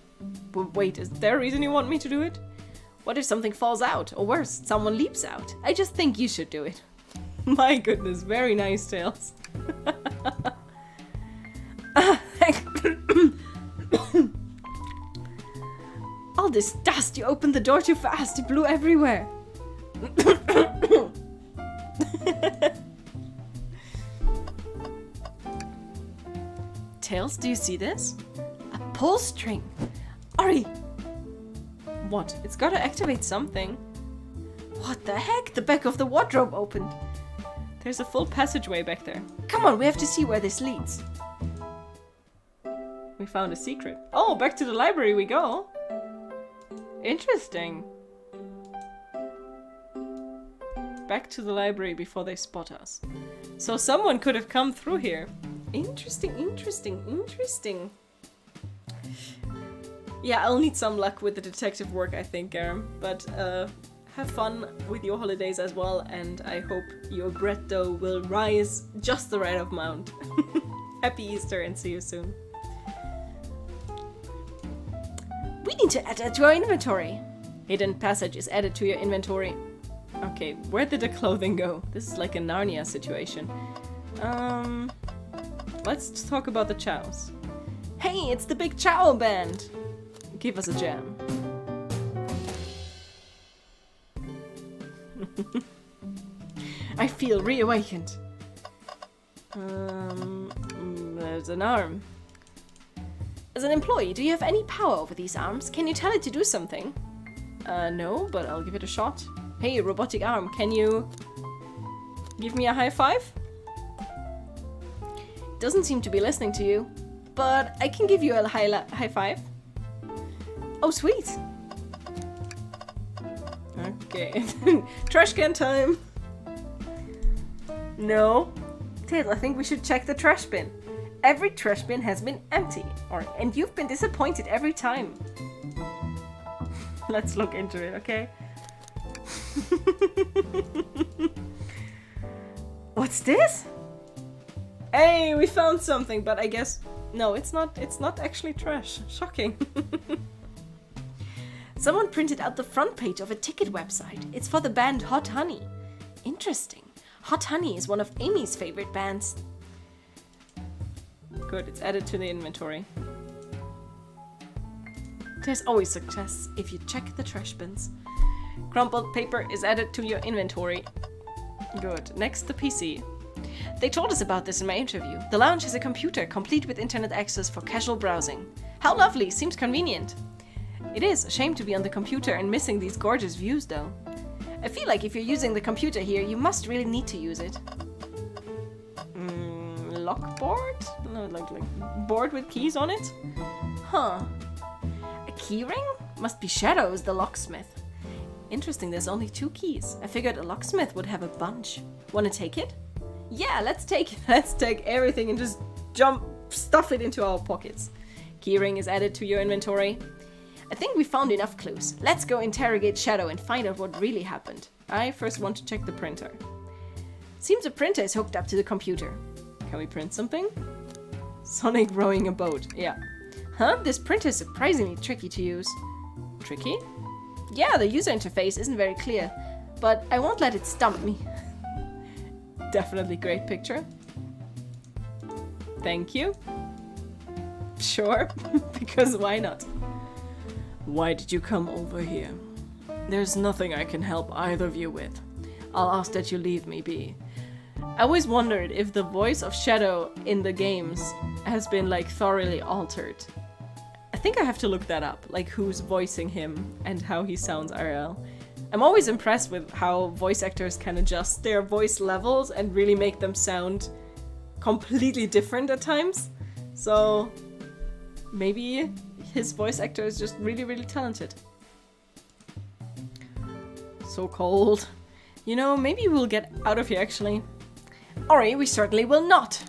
But wait, is there a reason you want me to do it? What if something falls out? Or worse, someone leaps out? I just think you should do it. My goodness, very nice, Tails. All this dust! You opened the door too fast! It blew everywhere! Tails, do you see this? A pull string! Ori! What? It's gotta activate something. What the heck? The back of the wardrobe opened! There's a full passageway back there. Come on, we have to see where this leads. We found a secret. Oh, back to the library we go. Interesting. Back to the library before they spot us. So someone could have come through here. Interesting, interesting, interesting. Yeah, I'll need some luck with the detective work, I think, Garam. But have fun with your holidays as well, and I hope your Gretto will rise just the right amount. Happy Easter and see you soon. We need to add that to our inventory. Hidden passage is added to your inventory. Okay, where did the clothing go? This is like a Narnia situation. Let's talk about the chows. Hey, it's the Big Chow Band! Give us a jam. I feel reawakened. There's an arm. As an employee, do you have any power over these arms? Can you tell it to do something? No, but I'll give it a shot. Hey, robotic arm, can you give me a high five? Doesn't seem to be listening to you. but I can give you a high five. Oh, sweet. Okay. Trash can time. No. Tail, I think we should check the trash bin. Every trash bin has been empty, and you've been disappointed every time. Let's look into it, okay? What's this? Hey, we found something, but I guess no, it's not actually trash. Shocking. Someone printed out the front page of a ticket website. It's for the band Hot Honey. Interesting. Hot Honey is one of Amy's favorite bands. Good, it's added to the inventory. There's always success if you check the trash bins. Crumpled paper is added to your inventory. Good. Next, the PC. They told us about this in my interview. The lounge has a computer complete with internet access for casual browsing. How lovely! Seems convenient. It is a shame to be on the computer and missing these gorgeous views, though. I feel like if you're using the computer here, you must really need to use it. Lock board? No, like board with keys on it? Huh. A keyring? Must be Shadow's the locksmith. Interesting, there's only 2 keys. I figured a locksmith would have a bunch. Wanna take it? Yeah, let's take everything and just stuff it into our pockets. Keyring is added to your inventory. I think we found enough clues. Let's go interrogate Shadow and find out what really happened. I first want to check the printer. Seems the printer is hooked up to the computer. Can we print something? Sonic rowing a boat. Yeah. Huh? This printer is surprisingly tricky to use. Tricky? Yeah, the user interface isn't very clear, but I won't let it stump me. Definitely great picture. Thank you. Sure, because why not? Why did you come over here? There's nothing I can help either of you with. I'll ask that you leave me be. I always wondered if the voice of Shadow in the games has been like thoroughly altered. I think I have to look that up, like who's voicing him and how he sounds IRL. I'm always impressed with how voice actors can adjust their voice levels and really make them sound completely different at times. So maybe his voice actor is just really, really talented. So cold. You know, maybe we'll get out of here actually. Ori, we certainly will not.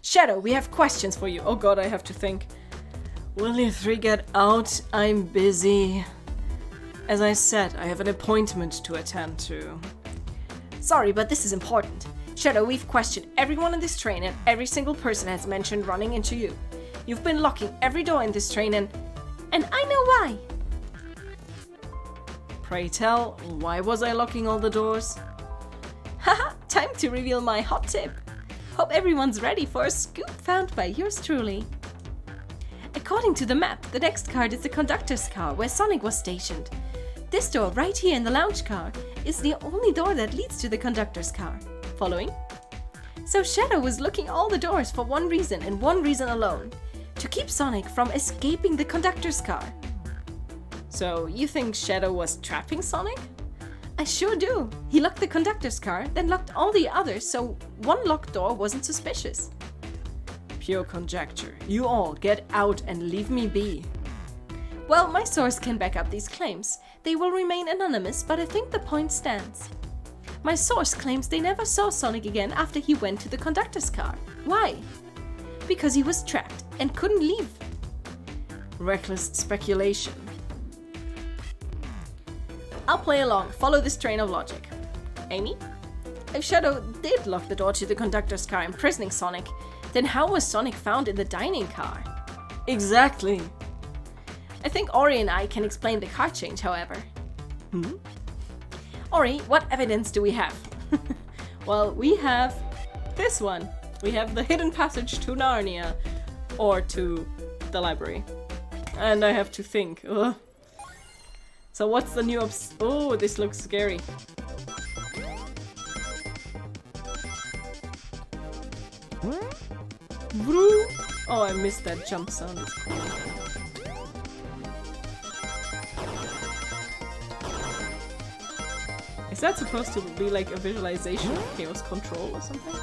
Shadow, we have questions for you. Oh god, I have to think. Will you 3 get out? I'm busy. As I said, I have an appointment to attend to. Sorry, but this is important. Shadow, we've questioned everyone in this train and every single person has mentioned running into you. You've been locking every door in this train and I know why. Pray tell, why was I locking all the doors? Haha, time to reveal my hot tip. Hope everyone's ready for a scoop found by yours truly. According to the map, the next card is the conductor's car where Sonic was stationed. This door right here in the lounge car is the only door that leads to the conductor's car. Following? So Shadow was looking all the doors for one reason and one reason alone. To keep Sonic from escaping the conductor's car. So you think Shadow was trapping Sonic? I sure do. He locked the conductor's car, then locked all the others, so one locked door wasn't suspicious. Pure conjecture. You all get out and leave me be. Well, my source can back up these claims. They will remain anonymous, but I think the point stands. My source claims they never saw Sonic again after he went to the conductor's car. Why? Because he was trapped and couldn't leave. Reckless speculation. I'll play along, follow this train of logic. Amy? If Shadow did lock the door to the conductor's car imprisoning Sonic, then how was Sonic found in the dining car? Exactly. I think Ori and I can explain the car change, however. Ori, what evidence do we have? Well, we have this one. We have the hidden passage to Narnia, or to the library. And I have to think. Ugh. So what's the new oh, this looks scary. Oh, I missed that jump sound. It's cool. Is that supposed to be like a visualization of Chaos Control or something?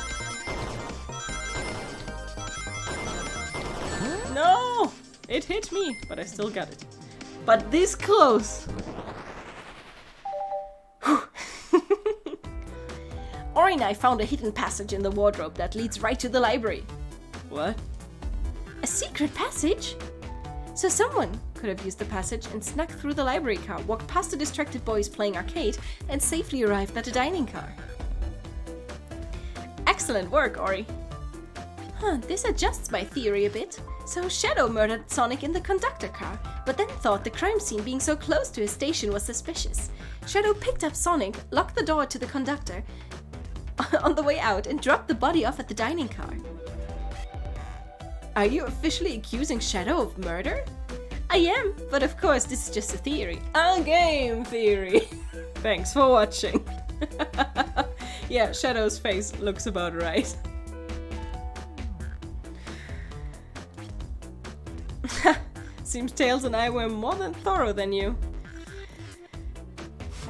It hit me, but I still got it. But this close! Ori and I found a hidden passage in the wardrobe that leads right to the library. What? A secret passage? So someone could have used the passage and snuck through the library car, walked past the distracted boys playing arcade, and safely arrived at the dining car. Excellent work, Ori. This adjusts my theory a bit. So Shadow murdered Sonic in the conductor car, but then thought the crime scene being so close to his station was suspicious. Shadow picked up Sonic, locked the door to the conductor on the way out, and dropped the body off at the dining car. Are you officially accusing Shadow of murder? I am, but of course this is just a theory. A game theory. Thanks for watching. Yeah, Shadow's face looks about right. Seems Tails and I were more than thorough than you.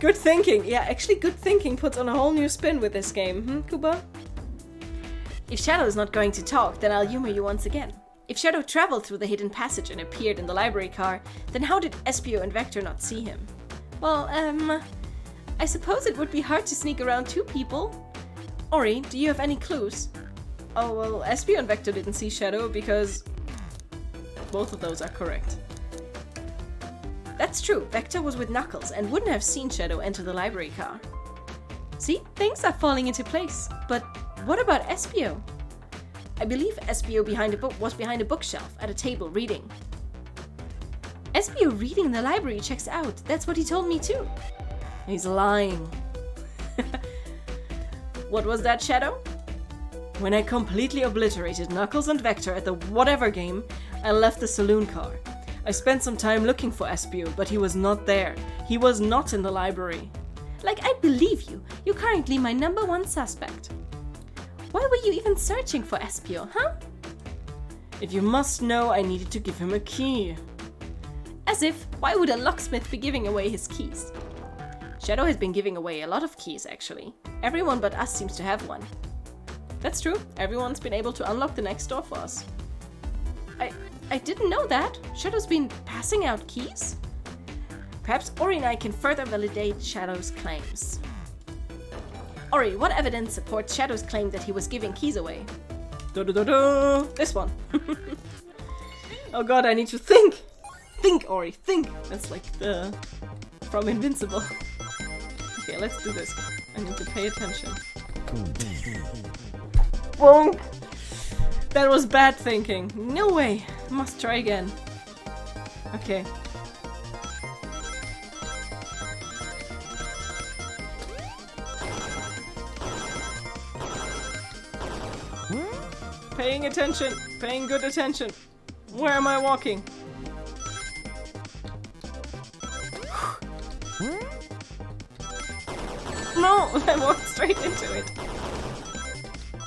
Good thinking. Yeah, actually good thinking puts on a whole new spin with this game. Kuba? If Shadow is not going to talk, then I'll humor you once again. If Shadow traveled through the hidden passage and appeared in the library car, then how did Espio and Vector not see him? Well, I suppose it would be hard to sneak around two people. Ori, do you have any clues? Oh, well, Espio and Vector didn't see Shadow because both of those are correct. That's true, Vector was with Knuckles and wouldn't have seen Shadow enter the library car. See, things are falling into place. But what about Espio? I believe Espio was behind a bookshelf at a table reading. Espio reading in the library checks out. That's what he told me too. He's lying. What was that, Shadow? When I completely obliterated Knuckles and Vector at the whatever game, I left the saloon car. I spent some time looking for Espio, but he was not there. He was not in the library. Like, I believe you. You're currently my #1 suspect. Why were you even searching for Espio, huh? If you must know, I needed to give him a key. As if, why would a locksmith be giving away his keys? Shadow has been giving away a lot of keys, actually. Everyone but us seems to have one. That's true. Everyone's been able to unlock the next door for us. I didn't know that. Shadow's been passing out keys? Perhaps Ori and I can further validate Shadow's claims. Ori, what evidence supports Shadow's claim that he was giving keys away? This one. Oh god, I need to think! Think, Ori, think! That's like the... from Invincible. Okay, let's do this. I need to pay attention. Bonk! That was bad thinking. No way. Must try again. Okay. Paying attention. Paying good attention. Where am I walking? No! I walked straight into it.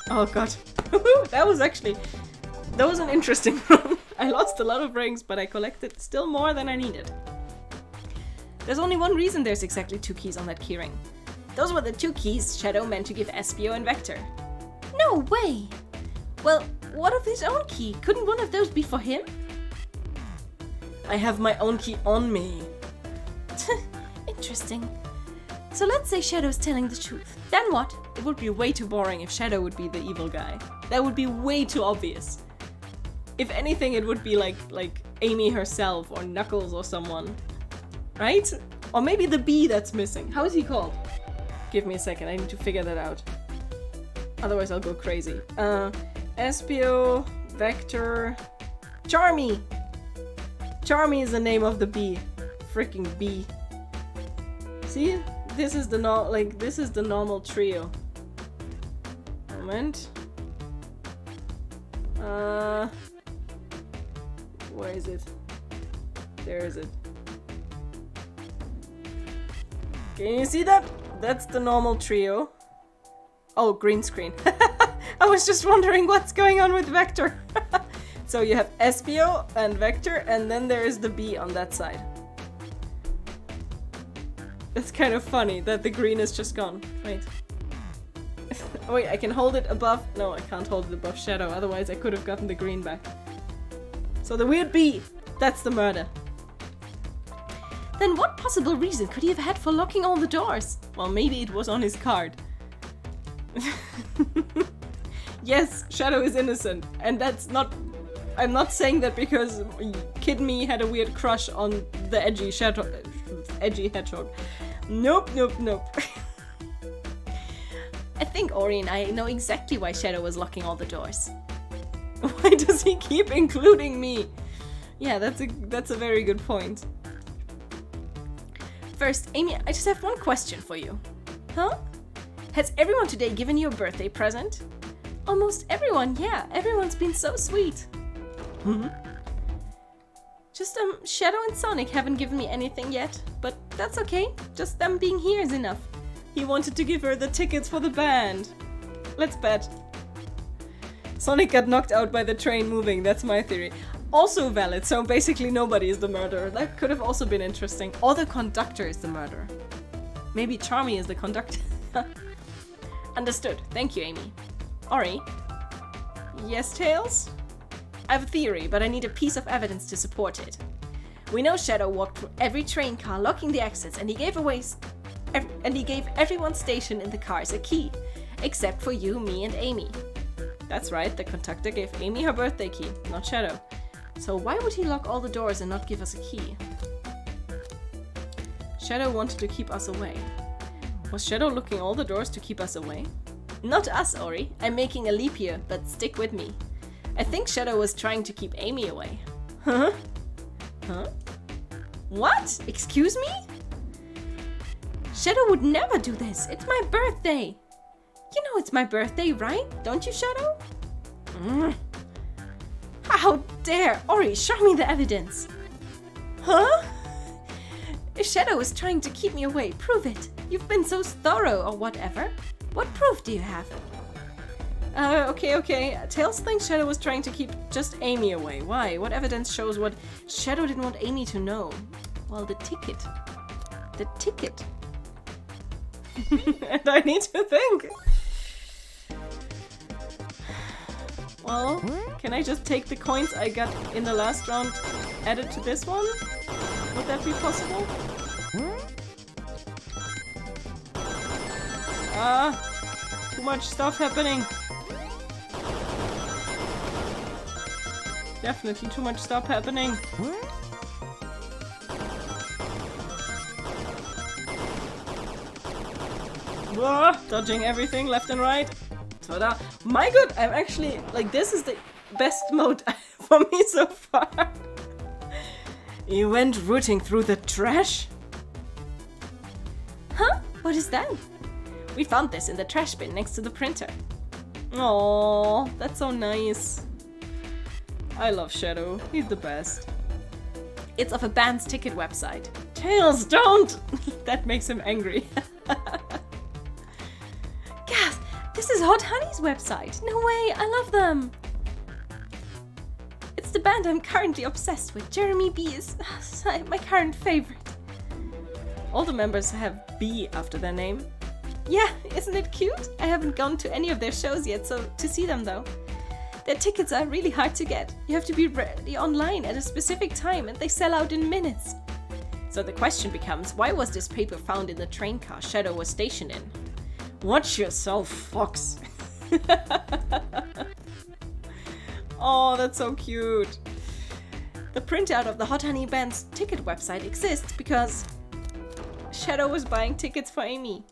Oh god. That was an interesting run. I lost a lot of rings, but I collected still more than I needed. There's only one reason there's exactly 2 keys on that keyring. Those were the 2 keys Shadow meant to give Espio and Vector. No way! Well, what of his own key? Couldn't one of those be for him? I have my own key on me. Interesting. So let's say Shadow's telling the truth. Then what? It would be way too boring if Shadow would be the evil guy. That would be way too obvious. If anything, it would be like Amy herself or Knuckles or someone. Right? Or maybe the bee that's missing. How is he called? Give me a second, I need to figure that out. Otherwise I'll go crazy. Espio, Vector, Charmy! Charmy is the name of the bee. Freaking bee. See? This is the normal trio. Moment. Where is it? There is it. Can you see that? That's the normal trio. Oh, green screen. I was just wondering what's going on with Vector. So you have Espio and Vector, and then there is the bee on that side. It's kind of funny that the green is just gone. Wait. Wait, I can hold it above... No, I can't hold it above Shadow, otherwise I could have gotten the green back. So the weird bee That's the murder. Then what possible reason could he have had for locking all the doors? Well, maybe it was on his card. Yes, Shadow is innocent. And that's not... I'm not saying that because Kid Me had a weird crush on the edgy Hedgehog. Nope, nope, nope. I think Ori and I know exactly why Shadow was locking all the doors. Why does he keep including me? Yeah, that's a very good point. First, Amy, I just have one question for you. Huh? Has everyone today given you a birthday present? Almost everyone, yeah. Everyone's been so sweet. Just Shadow and Sonic haven't given me anything yet, but that's okay. Just them being here is enough. He wanted to give her the tickets for the band. Let's bet. Sonic got knocked out by the train moving, that's my theory. Also valid, so basically nobody is the murderer. That could have also been interesting. Or the conductor is the murderer. Maybe Charmy is the conductor. Understood. Thank you, Amy. Ori? Yes, Tails? I have a theory, but I need a piece of evidence to support it. We know Shadow walked through every train car, locking the exits, and he gave everyone stationed in the cars a key, except for you, me, and Amy. That's right, the conductor gave Amy her birthday key, not Shadow. So why would he lock all the doors and not give us a key? Shadow wanted to keep us away. Was Shadow locking all the doors to keep us away? Not us, Ori. I'm making a leap here, but stick with me. I think Shadow was trying to keep Amy away. Huh? Huh? What? Excuse me? Shadow would never do this. It's my birthday. You know it's my birthday, right? Don't you, Shadow? How dare! Ori, show me the evidence. Huh? If Shadow is trying to keep me away, prove it. You've been so thorough or whatever. What proof do you have? Okay. Tails thinks Shadow was trying to keep just Amy away. Why? What evidence shows what Shadow didn't want Amy to know? Well, the ticket. The ticket. And I need to think. Well, can I just take the coins I got in the last round, add it to this one? Would that be possible? Too much stuff happening. Definitely too much stuff happening. Dodging everything left and right. Ta-da. My god, I'm actually, like, this is the best mode for me so far. You went rooting through the trash? Huh? What is that? We found this in the trash bin next to the printer. Aww, that's so nice. I love Shadow. He's the best. It's of a band's ticket website. Tails, don't! That makes him angry. Gas! This is Hot Honey's website. No way, I love them. It's the band I'm currently obsessed with. Jeremy B is my current favorite. All the members have B after their name. Yeah, isn't it cute? I haven't gone to any of their shows yet, so to see them though. Their tickets are really hard to get. You have to be ready online at a specific time and they sell out in minutes. So the question becomes, why was this paper found in the train car Shadow was stationed in? Watch yourself, Fox. Oh, that's so cute. The printout of the Hot Honey Band's ticket website exists because Shadow was buying tickets for Amy.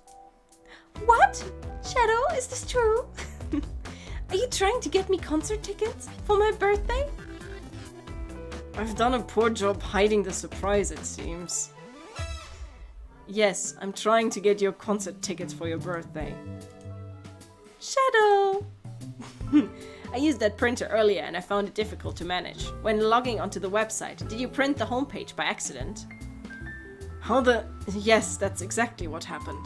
What? Shadow, is this true? Are you trying to get me concert tickets for my birthday? I've done a poor job hiding the surprise, it seems. Yes, I'm trying to get your concert tickets for your birthday. Shadow! I used that printer earlier and I found it difficult to manage. When logging onto the website, did you print the homepage by accident? How the... Yes, that's exactly what happened.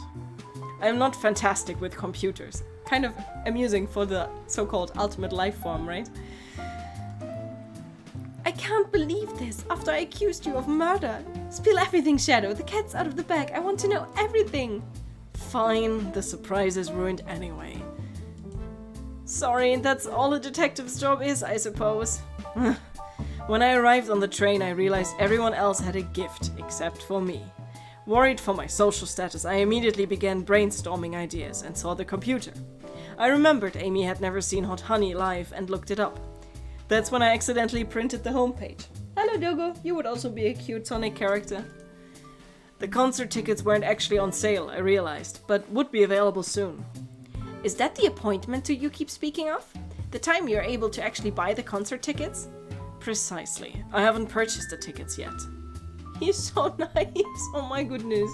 I'm not fantastic with computers. Kind of amusing for the so-called ultimate life form, right? I can't believe this. After I accused you of murder. Spill everything, Shadow. The cat's out of the bag. I want to know everything. Fine, the surprise is ruined anyway. Sorry, that's all a detective's job is, I suppose. When I arrived on the train, I realized everyone else had a gift except for me. Worried for my social status, I immediately began brainstorming ideas and saw the computer. I remembered Amy had never seen Hot Honey live and looked it up. That's when I accidentally printed the homepage. Hello Dogo, you would also be a cute Sonic character. The concert tickets weren't actually on sale, I realized, but would be available soon. Is that the appointment you keep speaking of? The time you're able to actually buy the concert tickets? Precisely. I haven't purchased the tickets yet. He's so nice. Oh my goodness.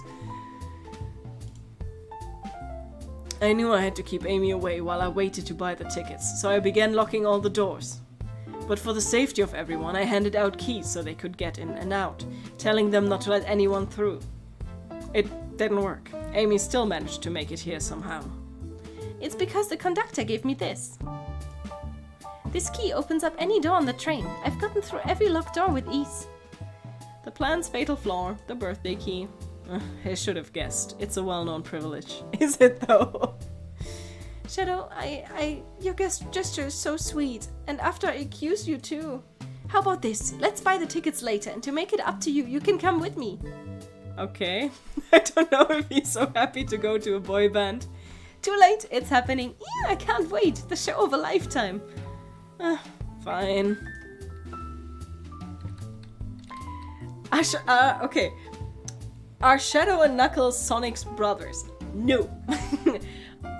I knew I had to keep Amy away while I waited to buy the tickets, so I began locking all the doors. But for the safety of everyone, I handed out keys so they could get in and out, telling them not to let anyone through. It didn't work. Amy still managed to make it here somehow. It's because the conductor gave me this. This key opens up any door on the train. I've gotten through every locked door with ease. The plan's fatal flaw, the birthday key. I should have guessed. It's a well-known privilege. Is it though? Shadow, your gesture is so sweet. And after I accused you too. How about this? Let's buy the tickets later, and to make it up to you, you can come with me. Okay. I don't know if he's so happy to go to a boy band. Too late, it's happening. Yeah, I can't wait. The show of a lifetime. Fine. Okay. Are Shadow and Knuckles Sonic's brothers? No.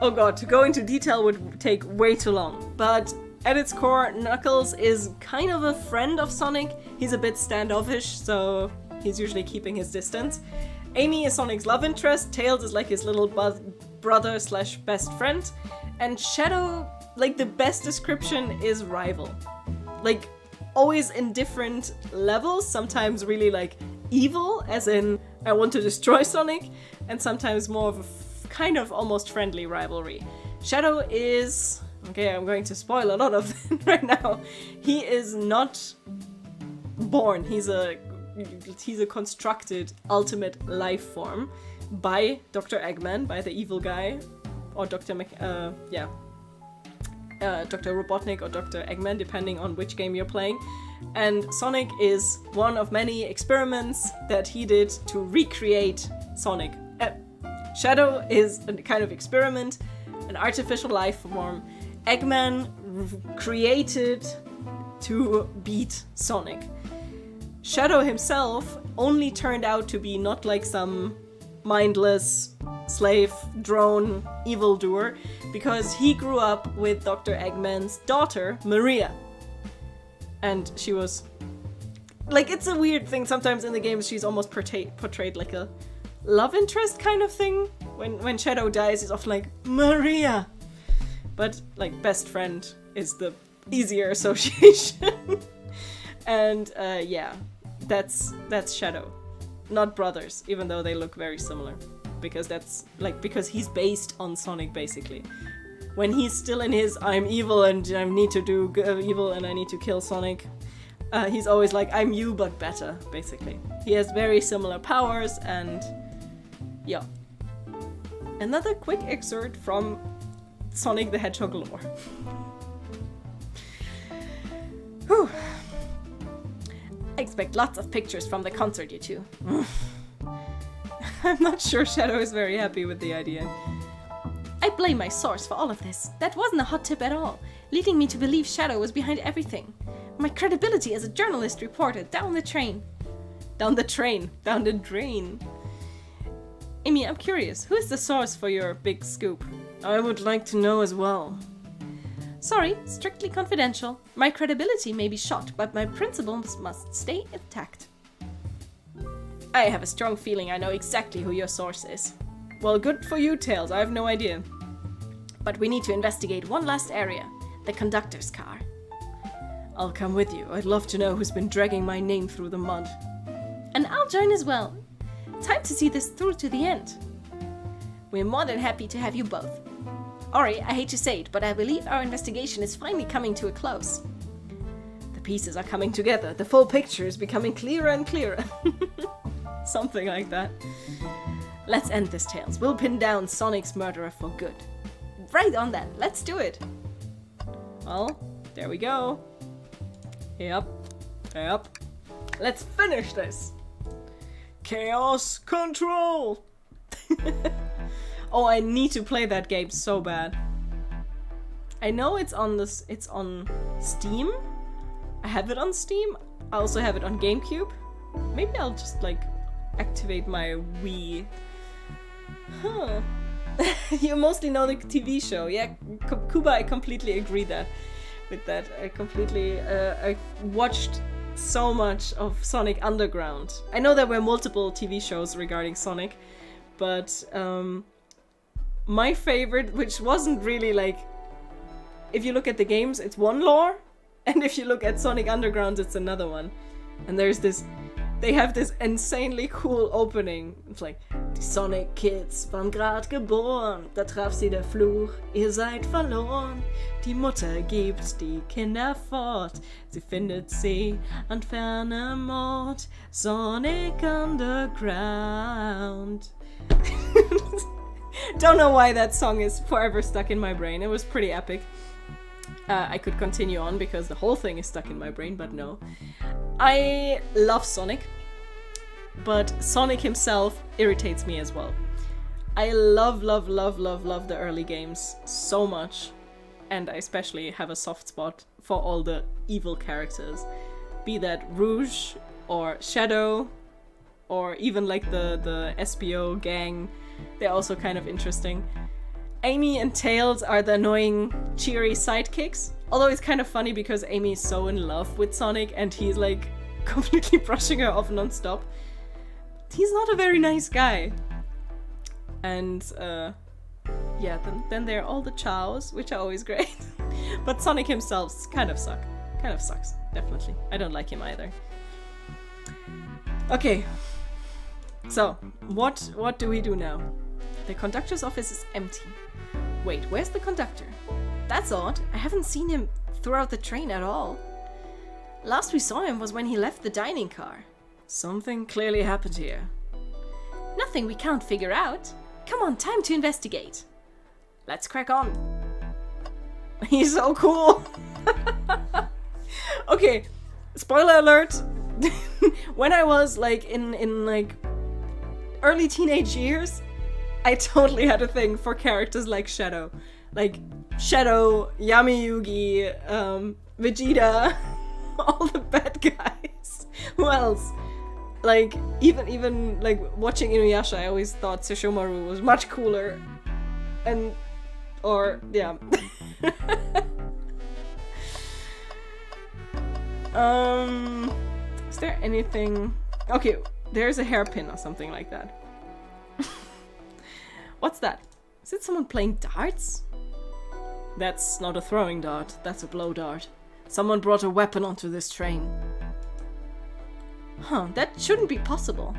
Oh god, to go into detail would take way too long. But at its core, Knuckles is kind of a friend of Sonic. He's a bit standoffish, so he's usually keeping his distance. Amy is Sonic's love interest. Tails is like his little brother slash best friend. And Shadow, like the best description is rival. Like always in different levels, sometimes really like evil, as in I want to destroy Sonic, and sometimes more of a kind of almost friendly rivalry. Shadow is, okay, I'm going to spoil a lot of it right now. He is not born. He's a constructed ultimate life form by Dr. Eggman, by the evil guy, or Dr. Dr. Robotnik or Dr. Eggman, depending on which game you're playing. And Sonic is one of many experiments that he did to recreate Sonic. Shadow is a kind of experiment, an artificial life form Eggman created to beat Sonic. Shadow himself only turned out to be not like some mindless slave, drone, evildoer, because he grew up with Dr. Eggman's daughter, Maria. And she was... like, it's a weird thing. Sometimes in the games she's almost portrayed like a love interest kind of thing. When Shadow dies, it's often like, Maria! But, like, best friend is the easier association. And, yeah, that's Shadow. Not brothers, even though they look very similar. Because he's based on Sonic, basically. When he's still in his I'm evil and I need to do evil and I need to kill Sonic, he's always like, I'm you but better, basically. He has very similar powers and yeah. Another quick excerpt from Sonic the Hedgehog lore. Whew. I expect lots of pictures from the concert, you two. I'm not sure Shadow is very happy with the idea. I blame my source for all of this. That wasn't a hot tip at all, leading me to believe Shadow was behind everything. My credibility as a journalist reporter down the drain. Down the drain. Amy, I'm curious, who is the source for your big scoop? I would like to know as well. Sorry, strictly confidential. My credibility may be shot, but my principles must stay intact. I have a strong feeling I know exactly who your source is. Well, good for you, Tails. I have no idea. But we need to investigate one last area. The conductor's car. I'll come with you. I'd love to know who's been dragging my name through the mud. And I'll join as well. Time to see this through to the end. We're more than happy to have you both. Ori, I hate to say it, but I believe our investigation is finally coming to a close. The pieces are coming together. The full picture is becoming clearer and clearer. Something like that. Let's end this, Tails. We'll pin down Sonic's murderer for good. Right on that. Let's do it. Well, there we go. Yep. Yep. Let's finish this. Chaos Control. Oh, I need to play that game so bad. I know it's on this. It's on Steam. I have it on Steam. I also have it on GameCube. Maybe I'll just like activate my Wii. Huh. You mostly know the TV show. Yeah, Kuba, I completely agree with that. I watched so much of Sonic Underground. I know there were multiple TV shows regarding Sonic, but my favorite, which wasn't really like, if you look at the games, it's one lore, and if you look at Sonic Underground, it's another one. And they have this insanely cool opening. It's like, die Sonic Kids waren grad geboren, da traf sie der Fluch, ihr seid verloren. Die Mutter gibt die Kinder fort, sie findet sie an fernem Ort. Sonic Underground. Don't know why that song is forever stuck in my brain. It was pretty epic. I could continue on because the whole thing is stuck in my brain, but no. I love Sonic, but Sonic himself irritates me as well. I love the early games so much, and I especially have a soft spot for all the evil characters. Be that Rouge or Shadow, or even like the SBO gang. They're also kind of interesting. Amy and Tails are the annoying, cheery sidekicks. Although it's kind of funny because Amy is so in love with Sonic and he's like completely brushing her off non-stop. He's not a very nice guy. And yeah, then there are all the chows, which are always great. But Sonic himself kind of sucks, definitely. I don't like him either. Okay, so what do we do now? The conductor's office is empty. Wait, where's the conductor? That's odd. I haven't seen him throughout the train at all. Last we saw him was when he left the dining car. Something clearly happened here. Nothing we can't figure out. Come on, time to investigate. Let's crack on. He's so cool. Okay, spoiler alert. When I was like in like early teenage years, I totally had a thing for characters like Shadow. Like Shadow, Yami Yugi, Vegeta, all the bad guys. Who else? Like, even like watching Inuyasha, I always thought Sesshomaru was much cooler. Yeah. Is there anything? Okay, there's a hairpin or something like that. What's that? Is it someone playing darts? That's not a throwing dart, that's a blow dart. Someone brought a weapon onto this train. Huh, that shouldn't be possible.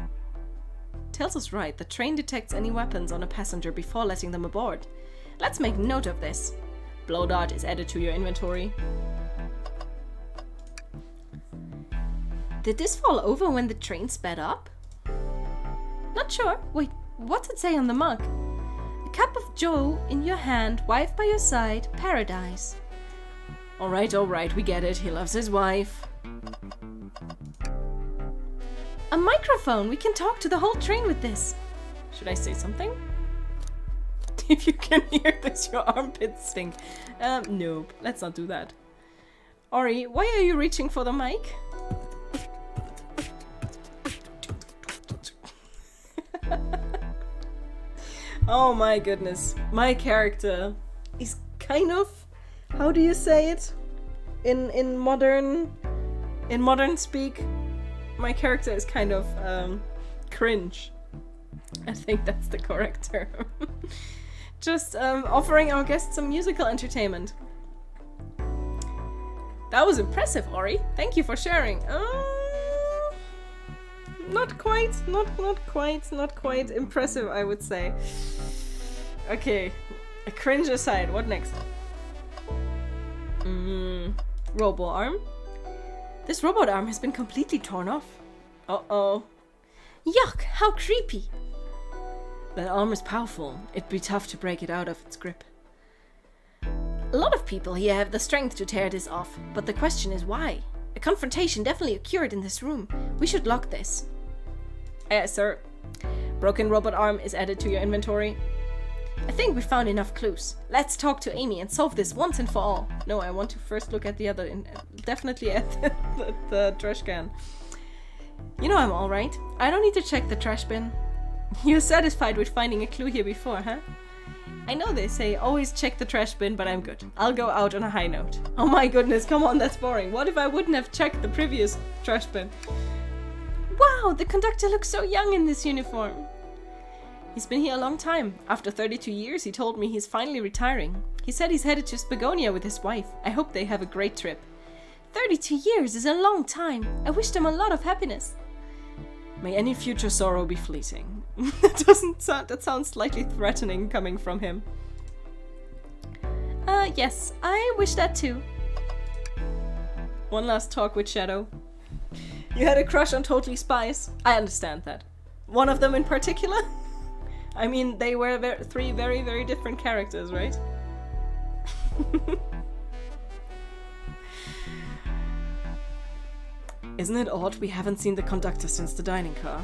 Tails is right, the train detects any weapons on a passenger before letting them aboard. Let's make note of this. Blow dart is added to your inventory. Did this fall over when the train sped up? Not sure. Wait, what's it say on the mug? A cup of joe in your hand, wife by your side, paradise. Alright, we get it. He loves his wife. A microphone! We can talk to the whole train with this. Should I say something? If you can hear this, your armpits stink. Nope. Let's not do that. Ori, why are you reaching for the mic? Oh my goodness. My character is kind of... How do you say it? In modern speak? My character is kind of cringe. I think that's the correct term. Just offering our guests some musical entertainment. That was impressive, Ori. Thank you for sharing. Not quite impressive, I would say. Okay, a cringe aside, what next? Robo arm. This robot arm has been completely torn off. Uh-oh. Yuck, how creepy. That arm is powerful. It'd be tough to break it out of its grip. A lot of people here have the strength to tear this off, but the question is why? A confrontation definitely occurred in this room. We should lock this. Yes, sir. Broken robot arm is added to your inventory. I think we found enough clues. Let's talk to Amy and solve this once and for all. No, I want to first look at the other, definitely at the trash can. You know I'm alright. I don't need to check the trash bin. You're satisfied with finding a clue here before, huh? I know they say always check the trash bin, but I'm good. I'll go out on a high note. Oh my goodness, come on, that's boring. What if I wouldn't have checked the previous trash bin? Wow, the conductor looks so young in this uniform. He's been here a long time. After 32 years, he told me he's finally retiring. He said he's headed to Spagonia with his wife. I hope they have a great trip. 32 years is a long time. I wish them a lot of happiness. May any future sorrow be fleeting. That sounds slightly threatening coming from him. Yes, I wish that too. One last talk with Shadow. You had a crush on Totally Spies. I understand that. One of them in particular? I mean, they were three very, very different characters, right? Isn't it odd we haven't seen the conductor since the dining car?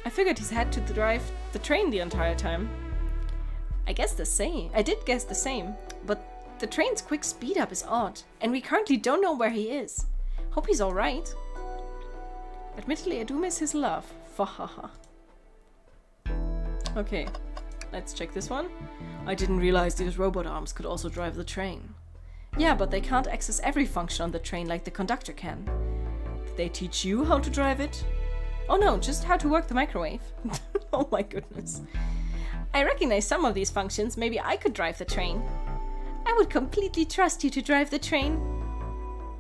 I figured he's had to drive the train the entire time. I did guess the same, but the train's quick speed up is odd, and we currently don't know where he is. Hope he's alright. Admittedly, I do miss his laugh. Fahaha. Okay, let's check this one. I didn't realize these robot arms could also drive the train. Yeah, but they can't access every function on the train like the conductor can. Did they teach you how to drive it? Oh no, just how to work the microwave. Oh my goodness. I recognize some of these functions. Maybe I could drive the train. I would completely trust you to drive the train.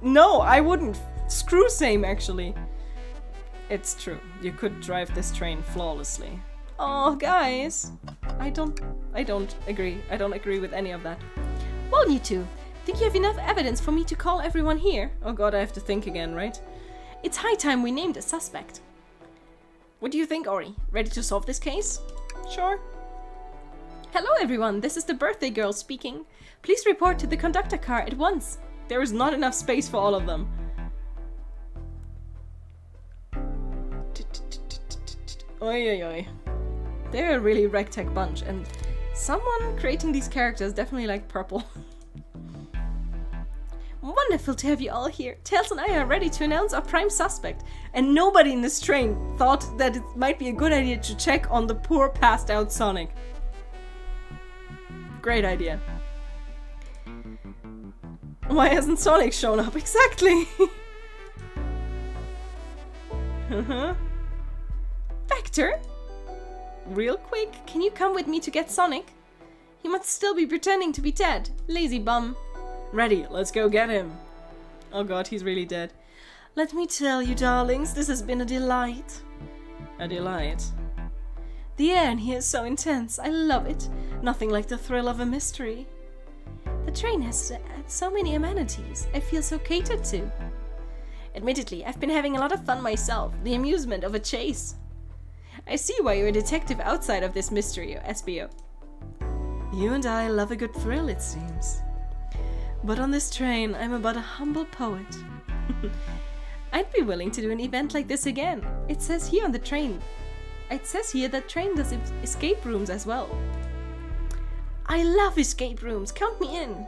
No, I wouldn't. Screw same, actually. It's true. You could drive this train flawlessly. Oh, guys. I don't agree. I don't agree with any of that. Well, you two. Think you have enough evidence for me to call everyone here? Oh god, I have to think again, right? It's high time we named a suspect. What do you think, Ori? Ready to solve this case? Sure. Hello everyone, this is the birthday girl speaking. Please report to the conductor car at once. There is not enough space for all of them. Oi, oi, oi. They're a really ragtag bunch, and someone creating these characters definitely like purple. Wonderful to have you all here. Tails and I are ready to announce our prime suspect. And nobody in this train thought that it might be a good idea to check on the poor passed out Sonic. Great idea. Why hasn't Sonic shown up? Exactly! Vector? Real quick? Can you come with me to get Sonic? He must still be pretending to be dead. Lazy bum. Ready, let's go get him. Oh god, he's really dead. Let me tell you, darlings, this has been a delight. A delight? The air in here is so intense. I love it. Nothing like the thrill of a mystery. The train has so many amenities. I feel so catered to. Admittedly, I've been having a lot of fun myself. The amusement of a chase. I see why you're a detective outside of this mystery, SBO. You and I love a good thrill, it seems. But on this train, I'm but a humble poet. I'd be willing to do an event like this again. It says here on the train. It says here that train does escape rooms as well. I love escape rooms. Count me in.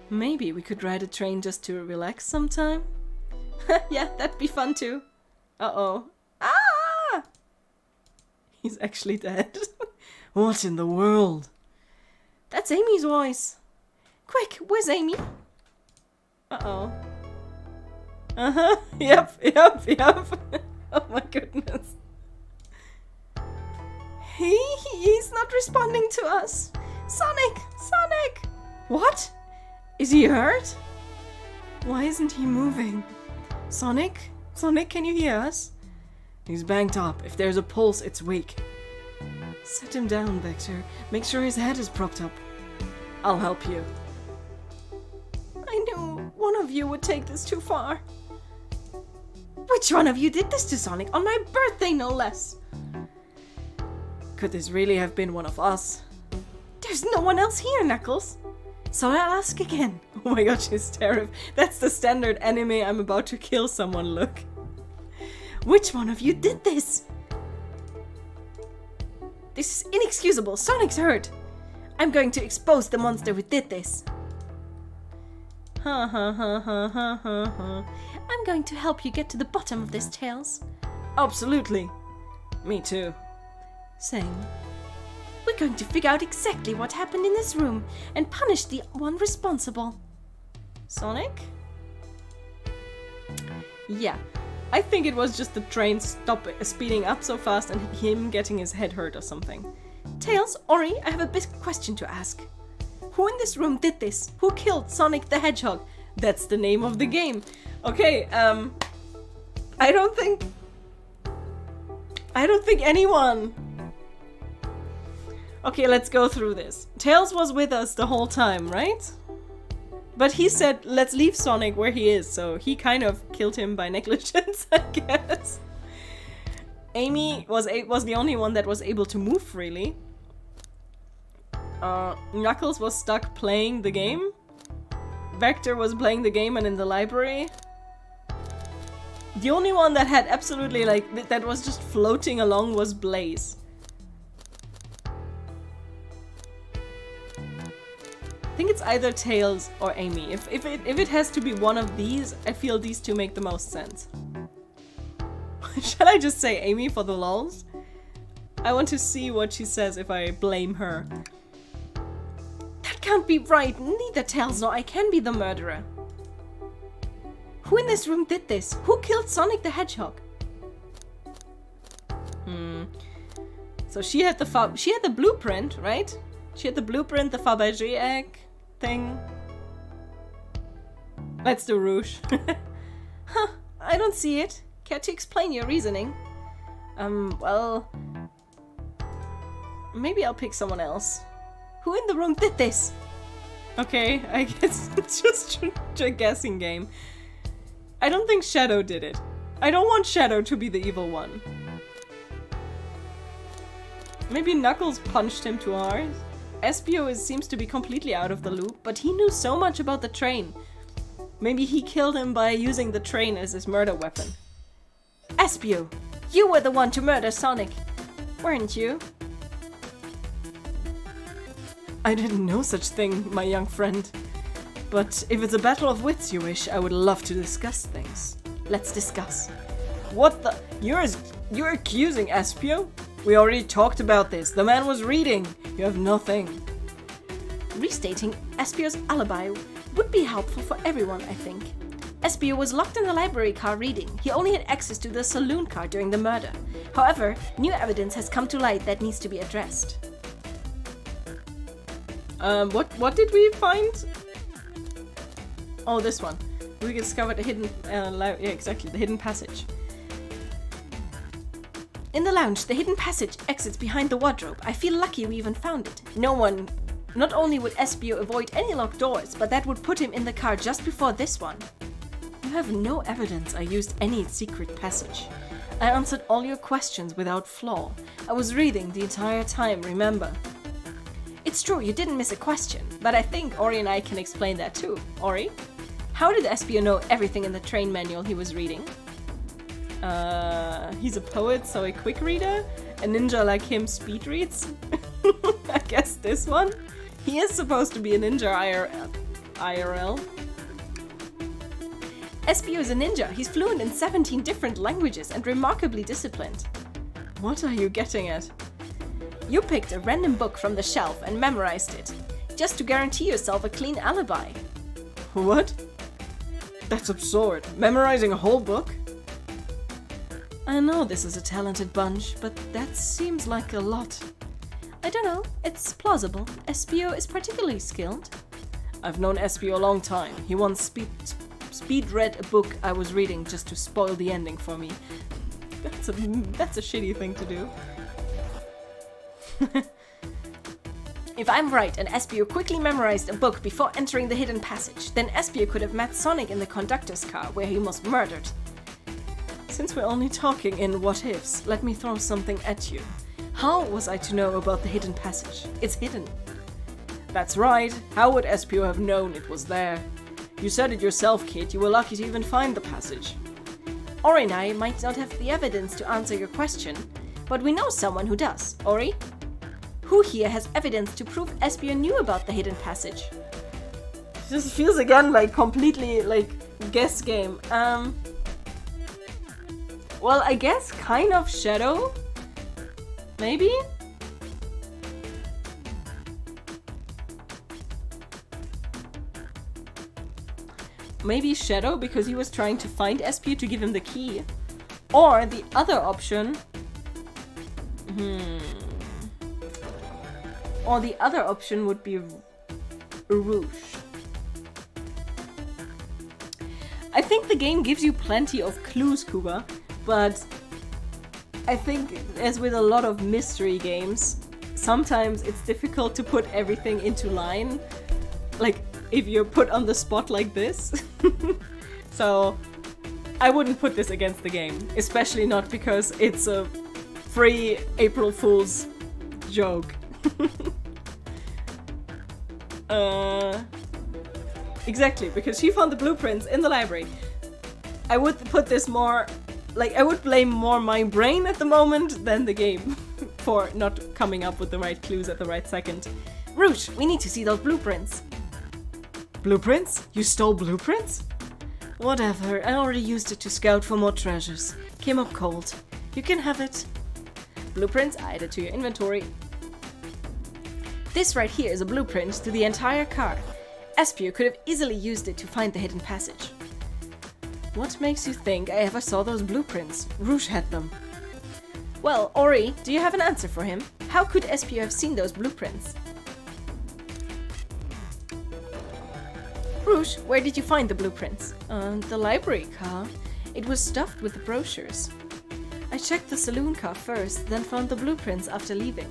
Maybe we could ride a train just to relax sometime? Yeah, that'd be fun too. Uh-oh. Ah! He's actually dead. What in the world? That's Amy's voice. Quick, where's Amy? Uh-oh. Uh-huh. Yep. Oh my goodness. He's not responding to us. Sonic! What? Is he hurt? Why isn't he moving? Sonic, can you hear us? He's banged up. If there's a pulse, it's weak. Set him down, Vector. Make sure his head is propped up. I'll help you. I knew one of you would take this too far. Which one of you did this to Sonic? On my birthday, no less. Could this really have been one of us? There's no one else here, Knuckles. So I'll ask again. Oh my god, she's terrible. That's the standard anime I'm about to kill someone look. Which one of you did this? This is inexcusable. Sonic's hurt. I'm going to expose the monster who did this. Ha ha ha ha ha ha ha. I'm going to help you get to the bottom of this, Tails. Absolutely. Me too. Same. We're going to figure out exactly what happened in this room and punish the one responsible. Sonic? Yeah. I think it was just the train speeding up so fast and him getting his head hurt or something. Tails, Ori, I have a big question to ask. Who in this room did this? Who killed Sonic the Hedgehog? That's the name of the game. Okay, I don't think anyone. Okay, let's go through this. Tails was with us the whole time, right? But he said, let's leave Sonic where he is, so he kind of killed him by negligence, I guess. Amy was the only one that was able to move freely. Knuckles was stuck playing the game. Vector was playing the game and in the library. The only one that had absolutely, like, that was just floating along was Blaze. I think it's either Tails or Amy. If it has to be one of these, I feel these two make the most sense. Shall I just say Amy for the lulz? I want to see what she says if I blame her. That can't be right. Neither Tails nor I can be the murderer. Who in this room did this? Who killed Sonic the Hedgehog? So she had the blueprint, right? She had the blueprint, the Fabergé egg thing. Let's do Rouge. Huh, I don't see it. Care to explain your reasoning? Well, maybe I'll pick someone else. Who in the room did this? Okay, I guess it's just a guessing game. I don't think Shadow did it. I don't want Shadow to be the evil one. Maybe Knuckles punched him too hard. Espio seems to be completely out of the loop, but he knew so much about the train. Maybe he killed him by using the train as his murder weapon. Espio, you were the one to murder Sonic, weren't you? I didn't know such thing, my young friend. But if it's a battle of wits you wish, I would love to discuss things. Let's discuss. What the? You're accusing Espio? We already talked about this. The man was reading. You have nothing. Restating Espio's alibi would be helpful for everyone, I think. Espio was locked in the library car reading. He only had access to the saloon car during the murder. However, new evidence has come to light that needs to be addressed. What did we find? Oh, this one. We discovered a hidden, yeah, exactly, the hidden passage. In the lounge, the hidden passage exits behind the wardrobe. I feel lucky we even found it. Not only would Espio avoid any locked doors, but that would put him in the car just before this one. You have no evidence I used any secret passage. I answered all your questions without flaw. I was reading the entire time, remember? It's true, you didn't miss a question, but I think Ori and I can explain that too. Ori? How did Espio know everything in the train manual he was reading? He's a poet, so a quick reader. A ninja like him speed reads. I guess this one. He is supposed to be a ninja IRL. Espio is a ninja. He's fluent in 17 different languages and remarkably disciplined. What are you getting at? You picked a random book from the shelf and memorized it, just to guarantee yourself a clean alibi. What? That's absurd. Memorizing a whole book? I know this is a talented bunch, but that seems like a lot. I don't know, it's plausible. Espio is particularly skilled. I've known Espio a long time. He once speed read a book I was reading just to spoil the ending for me. That's a shitty thing to do. If I'm right and Espio quickly memorized a book before entering the hidden passage, then Espio could have met Sonic in the conductor's car where he was murdered. Since we're only talking in what-ifs, let me throw something at you. How was I to know about the hidden passage? It's hidden. That's right. How would Espio have known it was there? You said it yourself, kid. You were lucky to even find the passage. Ori and I might not have the evidence to answer your question, but we know someone who does. Ori? Who here has evidence to prove Espio knew about the hidden passage? It just feels again like completely like guess game. Well, I guess kind of Shadow? Maybe? Maybe Shadow because he was trying to find Espio to give him the key. Or the other option... Or the other option would be Rouge. I think the game gives you plenty of clues, Kuba, but I think, as with a lot of mystery games, sometimes it's difficult to put everything into line. Like, if you're put on the spot like this. So, I wouldn't put this against the game. Especially not because it's a free April Fool's joke. Exactly, because she found the blueprints in the library. I would put this more... Like, I would blame more my brain at the moment than the game for not coming up with the right clues at the right second. Rouge, we need to see those blueprints. Blueprints? You stole blueprints? Whatever, I already used it to scout for more treasures. Came up cold. You can have it. Blueprints added to your inventory. This right here is a blueprint to the entire car. Espio could have easily used it to find the hidden passage. What makes you think I ever saw those blueprints? Rouge had them. Well, Ori, do you have an answer for him? How could Espio have seen those blueprints? Rouge, where did you find the blueprints? The library car. It was stuffed with the brochures. I checked the saloon car first, then found the blueprints after leaving.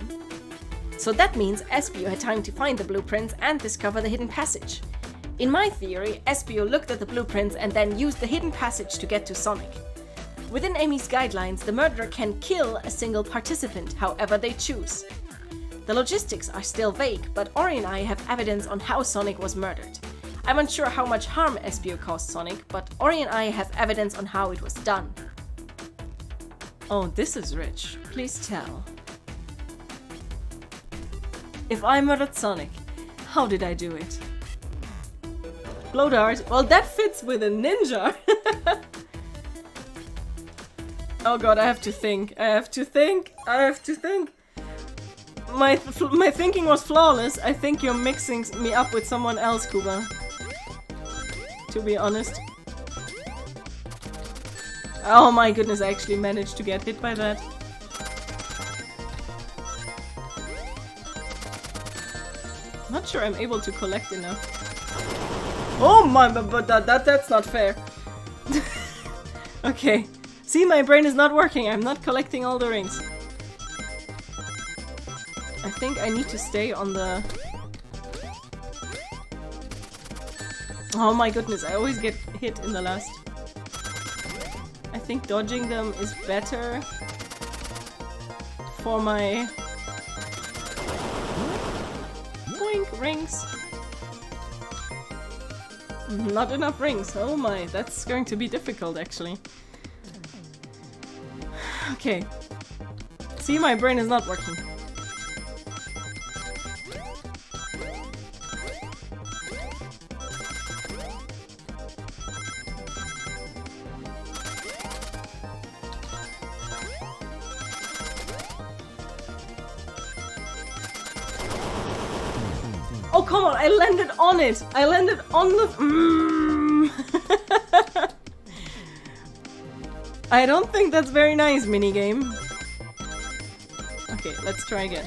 So that means Espio had time to find the blueprints and discover the hidden passage. In my theory, Espio looked at the blueprints and then used the hidden passage to get to Sonic. Within Amy's guidelines, the murderer can kill a single participant, however they choose. The logistics are still vague, but Ori and I have evidence on how Sonic was murdered. I'm unsure how much harm Espio caused Sonic, but Ori and I have evidence on how it was done. Oh, this is rich. Please tell. If I murdered Sonic, how did I do it? Blow dart? Well, that fits with a ninja. Oh god, I have to think. I have to think. My thinking was flawless. I think you're mixing me up with someone else, Kuba. To be honest. Oh my goodness, I actually managed to get hit by that. Not sure I'm able to collect enough. Oh my, but that's not fair. Okay. See, my brain is not working. I'm not collecting all the rings. I think I need to stay on the... Oh my goodness, I always get hit in the last. I think dodging them is better for my... Boink, rings. Not enough rings. Oh my, that's going to be difficult actually. Okay. See, my brain is not working. Oh, come on, I landed on it! I landed on the... I don't think that's very nice, minigame. Okay, let's try again.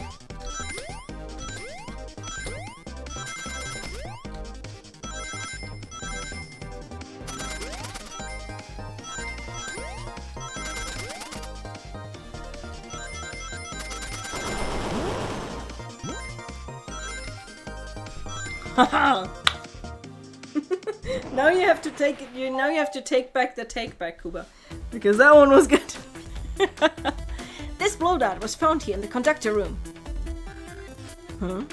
Haha! Now you have to take it. Now you have to take back the take back, Kuba, because that one was good. This blow dart was found here in the conductor room. Huh?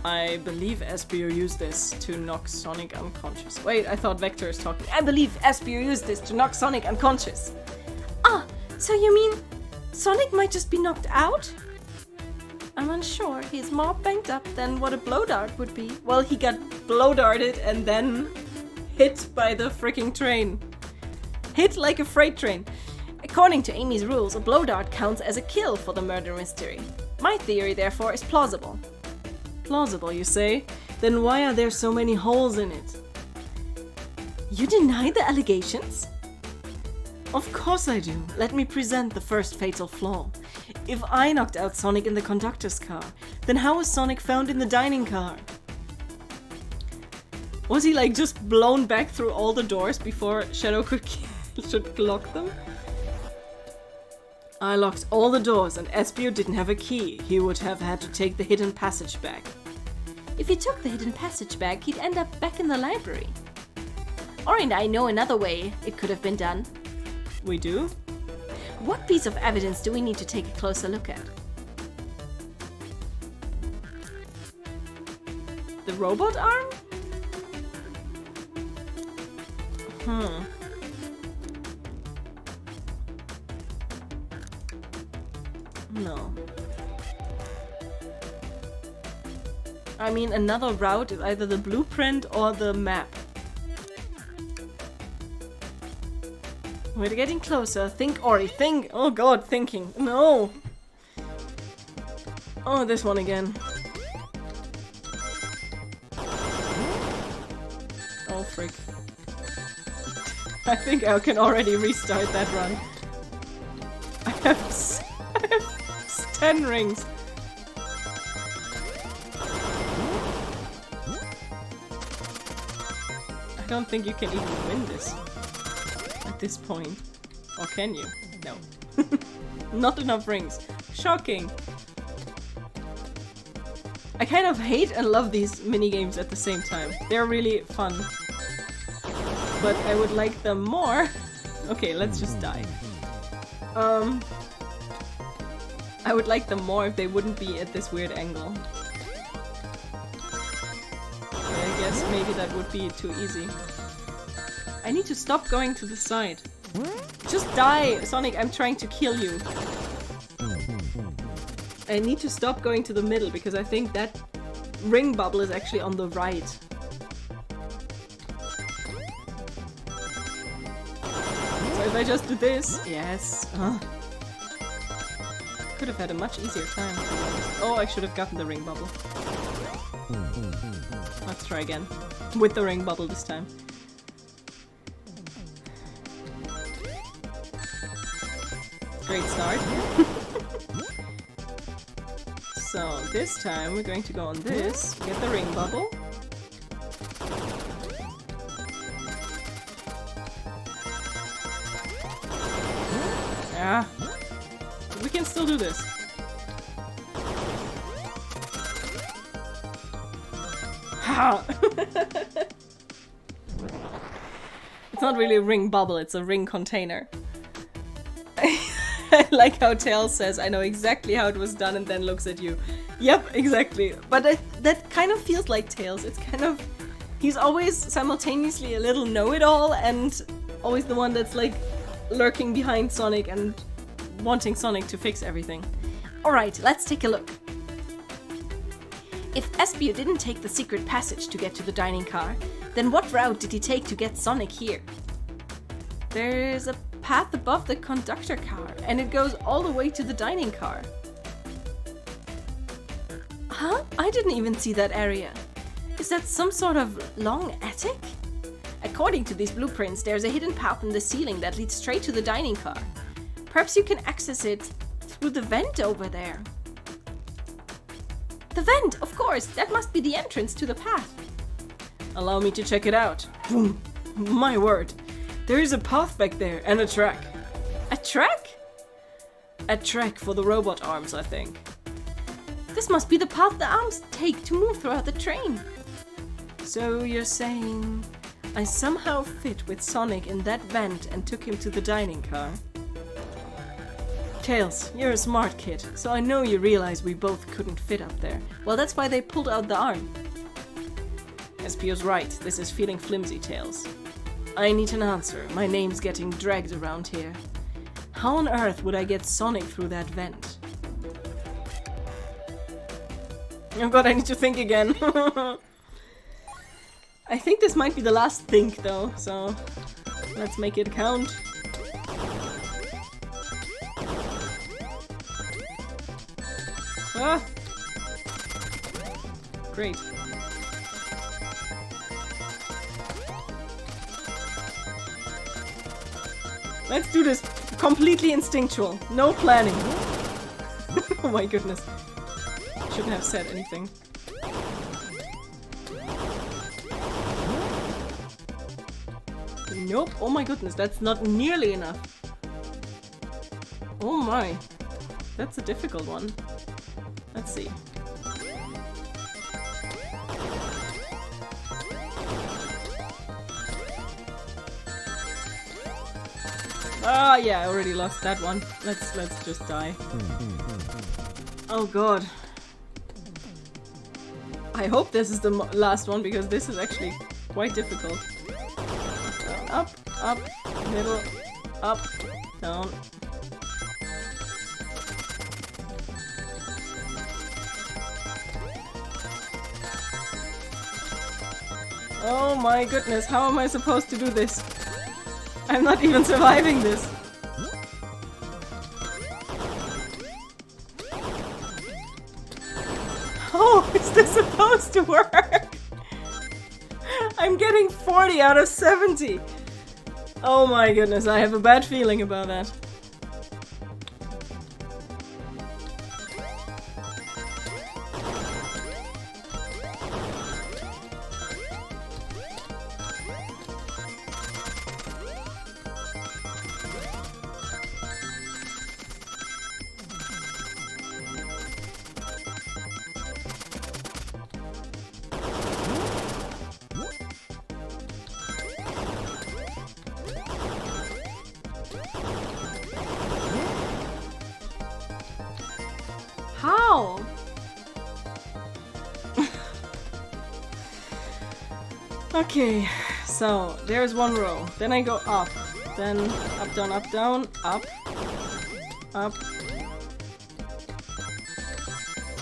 I believe Espio used this to knock Sonic unconscious. Wait, I thought Vector is talking. I believe Espio used this to knock Sonic unconscious. Ah, so you mean Sonic might just be knocked out? I'm unsure. He's more banged up than what a blow dart would be. Well, he got blow darted and then hit by the freaking train. Hit like a freight train. According to Amy's rules, a blow dart counts as a kill for the murder mystery. My theory, therefore, is plausible. Plausible, you say? Then why are there so many holes in it? You deny the allegations? Of course I do. Let me present the first fatal flaw. If I knocked out Sonic in the conductor's car, then how was Sonic found in the dining car? Was he like just blown back through all the doors before Shadow should lock them? I locked all the doors and Espio didn't have a key. He would have had to take the hidden passage back. If he took the hidden passage back, he'd end up back in the library. And I know another way it could have been done. We do? What piece of evidence do we need to take a closer look at? The robot arm? No. I mean, another route is either the blueprint or the map. We're getting closer. Think, Ori, think! Oh god, thinking. No! Oh, this one again. Oh, frick. I think I can already restart that run. I have 10 rings. I don't think you can even win this at this point. Or can you? No. Not enough rings. Shocking. I kind of hate and love these minigames at the same time. They're really fun. But I would like them more. Okay, let's just die. I would like them more if they wouldn't be at this weird angle. I guess maybe that would be too easy. I need to stop going to the side. Just die, Sonic, I'm trying to kill you. I need to stop going to the middle because I think that ring bubble is actually on the right. So if I just do this, yes. Could have had a much easier time. Oh, I should have gotten the ring bubble. Let's try again. With the ring bubble this time. Great start. So this time we're going to go on this, get the ring bubble. Yeah. We can still do this. Ha! It's not really a ring bubble, it's a ring container. I like how Tails says, I know exactly how it was done, and then looks at you. Yep, exactly. But that kind of feels like Tails. It's kind of... He's always simultaneously a little know-it-all and always the one that's like lurking behind Sonic and wanting Sonic to fix everything. Alright, let's take a look. If Espio didn't take the secret passage to get to the dining car, then what route did he take to get Sonic here? There's a path above the conductor car, and it goes all the way to the dining car. Huh? I didn't even see that area. Is that some sort of long attic? According to these blueprints, there's a hidden path in the ceiling that leads straight to the dining car. Perhaps you can access it through the vent over there. The vent, of course! That must be the entrance to the path. Allow me to check it out. Boom! My word! There is a path back there, and a track. A track? A track for the robot arms, I think. This must be the path the arms take to move throughout the train. So you're saying I somehow fit with Sonic in that vent and took him to the dining car? Tails, you're a smart kid, so I know you realize we both couldn't fit up there. Well, that's why they pulled out the arm. Espio's right, this is feeling flimsy, Tails. I need an answer. My name's getting dragged around here. How on earth would I get Sonic through that vent? Oh god, I need to think again. I think this might be the last think though, so let's make it count. Ah! Great. Let's do this completely instinctual. No planning. Oh my goodness. Shouldn't have said anything. Nope. Oh my goodness, that's not nearly enough. Oh my. That's a difficult one. Let's see. Ah, yeah, I already lost that one. Let's just die. Oh god. I hope this is the last one because this is actually quite difficult. Up, up, middle, up, down. Oh my goodness, how am I supposed to do this? I'm not even surviving this. Oh, is this supposed to work? I'm getting 40 out of 70. Oh my goodness, I have a bad feeling about that. How? Okay, so there's one row. Then I go up. Then up, down, up, down, up, up.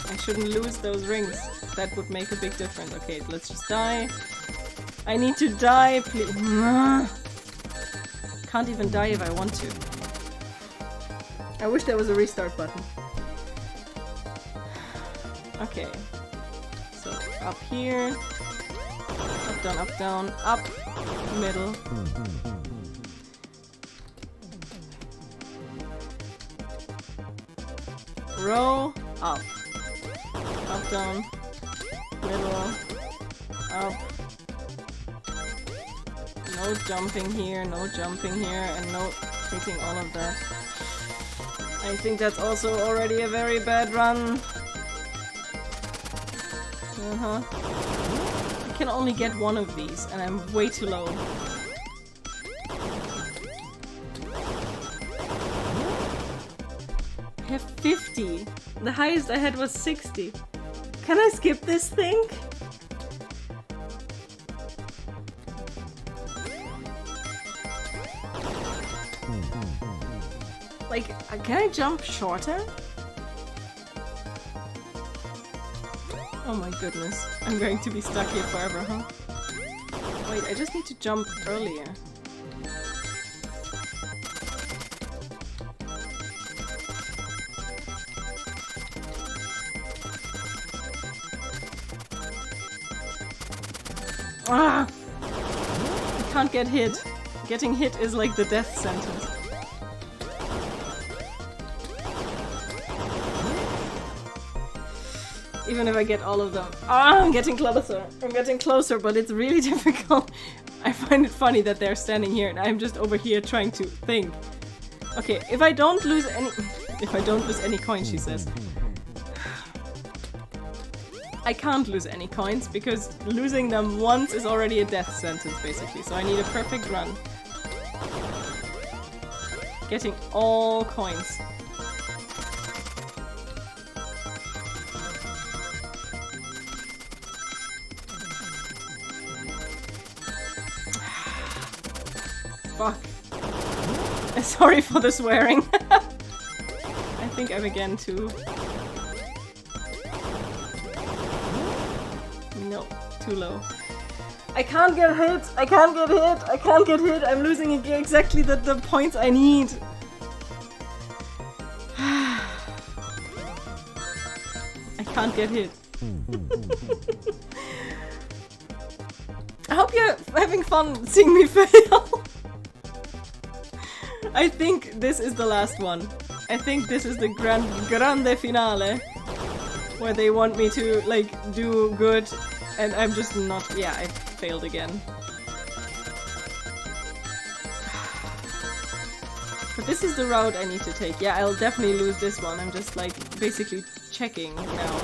I shouldn't lose those rings. That would make a big difference. Okay, let's just die. I need to die, please. Can't even die if I want to. I wish there was a restart button. Okay, so up here, up, down, up, middle. Row, up, down, middle, up. No jumping here, no jumping here, and no hitting all of that. I think that's also already a very bad run. I can only get one of these, and I'm way too low. I have 50. The highest I had was 60. Can I skip this thing? Like, can I jump shorter? Oh my goodness. I'm going to be stuck here forever, huh? Wait, I just need to jump earlier. Ah! I can't get hit. Getting hit is like the death sentence. Even if I get all of them. Ah, I'm getting closer. I'm getting closer, but it's really difficult. I find it funny that they're standing here and I'm just over here trying to think. Okay, if I don't lose any coins, she says. I can't lose any coins because losing them once is already a death sentence basically. So I need a perfect run. Getting all coins. Fuck. Sorry for the swearing. I think I began to... No, too low. I can't get hit! I can't get hit! I can't get hit! I'm losing exactly the points I need. I can't get hit. I hope you're having fun seeing me fail. I think this is the last one. I think this is the grande finale. Where they want me to, like, do good. And I'm just not... Yeah, I failed again. But this is the route I need to take. Yeah, I'll definitely lose this one. I'm just, like, basically checking now.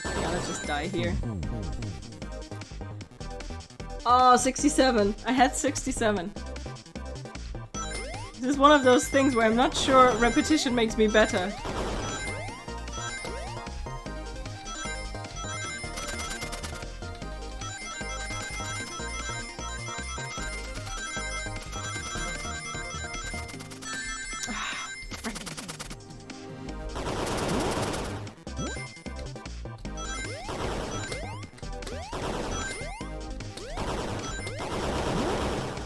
Yeah, let's just die here. Oh, 67. I had 67. This is one of those things where I'm not sure repetition makes me better.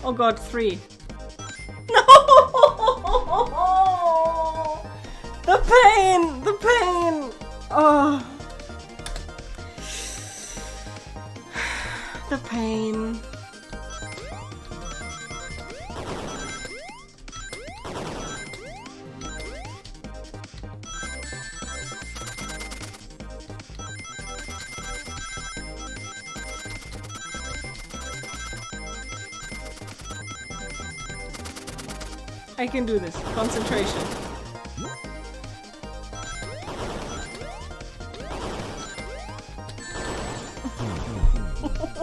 Oh god, 3. No! The pain! The pain! Oh. The pain. I can do this. Concentration.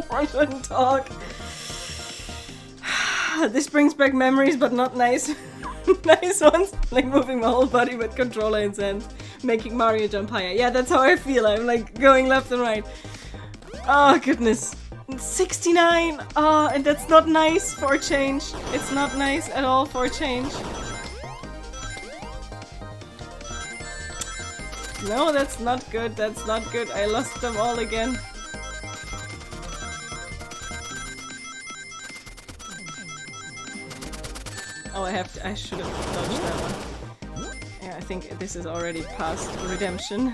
I shouldn't talk. This brings back memories, but not nice, nice ones. Like moving my whole body with controller in hand, making Mario jump higher. Yeah, that's how I feel. I'm like going left and right. Oh goodness. 69! Oh, and that's not nice for a change. It's not nice at all for a change. No, that's not good. That's not good. I lost them all again. Oh, I should have dodged that one. Yeah, I think this is already past redemption.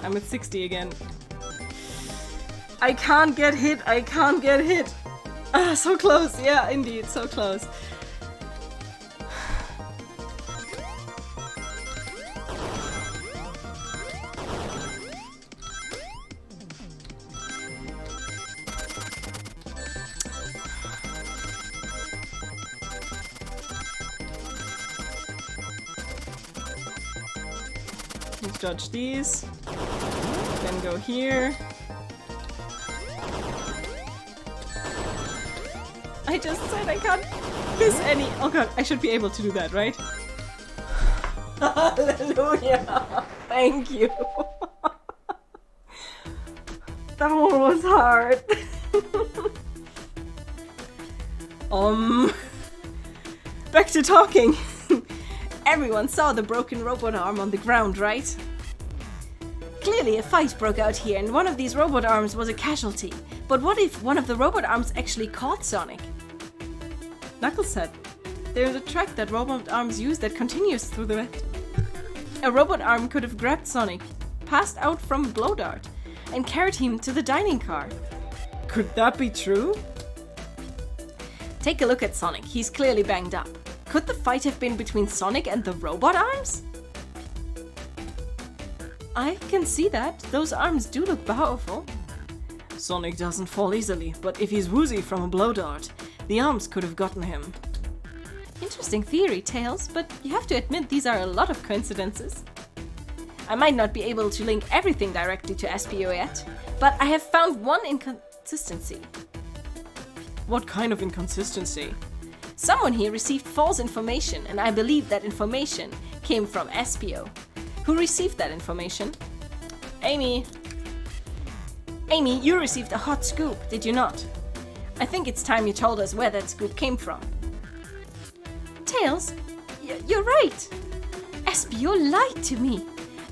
I'm at 60 again. I can't get hit! I can't get hit! Ah, so close! Yeah, indeed, so close. Let's dodge these. Then go here. I just said I can't miss any. Oh god, I should be able to do that, right? Hallelujah! Thank you! That one was hard. Back to talking. Everyone saw the broken robot arm on the ground, right? Clearly a fight broke out here and one of these robot arms was a casualty. But what if one of the robot arms actually caught Sonic? Knuckles said, there's a track that robot arms use that continues through the red. A robot arm could have grabbed Sonic, passed out from a blow dart, and carried him to the dining car. Could that be true? Take a look at Sonic, he's clearly banged up. Could the fight have been between Sonic and the robot arms? I can see that. Those arms do look powerful. Sonic doesn't fall easily, but if he's woozy from a blow dart, the arms could have gotten him. Interesting theory, Tails, but you have to admit these are a lot of coincidences. I might not be able to link everything directly to SPO yet, but I have found one inconsistency. What kind of inconsistency? Someone here received false information, and I believe that information came from SPO. Who received that information? Amy. Amy, you received a hot scoop, did you not? I think it's time you told us where that scoop came from. Tails, you're right. Espio lied to me.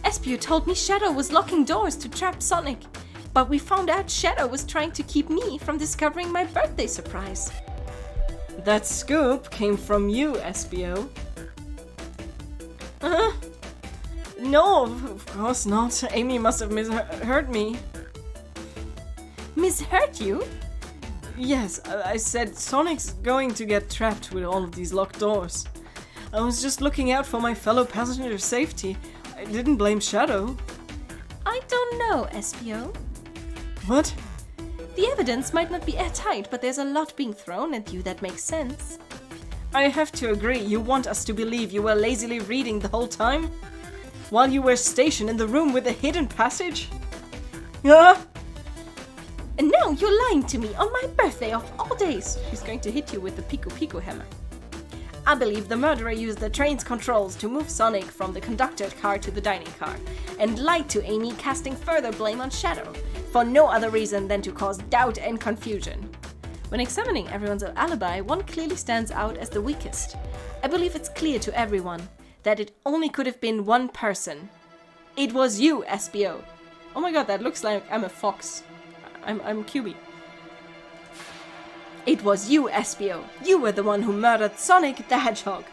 Espio told me Shadow was locking doors to trap Sonic. But we found out Shadow was trying to keep me from discovering my birthday surprise. That scoop came from you, Espio. No, of course not. Amy must have misheard me. Misheard you? Yes, I said Sonic's going to get trapped with all of these locked doors. I was just looking out for my fellow passenger's safety. I didn't blame Shadow. I don't know, Espio. What? The evidence might not be airtight, but there's a lot being thrown at you that makes sense. I have to agree, you want us to believe you were lazily reading the whole time? While you were stationed in the room with the hidden passage? Yeah? And now you're lying to me on my birthday of all days. She's going to hit you with the Pico Pico hammer. I believe the murderer used the train's controls to move Sonic from the conductor car to the dining car, and lied to Amy, casting further blame on Shadow, for no other reason than to cause doubt and confusion. When examining everyone's alibi, one clearly stands out as the weakest. I believe it's clear to everyone that it only could have been one person. It was you, Espio. Oh my god, that looks like I'm a fox. I'm QB. It was you, Espio. You were the one who murdered Sonic the Hedgehog.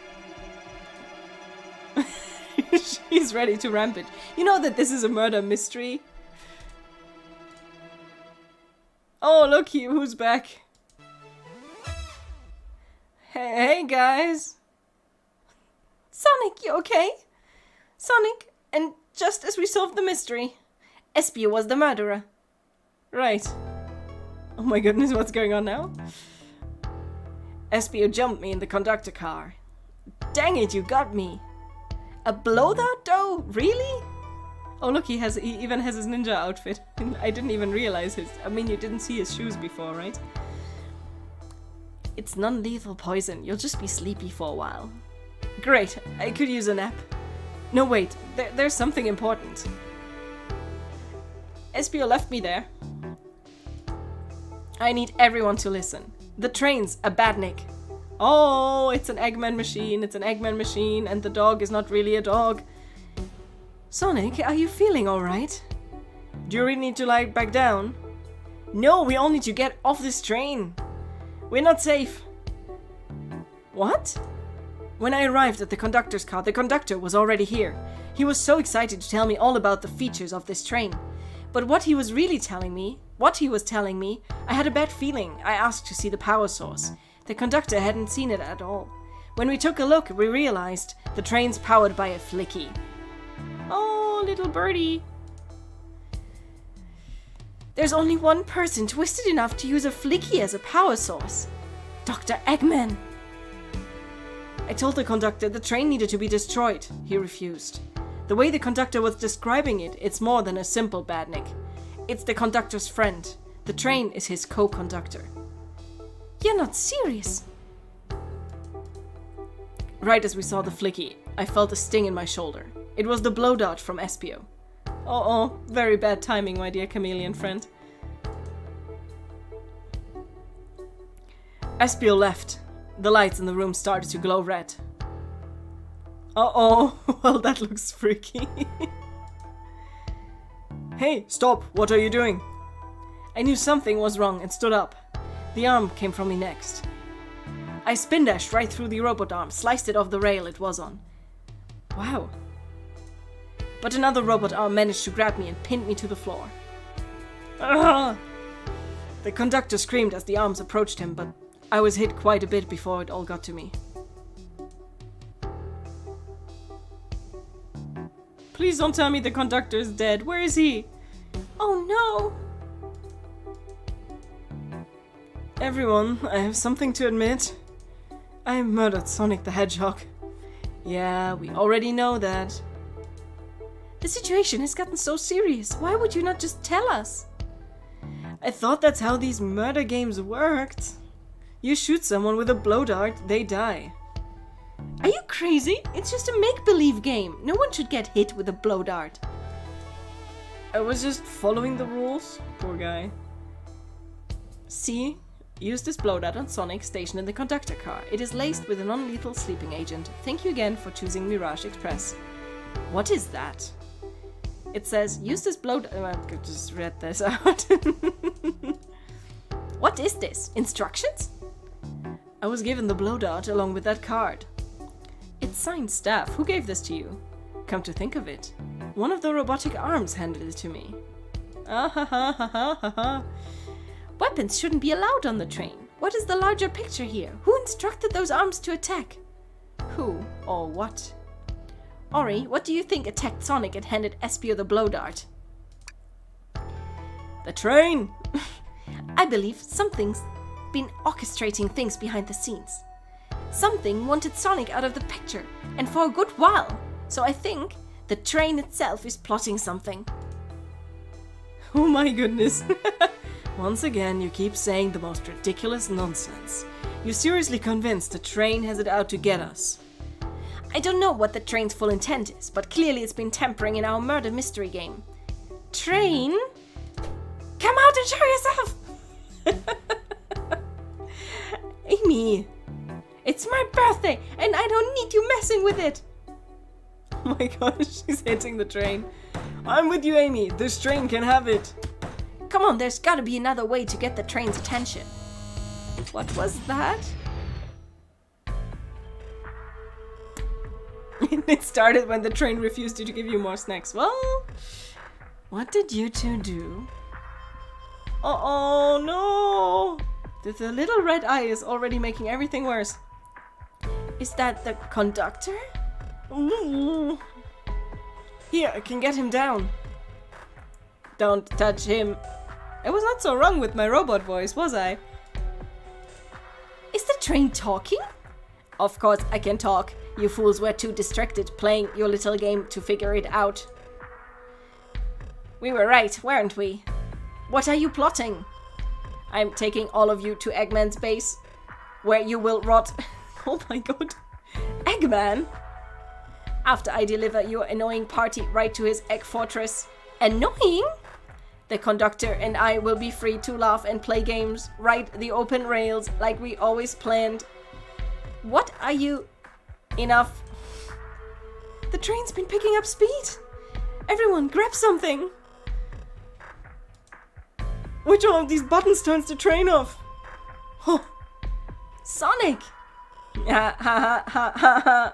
She's ready to rampage. You know that this is a murder mystery? Oh, look, who's back? Hey, guys. Sonic, you okay? Sonic, and just as we solved the mystery, Espio was the murderer. Right. Oh my goodness, what's going on now? Espio jumped me in the conductor car. Dang it, you got me. A blow dart though? Really? Oh look, he even has his ninja outfit. I didn't even realize you didn't see his shoes before, right? It's non-lethal poison. You'll just be sleepy for a while. Great, I could use a nap. No wait, there's something important. Espio left me there. I need everyone to listen. The train's a badnik. Oh, it's an Eggman machine, and the dog is not really a dog. Sonic, are you feeling alright? Do you really need to lie back down? No, we all need to get off this train. We're not safe. What? When I arrived at the conductor's car, the conductor was already here. He was so excited to tell me all about the features of this train. But what he was telling me, I had a bad feeling. I asked to see the power source. The conductor hadn't seen it at all. When we took a look, we realized the train's powered by a flicky. Oh, little birdie. There's only one person twisted enough to use a flicky as a power source. Dr. Eggman. I told the conductor the train needed to be destroyed. He refused. The way the conductor was describing it, it's more than a simple badnik. It's the conductor's friend. The train is his co-conductor. You're not serious. Right as we saw the flicky, I felt a sting in my shoulder. It was the blow dart from Espio. Oh, very bad timing, my dear chameleon friend. Espio left. The lights in the room started to glow red. Uh-oh, well that looks freaky. Hey, stop, what are you doing? I knew something was wrong and stood up. The arm came from me next. I spin dashed right through the robot arm, sliced it off the rail it was on. Wow. But another robot arm managed to grab me and pinned me to the floor. Ugh! The conductor screamed as the arms approached him, but I was hit quite a bit before it all got to me. Please don't tell me the conductor is dead. Where is he? Oh no! Everyone, I have something to admit. I murdered Sonic the Hedgehog. Yeah, we already know that. The situation has gotten so serious. Why would you not just tell us? I thought that's how these murder games worked. You shoot someone with a blow dart, they die. Are you crazy? It's just a make-believe game. No one should get hit with a blow dart. I was just following the rules. Poor guy. C. Use this blow dart on Sonic stationed in the conductor car. It is laced with a non-lethal sleeping agent. Thank you again for choosing Mirage Express. What is that? It says, use this blow dart... I just read this out. What is this? Instructions? I was given the blow dart along with that card. It's signed staff. Who gave this to you? Come to think of it, one of the robotic arms handed it to me. Ah ha ha ha ha ha ha. Weapons shouldn't be allowed on the train. What is the larger picture here? Who instructed those arms to attack? Who or what? Ori, what do you think attacked Sonic and handed Espio the blow dart? The train! I believe something's been orchestrating things behind the scenes. Something wanted Sonic out of the picture, and for a good while. So I think the train itself is plotting something. Oh my goodness. Once again, you keep saying the most ridiculous nonsense. You're seriously convinced the train has it out to get us? I don't know what the train's full intent is, but clearly it's been tampering in our murder mystery game. Train? Come out and show yourself! Amy, it's my birthday and I don't need you messing with it. Oh my gosh, she's hitting the train. I'm with you, Amy. This train can have it. Come on, there's gotta be another way to get the train's attention. What was that? It started when the train refused to give you more snacks. Well, what did you two do? Oh no! The little red eye is already making everything worse. Is that the conductor? Ooh. Here, I can get him down. Don't touch him. I was not so wrong with my robot voice, was I? Is the train talking? Of course I can talk. You fools were too distracted playing your little game to figure it out. We were right, weren't we? What are you plotting? I'm taking all of you to Eggman's base, where you will rot. Oh my god. Eggman? After I deliver your annoying party right to his egg fortress. Annoying? The conductor and I will be free to laugh and play games, ride the open rails like we always planned. What are you... Enough. The train's been picking up speed. Everyone, grab something. Which one of these buttons turns the train off? Oh. Sonic! Ha ha ha ha ha.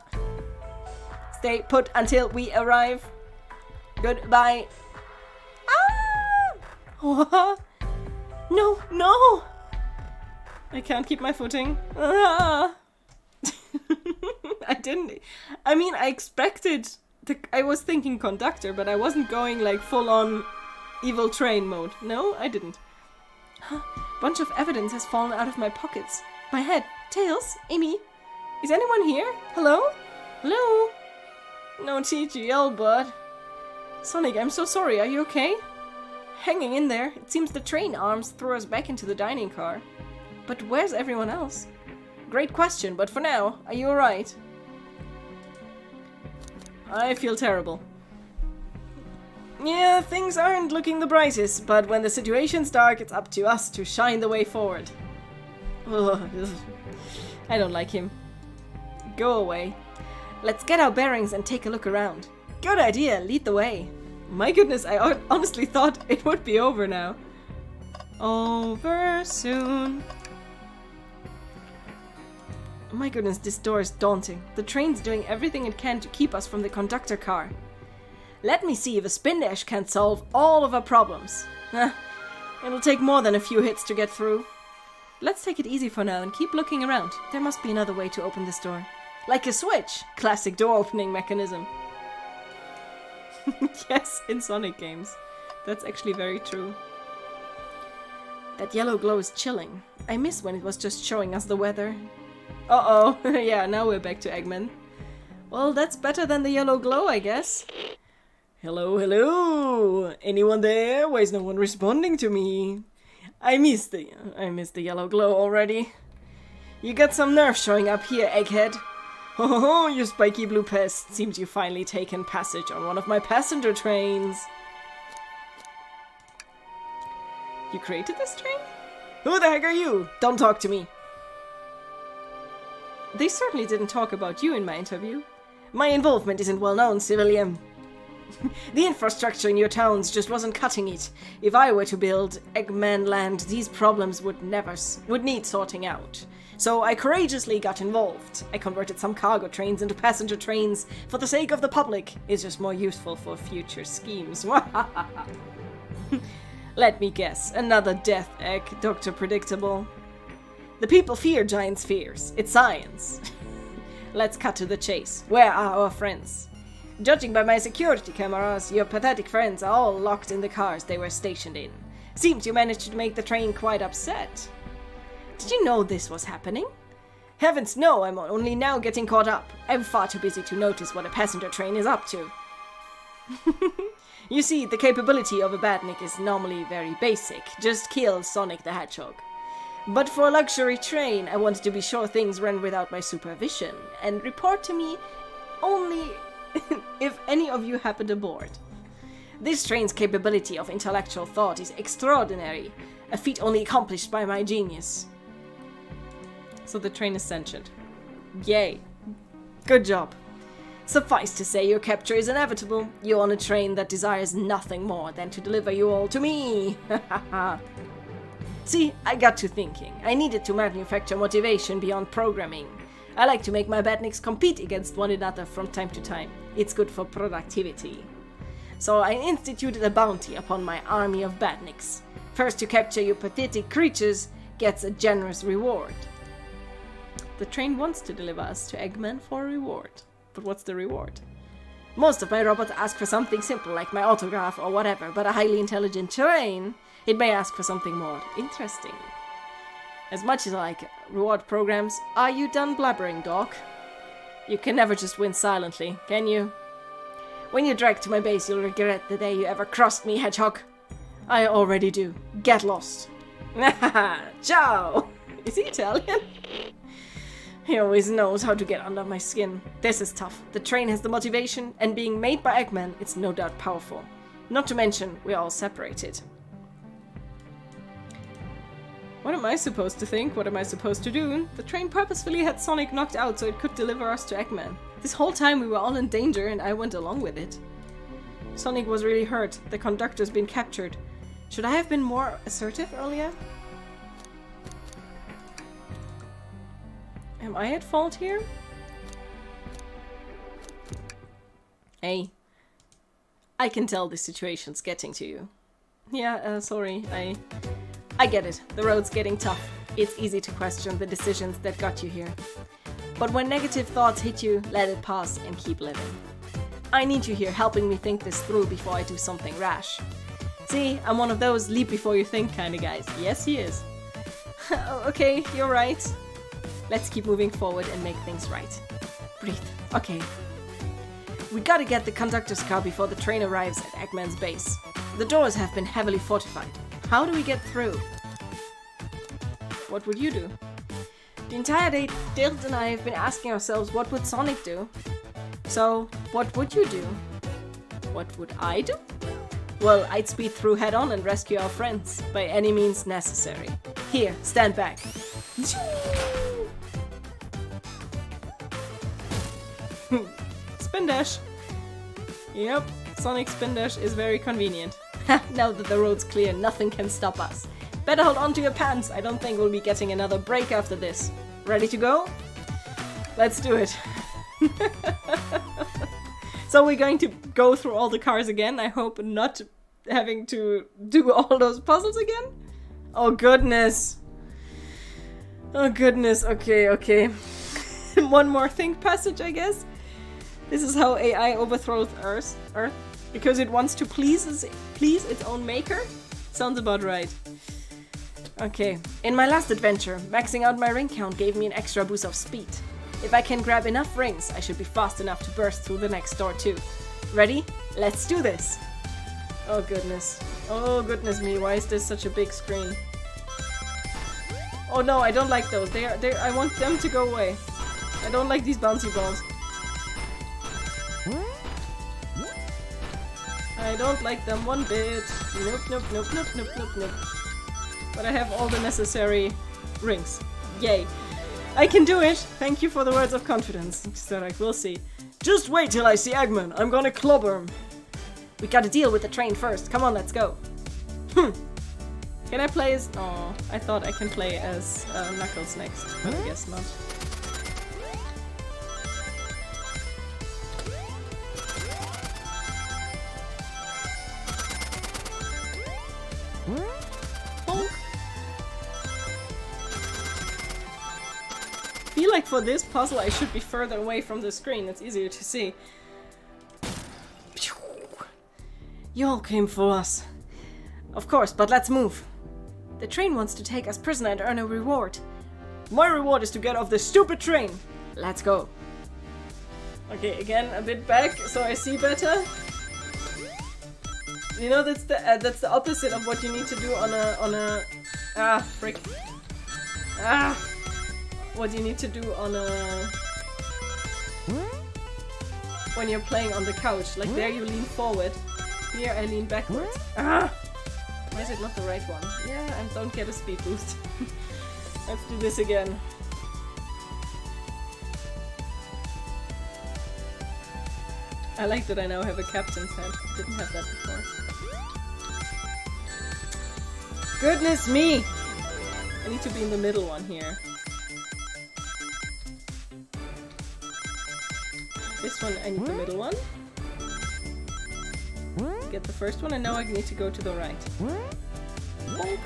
Stay put until we arrive. Goodbye. Ah! Oh. No, no! I can't keep my footing. Ah! I expected... I was thinking conductor, but I wasn't going like full-on evil train mode. No, I didn't. Huh. Bunch of evidence has fallen out of my pockets. My head. Tails? Amy? Is anyone here? Hello? Hello? No TGL, bud. Sonic, I'm so sorry. Are you okay? Hanging in there. It seems the train arms threw us back into the dining car. But where's everyone else? Great question, but for now, are you alright? I feel terrible. Yeah, things aren't looking the brightest, but when the situation's dark, it's up to us to shine the way forward. Ugh. I don't like him. Go away. Let's get our bearings and take a look around. Good idea, lead the way. My goodness, I honestly thought it would be over now. Over soon. Oh my goodness, this door is daunting. The train's doing everything it can to keep us from the conductor car. Let me see if a spin dash can solve all of our problems. It'll take more than a few hits to get through. Let's take it easy for now and keep looking around. There must be another way to open this door. Like a switch! Classic door opening mechanism. Yes, in Sonic games. That's actually very true. That yellow glow is chilling. I miss when it was just showing us the weather. Uh-oh. Yeah, now we're back to Eggman. Well, that's better than the yellow glow, I guess. Hello, hello! Anyone there? Why is no one responding to me? I missed the yellow glow already. You got some nerve showing up here, Egghead. Oh, you spiky blue pest. Seems you've finally taken passage on one of my passenger trains. You created this train? Who the heck are you? Don't talk to me. They certainly didn't talk about you in my interview. My involvement isn't well known, civilian. The infrastructure in your towns just wasn't cutting it. If I were to build Eggman Land, these problems would need sorting out. So I courageously got involved. I converted some cargo trains into passenger trains for the sake of the public. It's just more useful for future schemes. Let me guess, another death egg, Dr. Predictable. The people fear giant spheres. It's science. Let's cut to the chase. Where are our friends? Judging by my security cameras, your pathetic friends are all locked in the cars they were stationed in. Seems you managed to make the train quite upset. Did you know this was happening? Heavens no, I'm only now getting caught up. I'm far too busy to notice what a passenger train is up to. You see, the capability of a badnik is normally very basic. Just kill Sonic the Hedgehog. But for a luxury train, I wanted to be sure things ran without my supervision, and report to me only if any of you happened aboard. This train's capability of intellectual thought is extraordinary, a feat only accomplished by my genius. So the train is sentient. Yay. Good job. Suffice to say, your capture is inevitable. You're on a train that desires nothing more than to deliver you all to me. See, I got to thinking. I needed to manufacture motivation beyond programming. I like to make my badniks compete against one another from time to time. It's good for productivity. So I instituted a bounty upon my army of badniks. First to capture you pathetic creatures gets a generous reward. The train wants to deliver us to Eggman for a reward. But what's the reward? Most of my robots ask for something simple like my autograph or whatever, but a highly intelligent train, it may ask for something more interesting. As much as I like reward programs, are you done blabbering, Doc? You can never just win silently, can you? When you're dragged to my base, you'll regret the day you ever crossed me, Hedgehog. I already do. Get lost. Ciao! Is he Italian? He always knows how to get under my skin. This is tough. The train has the motivation, and being made by Eggman, it's no doubt powerful. Not to mention, we're all separated. What am I supposed to think? What am I supposed to do? The train purposefully had Sonic knocked out so it could deliver us to Eggman. This whole time we were all in danger and I went along with it. Sonic was really hurt. The conductor's been captured. Should I have been more assertive earlier? Am I at fault here? Hey. I can tell this situation's getting to you. Yeah, sorry, I get it. The road's getting tough. It's easy to question the decisions that got you here. But when negative thoughts hit you, let it pass and keep living. I need you here helping me think this through before I do something rash. See, I'm one of those leap before you think kind of guys. Yes, he is. Okay, you're right. Let's keep moving forward and make things right. Breathe. Okay. We gotta get the conductor's car before the train arrives at Eggman's base. The doors have been heavily fortified. How do we get through? What would you do? The entire day, Dilt and I have been asking ourselves, what would Sonic do? So, what would you do? What would I do? Well, I'd speed through head on and rescue our friends, by any means necessary. Here, stand back. Spin dash. Yep, Sonic spin dash is very convenient. Now that the road's clear, nothing can stop us. Better hold on to your pants. I don't think we'll be getting another break after this. Ready to go? Let's do it. So we're going to go through all the cars again. I hope not having to do all those puzzles again. Oh goodness. Oh goodness. Okay. One more think passage, I guess. This is how AI overthrows Earth. Because it wants to please its own maker? Sounds about right. Okay. In my last adventure, maxing out my ring count gave me an extra boost of speed. If I can grab enough rings, I should be fast enough to burst through the next door too. Ready? Let's do this! Oh goodness. Oh goodness me, why is this such a big screen? Oh no, I don't like those. I want them to go away. I don't like these bouncy balls. I don't like them one bit. Nope. But I have all the necessary rings. Yay. I can do it! Thank you for the words of confidence. So like, we'll see. Just wait till I see Eggman. I'm gonna clobber him. We gotta deal with the train first. Come on, let's go. Can I play as... Oh, I thought I can play as Knuckles next, but I guess not. Bonk. I feel like for this puzzle I should be further away from the screen. It's easier to see. You all came for us. Of course, but let's move. The train wants to take us prisoner and earn a reward. My reward is to get off this stupid train. Let's go. Okay, again, a bit back so I see better. You know, that's the opposite of what you need to do on a frick. What you need to do on a when you're playing on the couch. Like there you lean forward. Here I lean backwards. Why is it not the right one? Yeah, and don't get a speed boost. Let's do this again. I like that I now have a captain's head. Didn't have that before. Goodness me! I need to be in the middle one here. This one, I need the middle one. Get the first one, and now I need to go to the right. Bonk.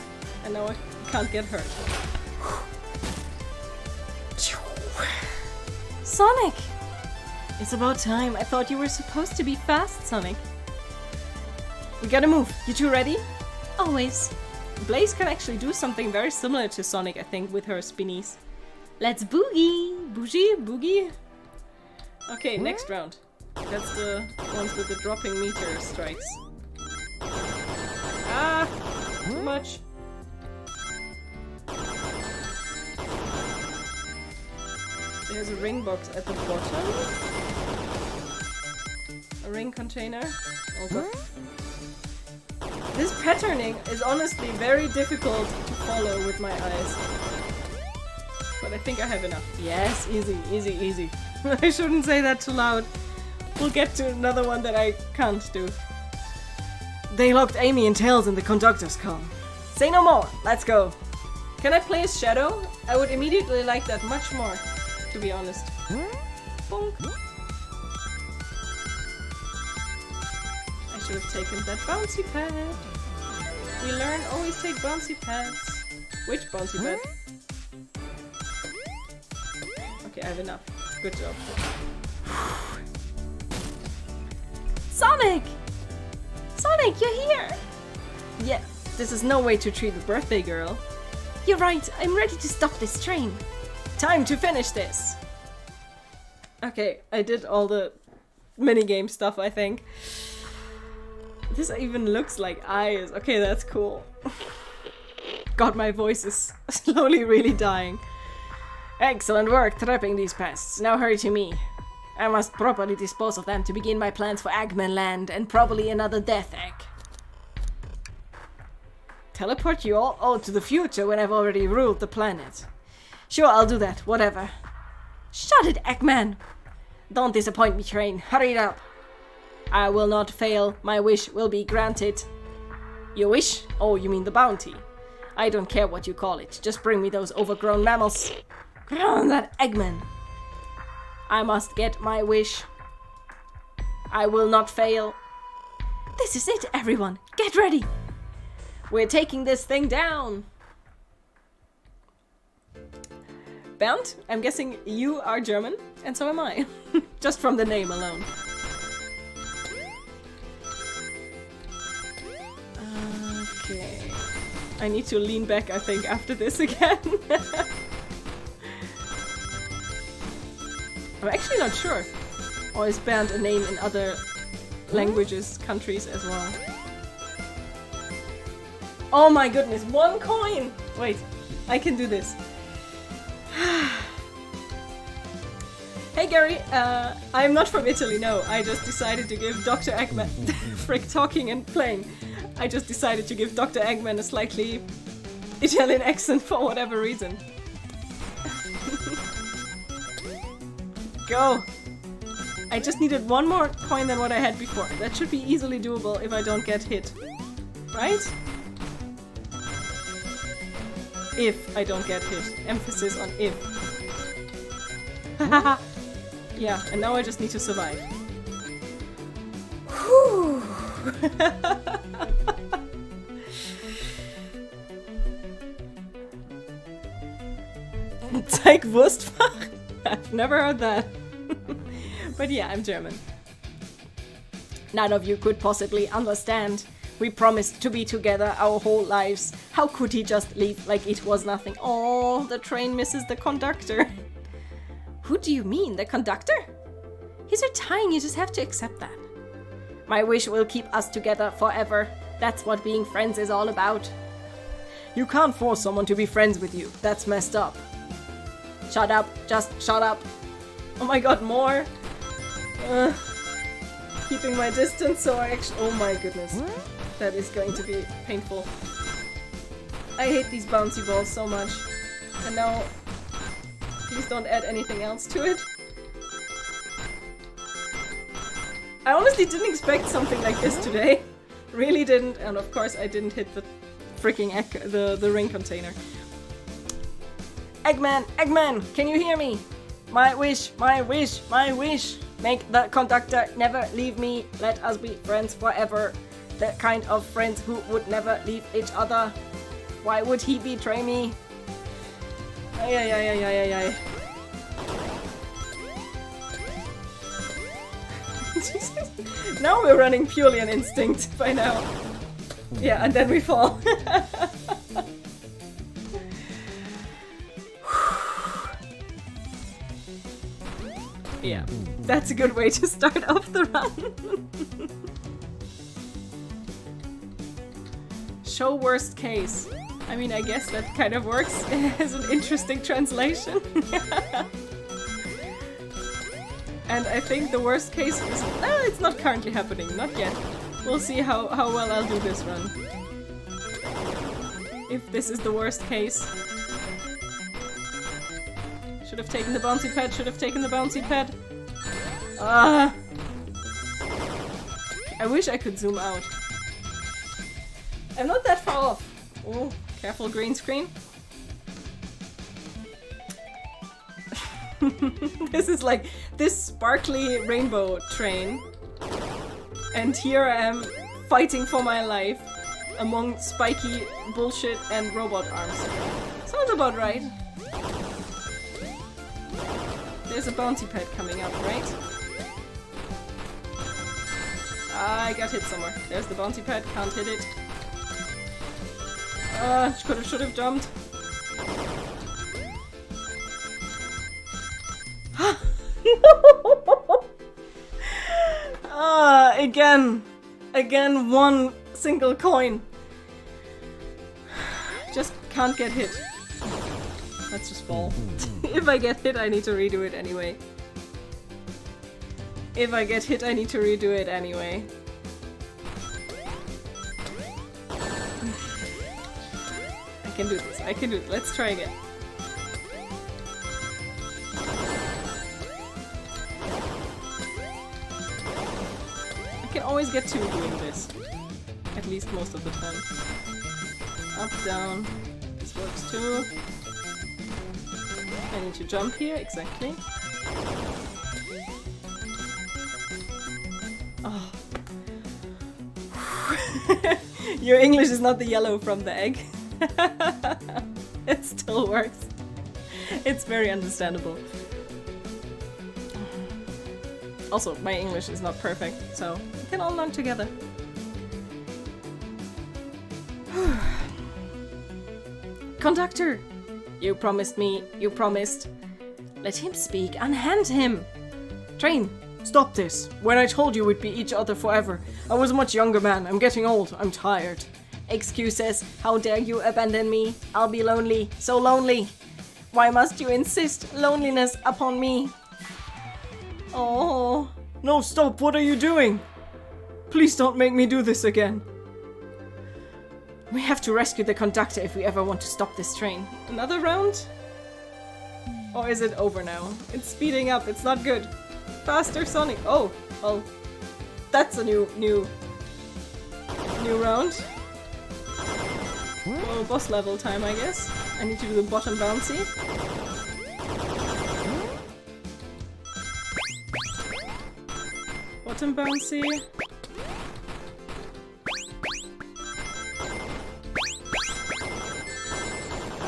And now I can't get hurt. Sonic! It's about time. I thought you were supposed to be fast, Sonic. We gotta move. You two ready? Always. Blaze can actually do something very similar to Sonic, I think, with her spinnies. Let's boogie! Bougie? Boogie? Okay, next round. That's the ones with the dropping meteor strikes. Ah! Too much. There's a ring box at the bottom. A ring container. Oh god. This patterning is honestly very difficult to follow with my eyes. But I think I have enough. Yes, easy, easy, easy. I shouldn't say that too loud. We'll get to another one that I can't do. They locked Amy and Tails in the conductor's car. Say no more, let's go. Can I play as Shadow? I would immediately like that much more, to be honest. Bonk. I should have taken that bouncy pad. We learn always take bouncy pads. Which bouncy pad? Okay, I have enough. Good job. Sonic! Sonic, you're here! Yeah, this is no way to treat the birthday girl. You're right, I'm ready to stop this train. Time to finish this! Okay, I did all the minigame stuff, I think. This even looks like eyes. Okay, that's cool. God, my voice is slowly really dying. Excellent work trapping these pests. Now hurry to me. I must properly dispose of them to begin my plans for Eggman Land and probably another Death Egg. Teleport you all to the future when I've already ruled the planet. Sure, I'll do that. Whatever. Shut it, Eggman! Don't disappoint me, train. Hurry it up. I will not fail. My wish will be granted. Your wish? Oh, you mean the bounty. I don't care what you call it. Just bring me those overgrown mammals. That Eggman. I must get my wish. I will not fail. This is it, everyone. Get ready. We're taking this thing down. Bernd, I'm guessing you are German, and so am I. Just from the name alone. Okay. I need to lean back, I think, after this again. I'm actually not sure. Or is Bernd a name in other languages, countries as well? Oh my goodness, 1 coin! Wait, I can do this. Hey Gary, I'm not from Italy, no. I just decided to give Dr. Eggman... Frick, talking and playing. I just decided to give Dr. Eggman a slightly Italian accent for whatever reason. Go! I just needed one more coin than what I had before. That should be easily doable if I don't get hit. Right? If I don't get hit. Emphasis on if. Yeah, and now I just need to survive. Whew. Zeig Wurstfach? I've never heard that. But yeah, I'm German. None of you could possibly understand. We promised to be together our whole lives. How could he just leave like it was nothing? Oh, the train misses the conductor. Who do you mean? The conductor? He's retiring, you just have to accept that. My wish will keep us together forever. That's what being friends is all about. You can't force someone to be friends with you. That's messed up. Shut up. Just shut up. Oh my god, more. Keeping my distance so I actually... Oh my goodness. That is going to be painful. I hate these bouncy balls so much. And now... Please don't add anything else to it. I honestly didn't expect something like this today. Really didn't. And of course I didn't hit the freaking the ring container. Eggman! Eggman! Can you hear me? My wish! My wish! My wish! Make the conductor never leave me. Let us be friends forever. The kind of friends who would never leave each other. Why would he betray me? Ay, ay, ay, ay, ay, ay. Now we're running purely on instinct by now. Yeah, and then we fall. Yeah, that's a good way to start off the run. Show worst case. I mean, I guess that kind of works as an interesting translation. And I think the worst case is... it's not currently happening, not yet. We'll see how well I'll do this run. If this is the worst case. Should have taken the bouncy pad, should have taken the bouncy pad. I wish I could zoom out. I'm not that far off. Oh, careful green screen. This is like this sparkly rainbow train. And here I am fighting for my life among spiky bullshit and robot arms. Sounds about right. There's a bouncy pad coming up, right? I got hit somewhere. There's the bouncy pad, can't hit it. Should have jumped. Again, one single coin. Just can't get hit. Let's just fall. If I get hit, I need to redo it anyway. If I get hit, I need to redo it anyway. I can do this. I can do it. Let's try again. I can always get to doing this. At least most of the time. Up, down. This works too. I need to jump here, exactly. Oh. Your English is not the yellow from the egg. It still works. It's very understandable. Also, my English is not perfect, so we can all learn together. Conductor! You promised me, you promised. Let him speak, unhand him! Train, stop this. When I told you we'd be each other forever, I was a much younger man. I'm getting old, I'm tired. Excuses, how dare you abandon me? I'll be lonely, so lonely. Why must you insist loneliness upon me? Oh. No, stop, what are you doing? Please don't make me do this again. We have to rescue the conductor if we ever want to stop this train. Another round? Or is it over now? It's speeding up, it's not good. Faster, Sonic. Oh, well, that's a new round. Well, boss level time, I guess. I need to do the bottom bouncy. Bottom bouncy.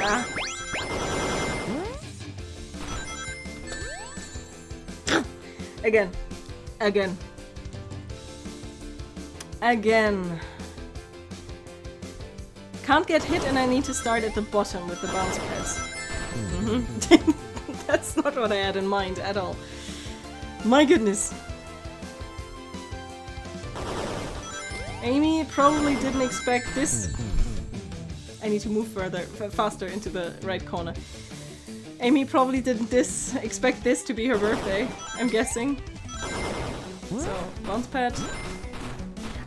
Ah. Again. Again. Again. Can't get hit and I need to start at the bottom with the bounce pads. That's not what I had in mind at all. My goodness. Amy probably didn't expect this. I need to move faster into the right corner. Amy probably didn't expect this to be her birthday, I'm guessing. So, bounce pad.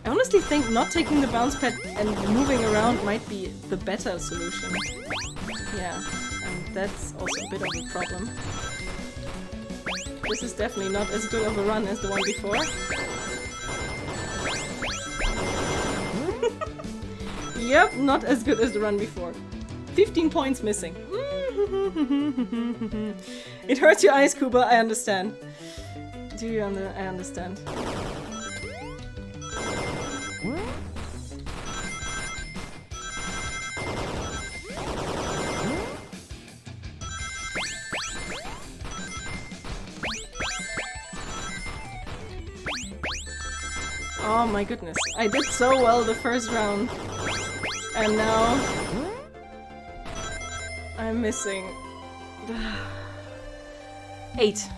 I honestly think not taking the bounce pad and moving around might be the better solution. Yeah, and that's also a bit of a problem. This is definitely not as good of a run as the one before. Yep, not as good as the run before. 15 points missing. It hurts your eyes, Kuba, I understand. Do you I understand. Oh my goodness, I did so well the first round. And now I'm missing 8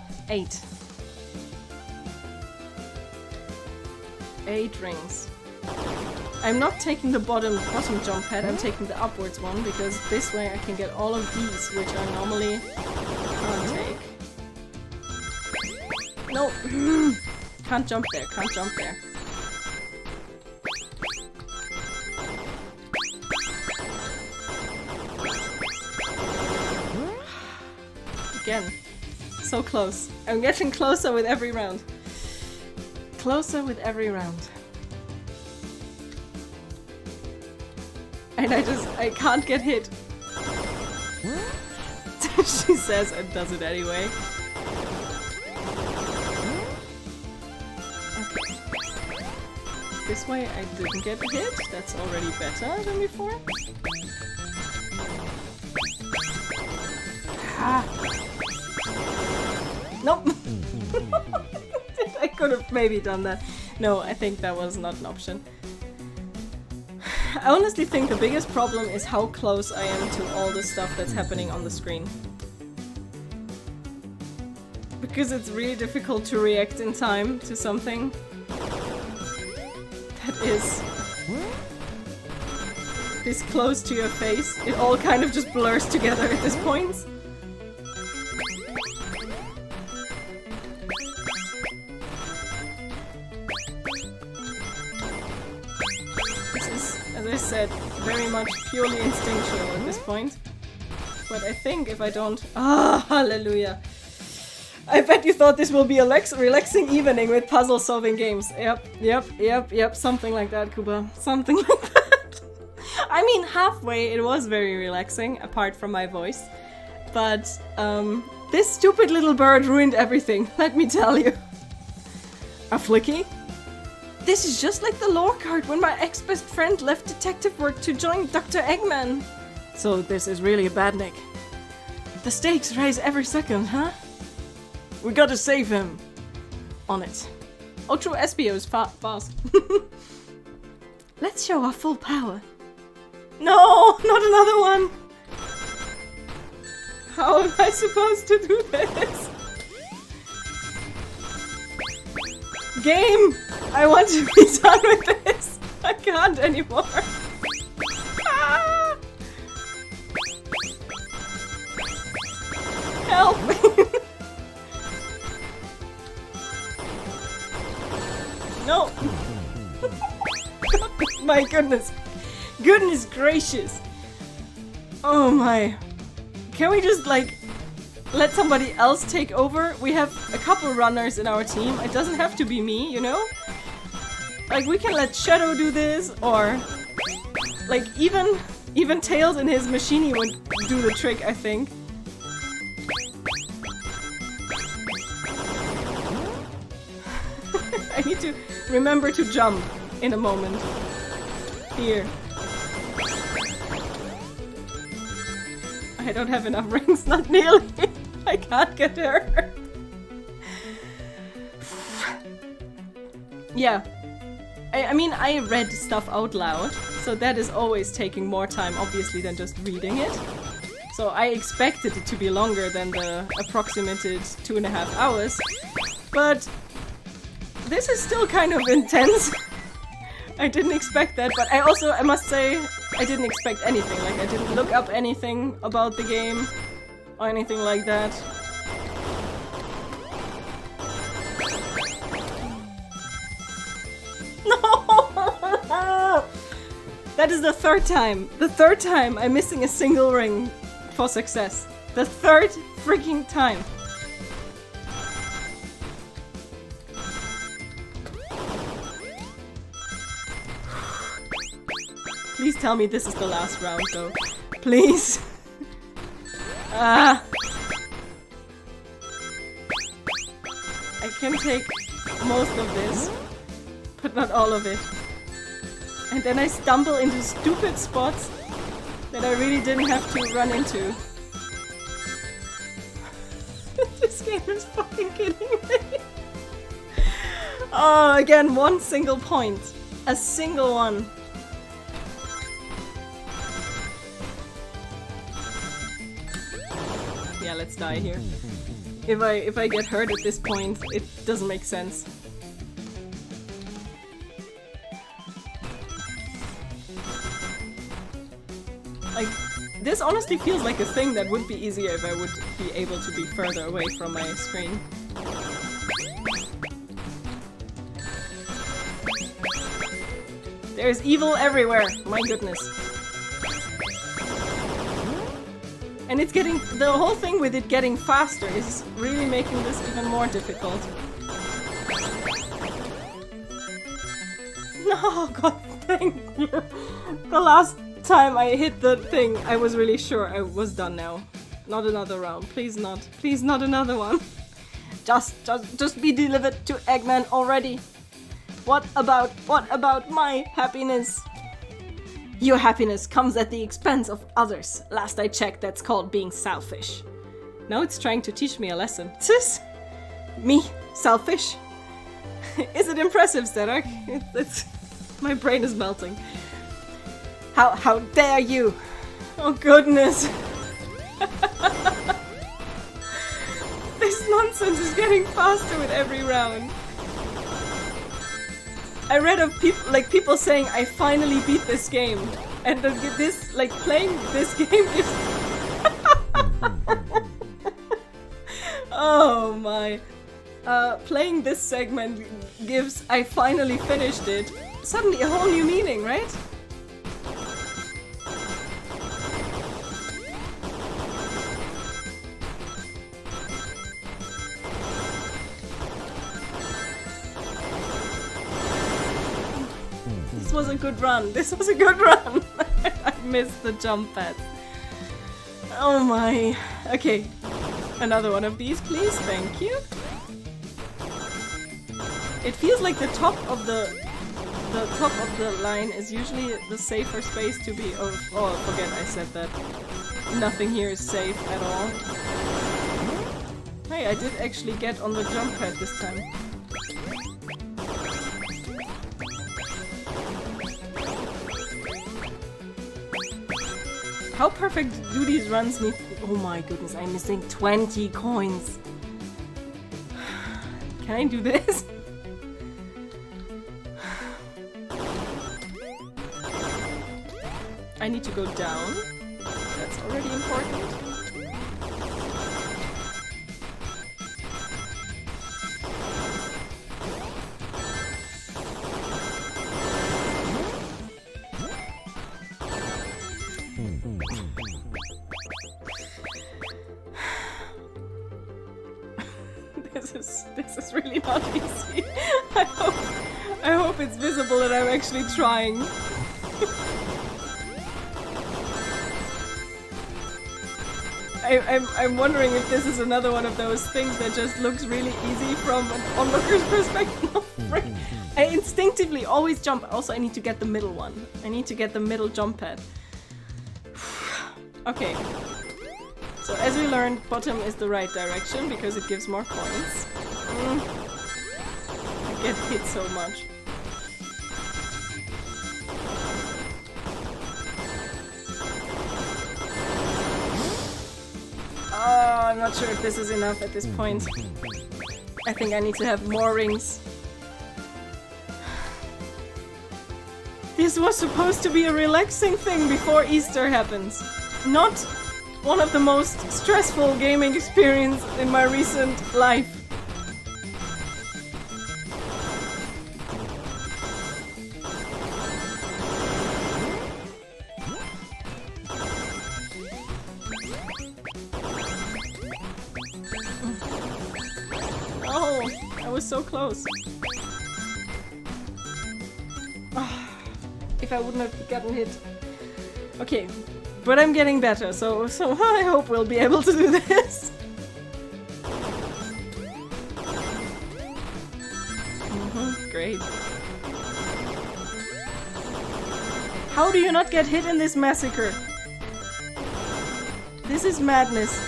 rings. I'm not taking the bottom jump pad, I'm taking the upwards one because this way I can get all of these which I normally can't take. No! Can't jump there, can't jump there. Again. So close. I'm getting closer with every round. Closer with every round. And I can't get hit. She says and does it anyway. Okay. This way I didn't get hit. That's already better than before. Ah. Nope. I could have maybe done that. No, I think that was not an option. I honestly think the biggest problem is how close I am to all the stuff that's happening on the screen. Because it's really difficult to react in time to something that is this close to your face. It all kind of just blurs together at this point. Said very much purely instinctual at this point. But I think if I don't... Ah, hallelujah. I bet you thought this will be a relaxing evening with puzzle solving games. Yep, something like that, Kuba. Something like that. I mean, halfway it was very relaxing, apart from my voice. But this stupid little bird ruined everything, let me tell you. A flicky? This is just like the lore card when my ex-best friend left detective work to join Dr. Eggman. So this is really a bad nick. The stakes rise every second, huh? We gotta save him. On it. Oh true, Espio is fast. Let's show our full power. No, not another one. How am I supposed to do this? Game! I want to be done with this! I can't anymore! Ah! Help me! No! My goodness! Goodness gracious. Oh my. Can we just like let somebody else take over? We have a couple runners in our team. It doesn't have to be me, you know? Like we can let Shadow do this, or like even Tails and his machine would do the trick, I think. I need to remember to jump in a moment. Here. I don't have enough rings, not nearly. I can't get her. Yeah. I mean, I read stuff out loud, so that is always taking more time, obviously, than just reading it. So I expected it to be longer than the approximated 2.5 hours, but this is still kind of intense. I didn't expect that, but I must say, I didn't expect anything. Like, I didn't look up anything about the game or anything like that. No! That is the third time. The third time I'm missing a single ring for success. The third freaking time. Please tell me this is the last round, though. Please. I can take most of this, but not all of it. And then I stumble into stupid spots that I really didn't have to run into. This game is fucking kidding me. Oh, again, one single point. A single one. Yeah, let's die here. If I get hurt at this point, it doesn't make sense. Like, this honestly feels like a thing that would be easier if I would be able to be further away from my screen. There's evil everywhere, my goodness. And it's getting, the whole thing with it getting faster is really making this even more difficult. No, God, thank you. The last time I hit the thing, I was really sure I was done now. Not another round, please not. Please not another one. Just be delivered to Eggman already. What about my happiness? Your happiness comes at the expense of others. Last I checked, that's called being selfish. Now it's trying to teach me a lesson. Sis? Me? Selfish? Is it impressive, Zedek? It's my brain is melting. How dare you? Oh goodness. This nonsense is getting faster with every round. I read of people saying I finally beat this game, and this playing this game gives. Oh my! Playing this segment gives I finally finished it suddenly a whole new meaning, right? This was a good run. This was a good run. I missed the jump pad. Oh my. Okay. Another one of these, please. Thank you. It feels like the top of the line is usually the safer space to be. Oh, forget I said that. Nothing here is safe at all. Hey, I did actually get on the jump pad this time. How perfect do these runs need? Oh my goodness, I'm missing 20 coins. Can I do this? I need to go down. That's already important. This is really not easy. I hope it's visible that I'm actually trying. I'm wondering if this is another one of those things that just looks really easy from an onlooker's perspective. I instinctively always jump. Also, I need to get the middle one. I need to get the middle jump pad. Okay. So as we learned, bottom is the right direction because it gives more coins. I get hit so much. Oh, I'm not sure if this is enough at this point. I think I need to have more rings. This was supposed to be a relaxing thing before Easter happens. Not one of the most stressful gaming experiences in my recent life. Oh, I was so close. If I wouldn't have gotten hit. Okay, but I'm getting better, so I hope we'll be able to do this. Great. How do you not get hit in this massacre? This is madness.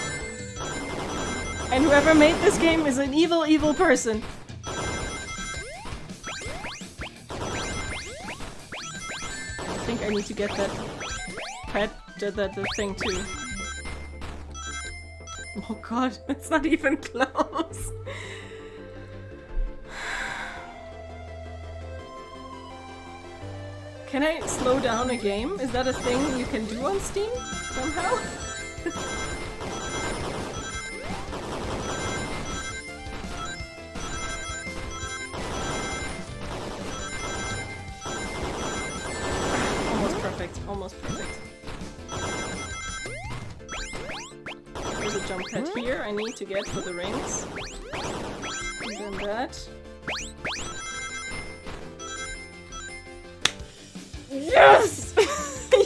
And whoever made this game is an evil, evil person. I think I need to get that pet, the thing too. Oh god, it's not even close. Can I slow down a game? Is that a thing you can do on Steam somehow? Almost perfect. There's a jump pad here I need to get for the rings. And then that. Yes!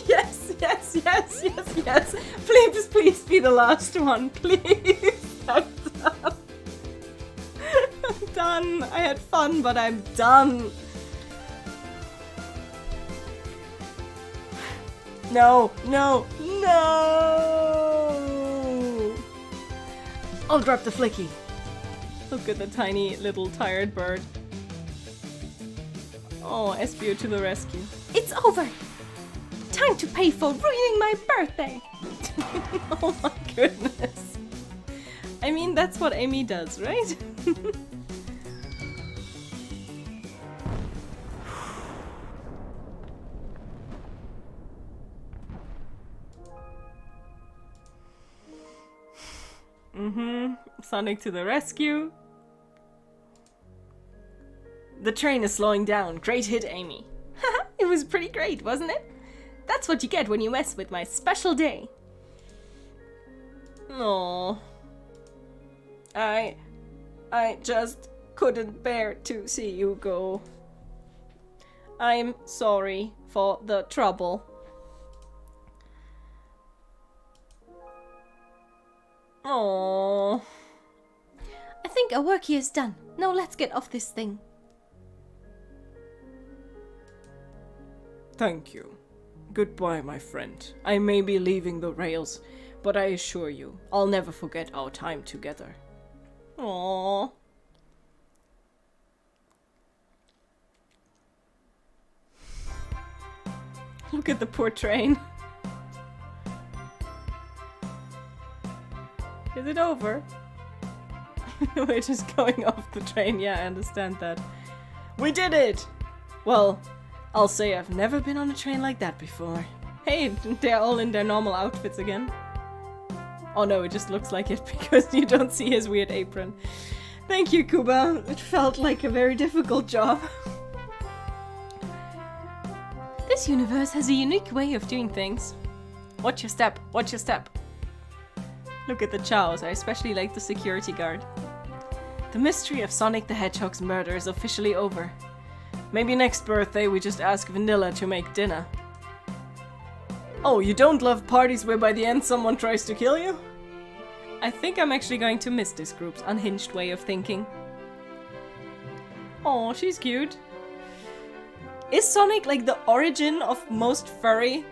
Yes, yes, yes, yes, yes! Please, please be the last one, please! I'm done. I'm done. I had fun, but I'm done. No, no, no! I'll drop the flicky. Look at the tiny little tired bird. Oh, Espio to the rescue. It's over! Time to pay for ruining my birthday! Oh my goodness. I mean, that's what Amy does, right? Sonic to the rescue. The train is slowing down. Great hit, Amy. Haha, it was pretty great, wasn't it? That's what you get when you mess with my special day. No. I just couldn't bear to see you go. I'm sorry for the trouble. Oh. I think our work here is done. Now let's get off this thing. Thank you. Goodbye, my friend. I may be leaving the rails, but I assure you, I'll never forget our time together. Aww. Look at the poor train. Is it over? We're just going off the train. Yeah, I understand that. We did it! Well, I'll say I've never been on a train like that before. Hey, they're all in their normal outfits again. Oh no, it just looks like it because you don't see his weird apron. Thank you, Kuba. It felt like a very difficult job. This universe has a unique way of doing things. Watch your step, watch your step. Look at the chows, I especially like the security guard. The mystery of Sonic the Hedgehog's murder is officially over. Maybe next birthday we just ask Vanilla to make dinner. Oh, you don't love parties where by the end someone tries to kill you? I think I'm actually going to miss this group's unhinged way of thinking. Oh, she's cute. Is Sonic like the origin of most furry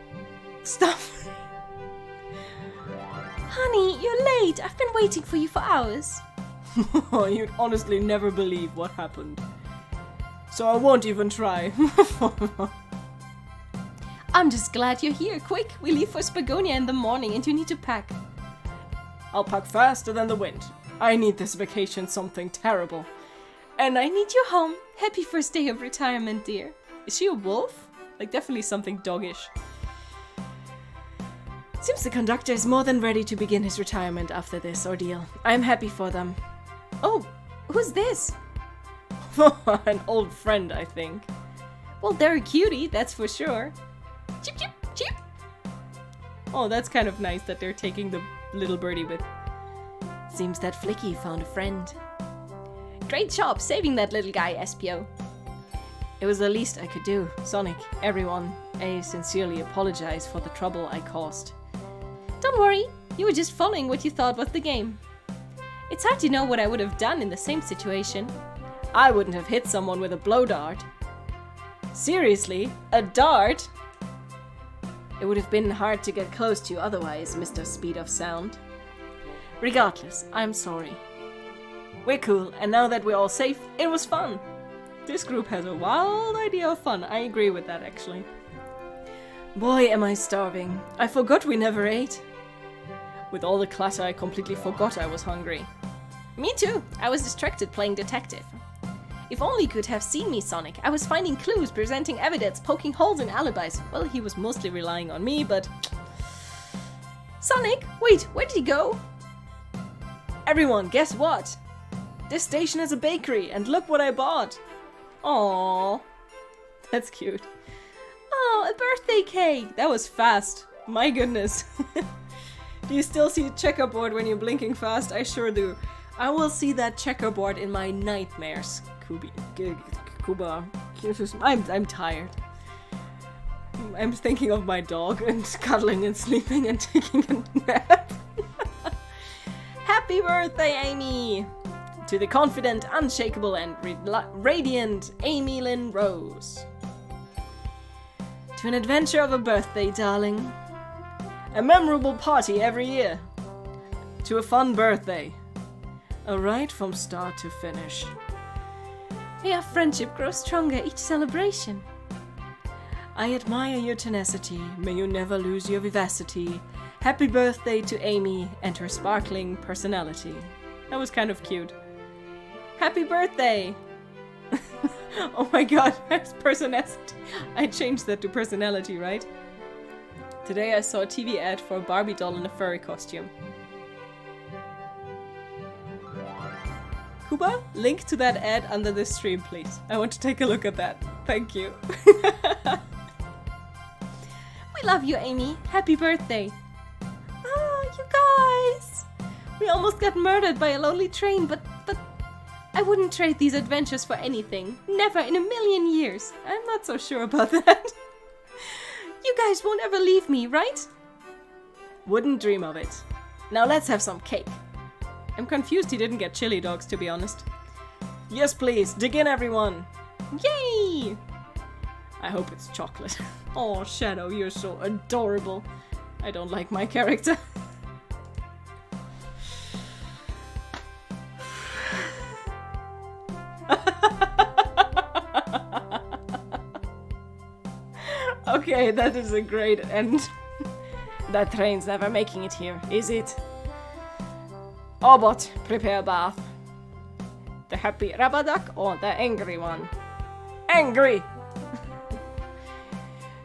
stuff? Honey, you're late. I've been waiting for you for hours. You'd honestly never believe what happened. So I won't even try. I'm just glad you're here. Quick, we leave for Spagonia in the morning and you need to pack. I'll pack faster than the wind. I need this vacation something terrible. And I need you home. Happy first day of retirement, dear. Is she a wolf? Like definitely something doggish. Seems the conductor is more than ready to begin his retirement after this ordeal. I'm happy for them. Oh, who's this? An old friend, I think. Well, they're a cutie, that's for sure. Chip, chip, chip. Oh, that's kind of nice that they're taking the little birdie with. Seems that Flicky found a friend. Great job saving that little guy, SPO. It was the least I could do. Sonic, everyone, I sincerely apologize for the trouble I caused. Don't worry, you were just following what you thought was the game. It's hard to know what I would have done in the same situation. I wouldn't have hit someone with a blow dart. Seriously, a dart? It would have been hard to get close to you otherwise, Mr. Speed of Sound. Regardless, I'm sorry. We're cool, and now that we're all safe, it was fun. This group has a wild idea of fun. I agree with that, actually. Boy, am I starving. I forgot we never ate. With all the clutter, I completely forgot I was hungry. Me too. I was distracted playing detective. If only you could have seen me, Sonic. I was finding clues, presenting evidence, poking holes in alibis. Well, he was mostly relying on me, but... Sonic, wait, where did he go? Everyone, guess what? This station has a bakery, and look what I bought. Aww. That's cute. Oh, a birthday cake. That was fast. My goodness. Do you still see checkerboard when you're blinking fast? I sure do. I will see that checkerboard in my nightmares. Kuba. I'm tired. I'm thinking of my dog and cuddling and sleeping and taking a nap. Happy birthday, Amy! To the confident, unshakable, and radiant Amy Lynn Rose. To an adventure of a birthday, darling. A memorable party every year. To a fun birthday. A ride from start to finish. May our friendship grow stronger each celebration. I admire your tenacity. May you never lose your vivacity. Happy birthday to Amy and her sparkling personality. That was kind of cute. Happy birthday! Oh my god, that's personality. I changed that to personality, right? Today I saw a TV ad for a Barbie doll in a furry costume. Kuba, link to that ad under this stream, please. I want to take a look at that. Thank you. We love you, Amy. Happy birthday. Oh, you guys! We almost got murdered by a lonely train, but I wouldn't trade these adventures for anything. Never in a million years. I'm not so sure about that. You guys won't ever leave me, right? Wouldn't dream of it. Now let's have some cake. I'm confused he didn't get chili dogs, to be honest. Yes, please. Dig in, everyone. Yay! I hope it's chocolate. Oh, Shadow, you're so adorable. I don't like my character. Okay, that is a great end. That train's never making it here, is it? Obot, prepare bath. The happy rubber duck or the angry one? Angry!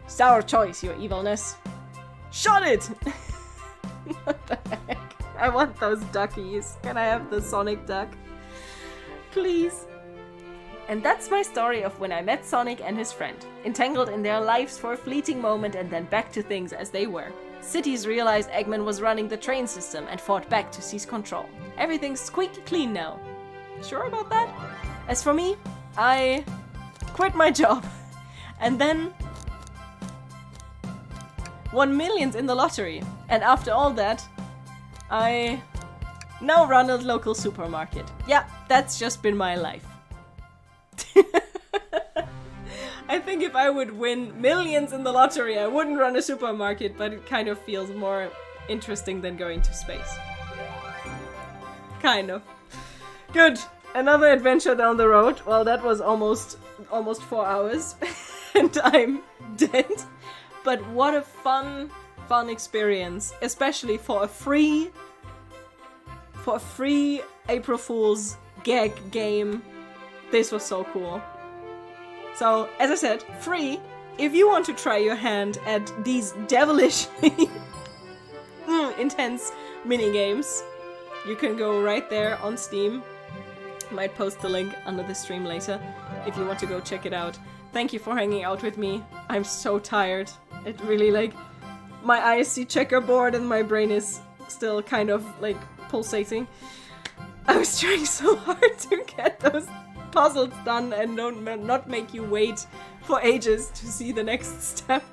Sour choice, your evilness. Shut it! What the heck? I want those duckies. Can I have the Sonic duck? Please. And that's my story of when I met Sonic and his friend, entangled in their lives for a fleeting moment and then back to things as they were. Cities realized Eggman was running the train system and fought back to seize control. Everything's squeaky clean now. Sure about that? As for me, I quit my job and then won millions in the lottery. And after all that, I now run a local supermarket. Yeah, that's just been my life. I think if I would win millions in the lottery, I wouldn't run a supermarket, but it kind of feels more interesting than going to space. Kind of. Good. Another adventure down the road. Well, that was almost 4 hours and I'm dead. But what a fun experience, especially for a free April Fool's gag game. This was so cool. So, as I said, free. If you want to try your hand at these devilishly intense mini-games, you can go right there on Steam. Might post the link under the stream later if you want to go check it out. Thank you for hanging out with me. I'm so tired. It really, like, my eyes see checkerboard and my brain is still kind of, like, pulsating. I was trying so hard to get those puzzles done and not make you wait for ages to see the next step.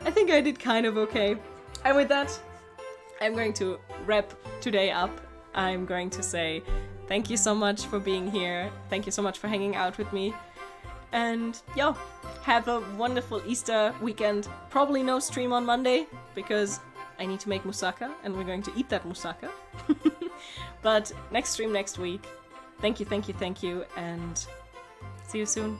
I think I did kind of okay. And with that, I'm going to wrap today up. I'm going to say thank you so much for being here. Thank you so much for hanging out with me. And yo, have a wonderful Easter weekend. Probably no stream on Monday because I need to make moussaka and we're going to eat that moussaka. But next stream next week. Thank you, and see you soon.